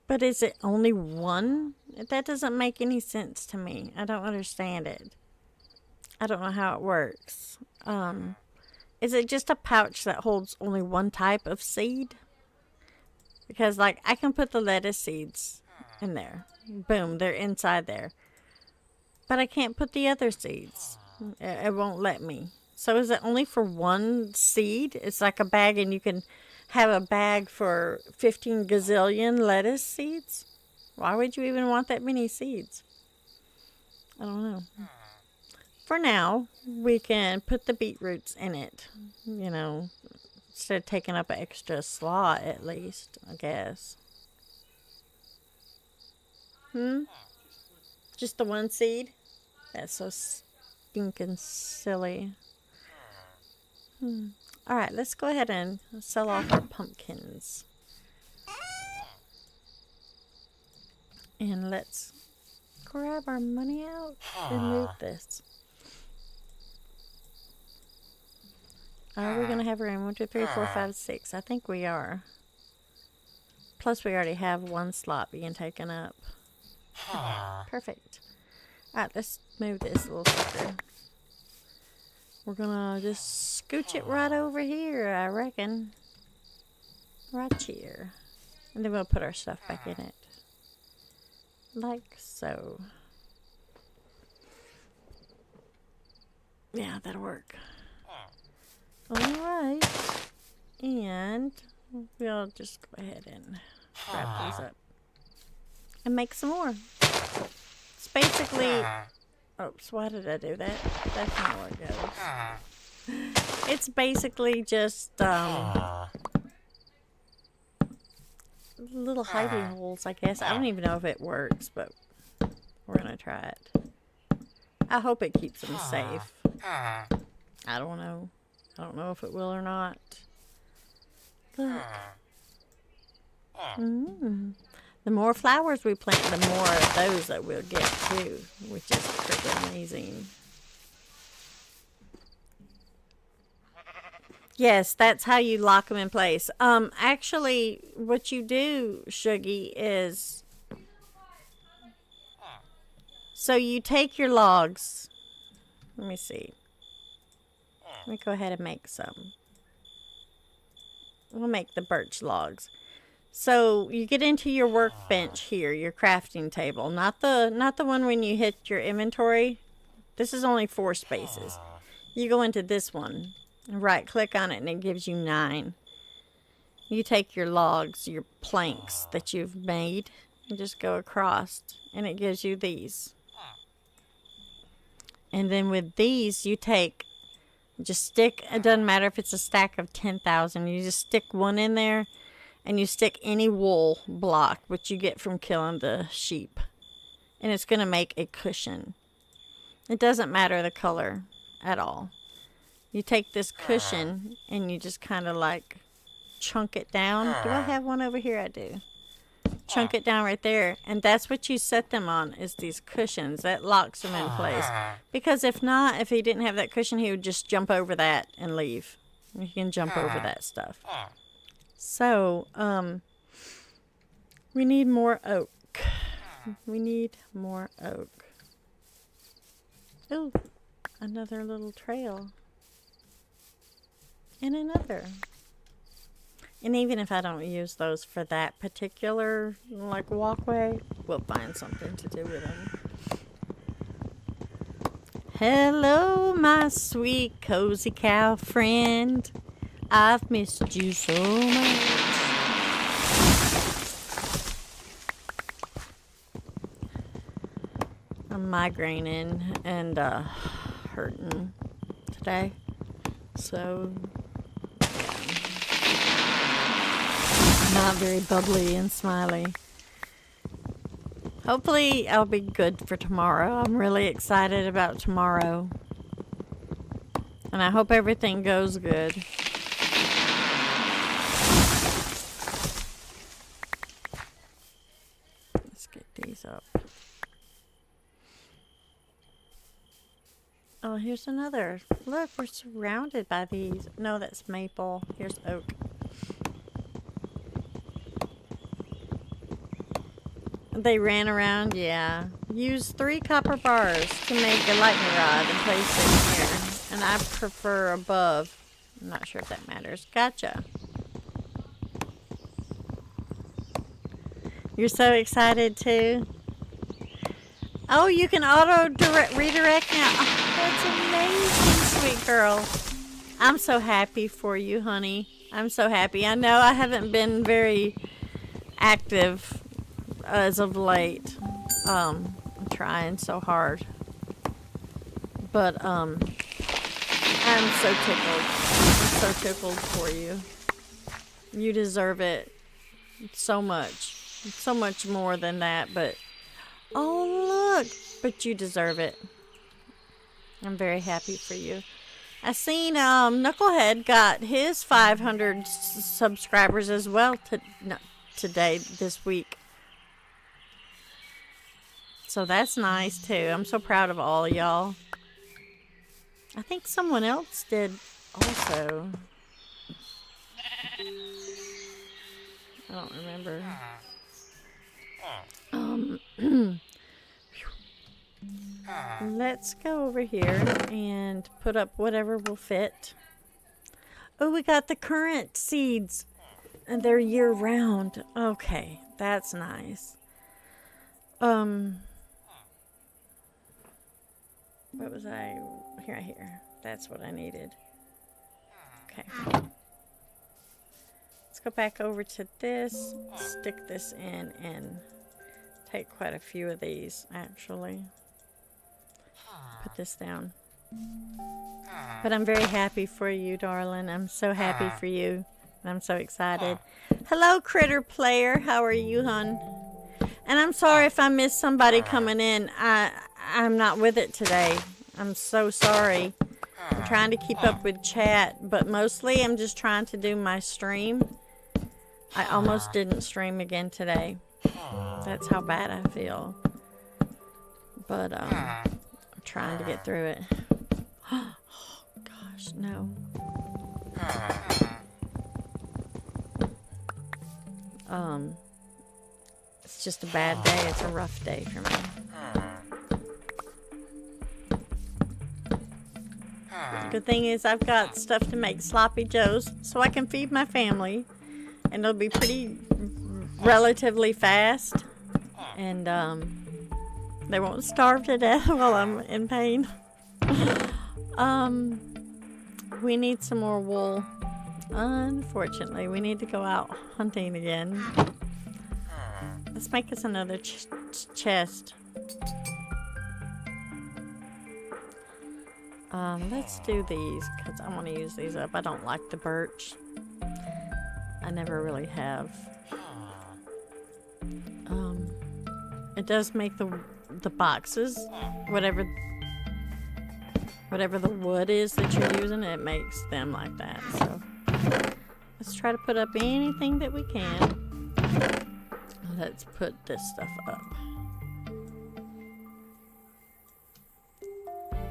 But is it only one? That doesn't make any sense to me. I don't understand it. I don't know how it works. Is it just a pouch that holds only one type of seed? Because, like, I can put the lettuce seeds in there. Boom, they're inside there. But I can't put the other seeds. It won't let me. So is it only for one seed? It's like a bag and you can have a bag for 15 gazillion lettuce seeds? Why would you even want that many seeds? I don't know. For now, we can put the beetroots in it. You know, instead of taking up an extra slot at least, I guess. Just the one seed? That's so stinking silly. Alright, let's go ahead and sell off our pumpkins. And let's grab our money out and move this. Are we going to have room? 1, 2, 3, 4, 5, 6. I think we are. Plus we already have 1 slot being taken up. Perfect. Alright, let's move this little sucker. We're gonna just scooch it right over here, I reckon. Right here. And then we'll put our stuff back in it. Like so. Yeah, that'll work. Alright. And we'll just go ahead and wrap these up. And make some more. It's basically... Oops, why did I do that? That's not how it goes. It's basically just little hiding holes, I guess. I don't even know if it works, but we're gonna try it. I hope it keeps them safe. I don't know. I don't know if it will or not. Look. The more flowers we plant, the more of those that we'll get too, which is pretty amazing. Yes, that's how you lock them in place. Actually, what you do, Shuggy, is so you take your logs. Let me see. Let me go ahead and make some. We'll make the birch logs. So you get into your workbench here, your crafting table, not the one when you hit your inventory. This is only 4 spaces. You go into this one, right click on it, and it gives you 9. You take your logs, your planks that you've made, and just go across, and it gives you these. And then with these, you take, just stick, it doesn't matter if it's a stack of 10,000, you just stick one in there, and you stick any wool block, which you get from killing the sheep. And it's going to make a cushion. It doesn't matter the color at all. You take this cushion, and you just kind of like chunk it down. Do I have one over here? I do. Chunk it down right there, and that's what you set them on, is these cushions. That locks them in place. Because if not, if he didn't have that cushion, he would just jump over that and leave. You can jump over that stuff. So, we need more oak. We need more oak. Oh, another little trail. And another. And even if I don't use those for that particular, like, walkway, we'll find something to do with them. Hello, my sweet cozy cow friend. I've missed you so much. I'm migraining and hurting today. So not very bubbly and smiley. Hopefully I'll be good for tomorrow. I'm really excited about tomorrow. And I hope everything goes good. Let's get these up. Oh, here's another. Look, we're surrounded by these. No, that's maple. Here's oak. They ran around, yeah. Use 3 copper bars to make a lightning rod and place it here. And I prefer above. I'm not sure if that matters. Gotcha. You're so excited too? Oh, you can redirect now. Oh, that's amazing, sweet girl. I'm so happy for you, honey. I'm so happy. I know I haven't been very active as of late. I'm trying so hard. But I'm so tickled. I'm so tickled for you. You deserve it so much. So much more than that, but oh look, but you deserve it. I'm very happy for you. I seen Knucklehead got his 500 subscribers as well today, this week. So that's nice too. I'm so proud of all of y'all. I think someone else did also. I don't remember. Let's go over here and put up whatever will fit. Oh, we got the currant seeds. And they're year round. Okay, that's nice. What was I? Here. That's what I needed. Okay. Let's go back over to this. Stick this in and take quite a few of these, actually. Put this down. But I'm very happy for you, darling. I'm so happy for you. And I'm so excited. Hello, Critter Player. How are you, hon? And I'm sorry if I missed somebody coming in. I'm not with it today. I'm so sorry. I'm trying to keep up with chat, but mostly I'm just trying to do my stream. I almost didn't stream again today. That's how bad I feel. But I'm trying to get through it. Oh gosh, no. It's just a bad day. It's a rough day for me. Good thing is I've got stuff to make sloppy joes so I can feed my family, and it'll be pretty relatively fast, and they won't starve to death while I'm in pain. We need some more wool. Unfortunately, we need to go out hunting again. Let's make us another chest. Let's do these because I want to use these up. I don't like the birch. I never really have. It does make the boxes, whatever the wood is that you're using, it makes them like that. So let's try to put up anything that we can. Let's put this stuff up.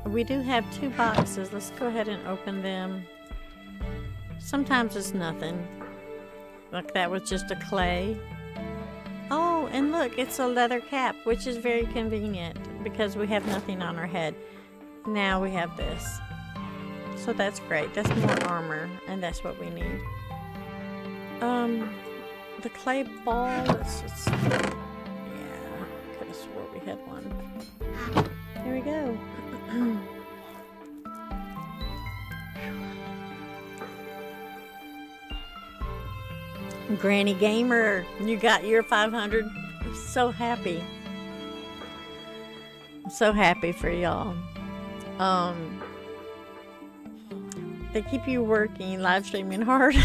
We do have 2 boxes. Let's go ahead and open them. Sometimes it's nothing. Like that was just a clay. Oh, and look, it's a leather cap, which is very convenient because we have nothing on our head. Now we have this. So that's great. That's more armor, and that's what we need. The clay ball, let's just... Yeah, could have swore we had one. Here we go. Granny Gamer, you got your 500. I'm so happy. I'm so happy for y'all. They keep you working, live streaming hard.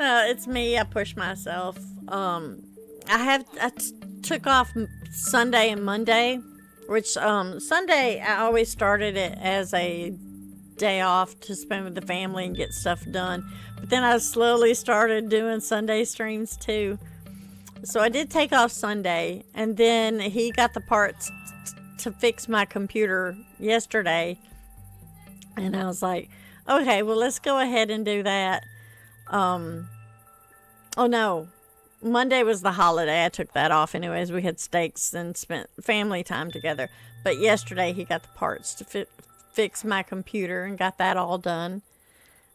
It's me. I push myself. I took off Sunday and Monday, which Sunday I always started it as a day off to spend with the family and get stuff done. But then I slowly started doing Sunday streams too. So I did take off Sunday, and then he got the parts to fix my computer yesterday, and I was like, okay, well, let's go ahead and do that. Oh no, Monday was the holiday. I took that off anyways. We had steaks and spent family time together. But yesterday he got the parts to fix my computer and got that all done.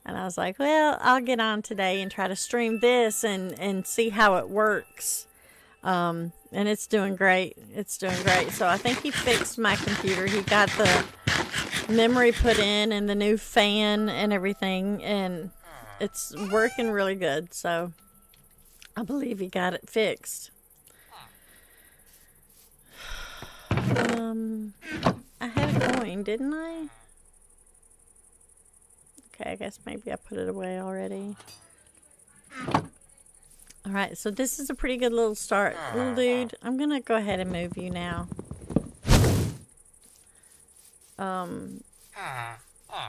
And I was like, well, I'll get on today and try to stream this and see how it works. And it's doing great. It's doing great. So I think he fixed my computer. He got the memory put in and the new fan and everything. And it's working really good. So I believe he got it fixed. I had a coin, didn't I? Okay, I guess maybe I put it away already. Alright, so this is a pretty good little start. Little dude, I'm gonna go ahead and move you now.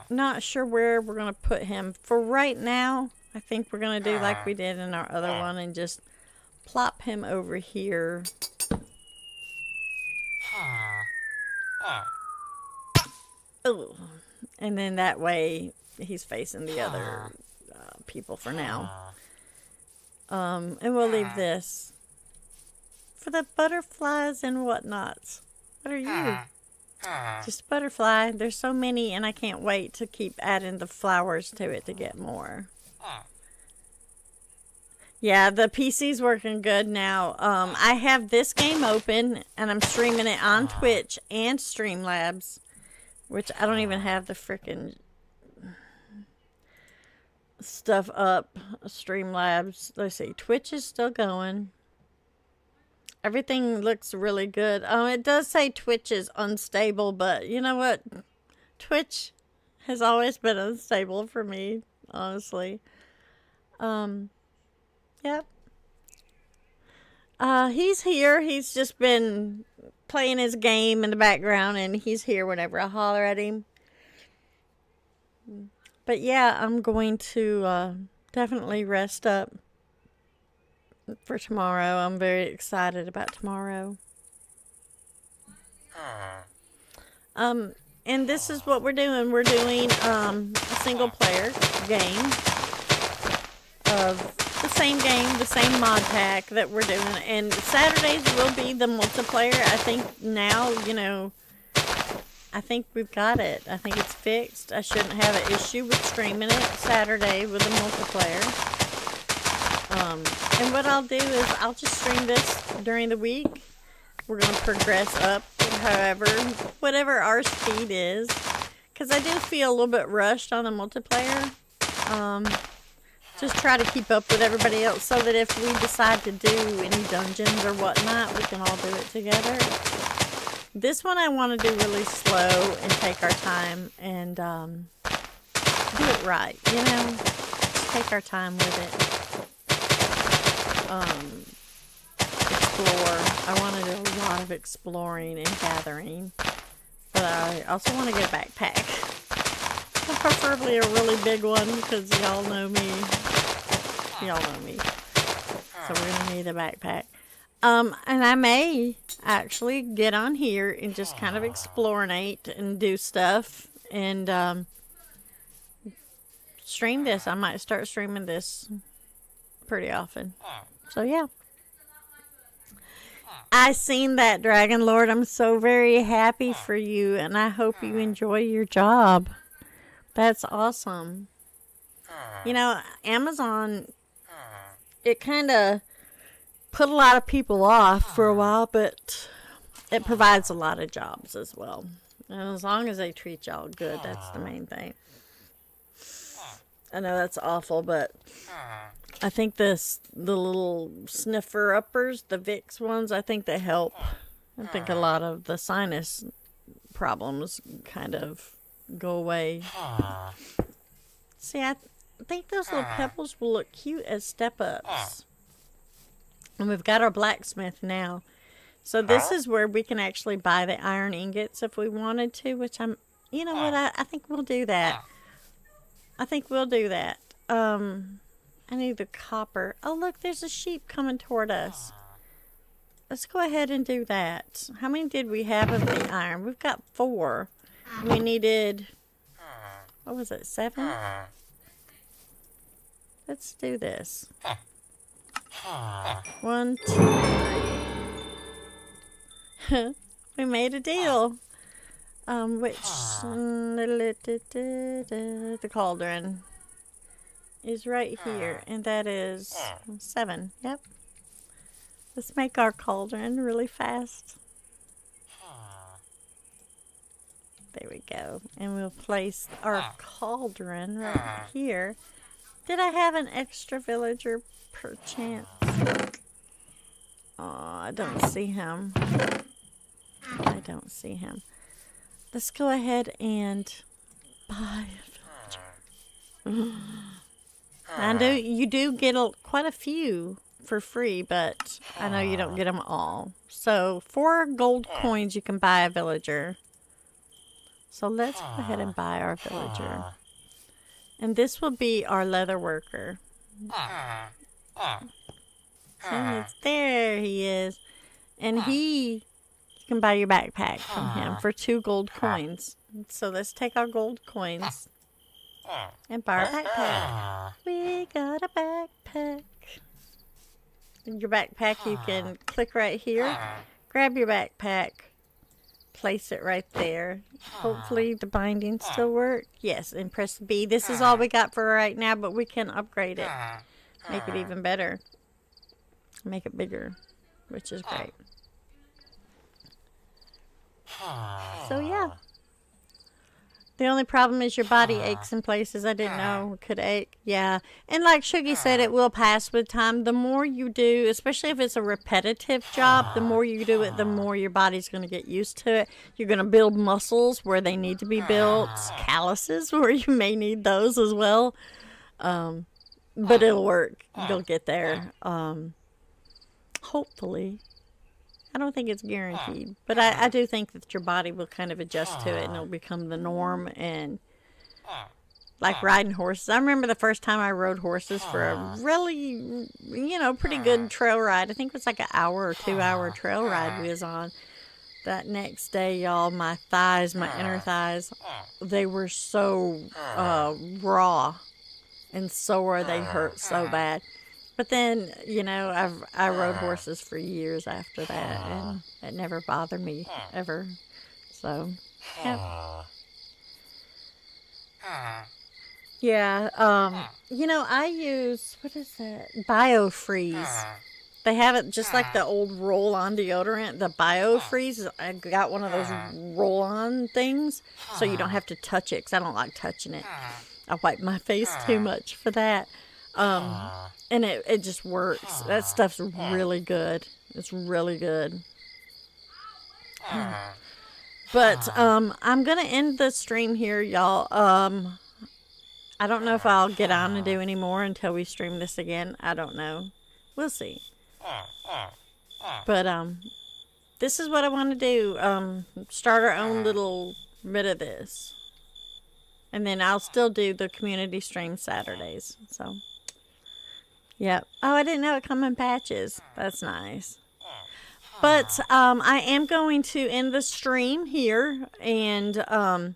Not sure where we're gonna put him. For right now, I think we're gonna do like we did in our other one and just plop him over here. Oh, and then that way he's facing the other people for now. And we'll leave this for the butterflies and whatnots. What are you? Just a butterfly. There's so many, and I can't wait to keep adding the flowers to it to get more. Yeah, the PC's working good now. I have this game open, and I'm streaming it on Twitch and Streamlabs, which I don't even have the frickin' stuff up. Streamlabs. Let's see. Twitch is still going. Everything looks really good. It does say Twitch is unstable, but you know what? Twitch has always been unstable for me, honestly. Yep. He's here. He's just been playing his game in the background, and he's here whenever I holler at him. But yeah, I'm going to definitely rest up for tomorrow. I'm very excited about tomorrow. And this is what we're doing. We're doing a single player game of the same game, the same mod pack that we're doing. And Saturdays will be the multiplayer. I think now, you know, I think we've got it. I think it's fixed. I shouldn't have an issue with streaming it Saturday with the multiplayer. And what I'll do is I'll just stream this during the week. We're going to progress up, however, whatever our speed is. Because I do feel a little bit rushed on the multiplayer. Just try to keep up with everybody else so that if we decide to do any dungeons or whatnot, we can all do it together. This one I want to do really slow and take our time and do it right, you know? Just take our time with it. Explore. I want to do a lot of exploring and gathering. But I also want to get a backpack. Preferably a really big one because y'all know me. Y'all know me. So we're going to need a backpack. And I may actually get on here and just kind of explorinate and do stuff and stream this. I might start streaming this pretty often. So yeah. I seen that, Dragon Lord. I'm so very happy for you, and I hope you enjoy your job. That's awesome. You know, Amazon, it kind of put a lot of people off for a while, but it provides a lot of jobs as well. And as long as they treat y'all good, that's the main thing. I know that's awful, but I think the little sniffer uppers, the Vicks ones, I think they help. I think a lot of the sinus problems kind of go away. See, I think those little pebbles will look cute as step-ups. And we've got our blacksmith now. So this is where we can actually buy the iron ingots if we wanted to, which you know what, I think we'll do that. I think we'll do that. I need the copper. Oh, look, there's a sheep coming toward us. Let's go ahead and do that. How many did we have of the iron? We've got 4. We needed, what was it, 7? Let's do this. 1, 2, 3. We made a deal. Which, the cauldron is right here, and that is 7. Yep. Let's make our cauldron really fast. There we go. And we'll place our cauldron right here. Did I have an extra villager per chance? Oh, I don't see him. I don't see him. Let's go ahead and buy a villager. I know you do get quite a few for free, but I know you don't get them all. So 4 gold coins you can buy a villager. So let's go ahead and buy our villager. And this will be our leather worker. There he is. And you can buy your backpack from him for 2 gold coins. So let's take our gold coins and buy our backpack. We got a backpack. In your backpack, you can click right here, grab your backpack, place it right there. Hopefully the bindings still work. Yes, and press B. This is all we got for right now, but we can upgrade it. Make it even better. Make it bigger, which is great. So yeah. The only problem is your body aches in places I didn't know it could ache. Yeah. And like Shuggy said, it will pass with time. The more you do, especially if it's a repetitive job, the more you do it, the more your body's going to get used to it. You're going to build muscles where they need to be built, calluses where you may need those as well. But it'll work. You'll get there. Hopefully. I don't think it's guaranteed, but I do think that your body will kind of adjust to it and it'll become the norm. And like riding horses, I remember the first time I rode horses for a really, pretty good trail ride. I think it was like an hour or 2 hour trail ride we was on. That next day, y'all, my thighs, my inner thighs, they were so raw and sore. They hurt so bad. But then, you know, I rode horses for years after that, and it never bothered me ever. So, yeah. Yeah, you know, I use, what is that? Biofreeze. They have it just like the old roll-on deodorant. The Biofreeze, I got one of those roll-on things, so you don't have to touch it, because I don't like touching it. I wipe my face too much for that. And it just works. That stuff's really good. It's really good. But I'm gonna end the stream here, y'all. I don't know if I'll get on and do any more until we stream this again. I don't know. We'll see. But this is what I want to do. Start our own little bit of this. And then I'll still do the community stream Saturdays. So, yep. Oh, I didn't know it come in patches. That's nice. But I am going to end the stream here. And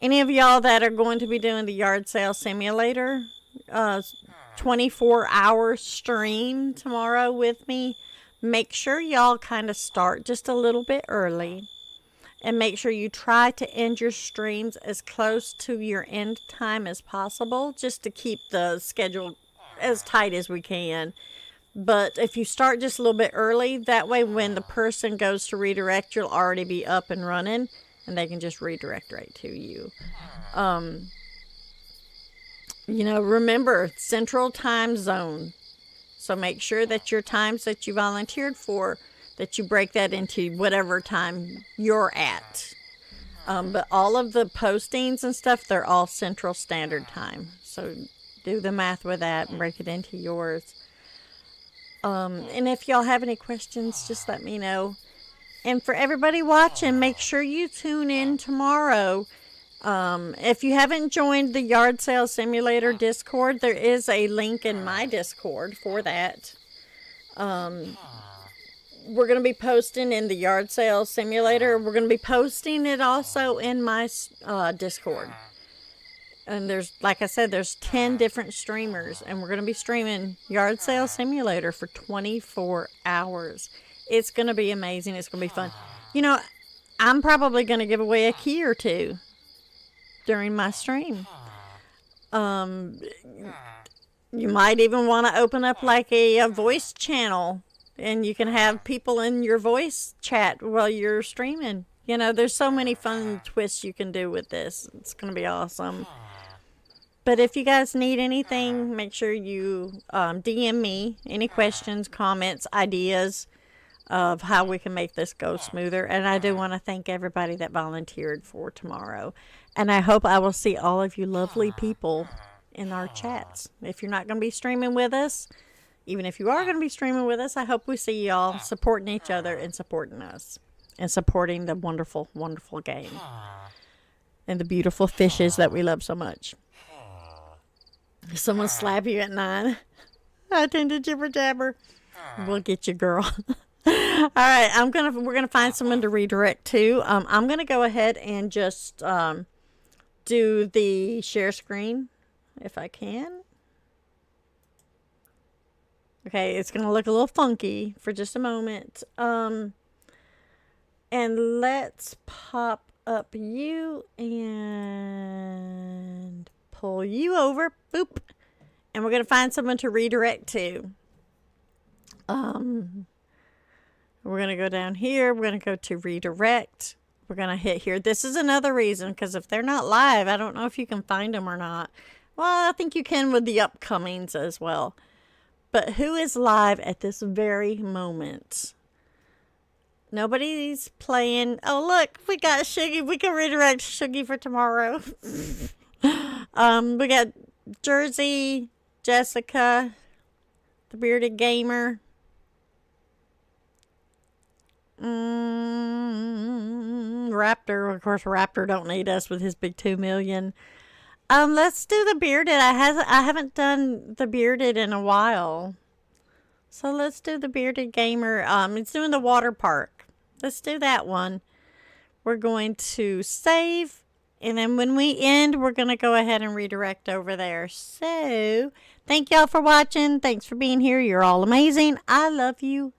any of y'all that are going to be doing the yard sale simulator 24-hour stream tomorrow with me, make sure y'all kind of start just a little bit early. And make sure you try to end your streams as close to your end time as possible, just to keep the schedule as tight as we can. But if you start just a little bit early, that way when the person goes to redirect, you'll already be up and running, and they can just redirect right to you. You know, remember, Central Time Zone. So make sure that your times that you volunteered for, that you break that into whatever time you're at. But all of the postings and stuff, they're all Central Standard Time. So do the math with that and break it into yours. And if y'all have any questions, just let me know. And for everybody watching, make sure you tune in tomorrow. If you haven't joined the Yard Sale Simulator Discord, there is a link in my Discord for that. We're going to be posting in the Yard Sale Simulator. We're going to be posting it also in my Discord. And there's, like I said, there's 10 different streamers. And we're going to be streaming Yard Sale Simulator for 24 hours. It's going to be amazing. It's going to be fun. You know, I'm probably going to give away a key or two during my stream. You might even want to open up like a voice channel. And you can have people in your voice chat while you're streaming. You know, there's so many fun twists you can do with this. It's going to be awesome. But if you guys need anything, make sure you DM me. Any questions, comments, ideas of how we can make this go smoother. And I do want to thank everybody that volunteered for tomorrow. And I hope I will see all of you lovely people in our chats. If you're not going to be streaming with us, even if you are going to be streaming with us, I hope we see y'all supporting each other and supporting us. And supporting the wonderful, wonderful game. And the beautiful fishes that we love so much. If someone slap you at 9, I tend to jibber jabber. We'll get you, girl. All right, we're gonna find someone to redirect to. I'm gonna go ahead and just do the share screen if I can. Okay, it's going to look a little funky for just a moment. And let's pop up you and pull you over. Boop. And we're going to find someone to redirect to. We're going to go down here. We're going to go to redirect. We're going to hit here. This is another reason, because if they're not live, I don't know if you can find them or not. Well, I think you can with the upcomings as well. But who is live at this very moment? Nobody's playing. Oh, look, we got Shuggy. We can redirect Shuggy for tomorrow. We got Jersey, Jessica, the Bearded Gamer. Raptor. Of course, Raptor don't need us with his big 2 million. Let's do the bearded. I haven't done the bearded in a while. So let's do the bearded gamer. It's doing the water park. Let's do that one. We're going to save And then when we end, we're going to go ahead and redirect over there. So, thank y'all for watching. Thanks for being here. You're all amazing. I love you.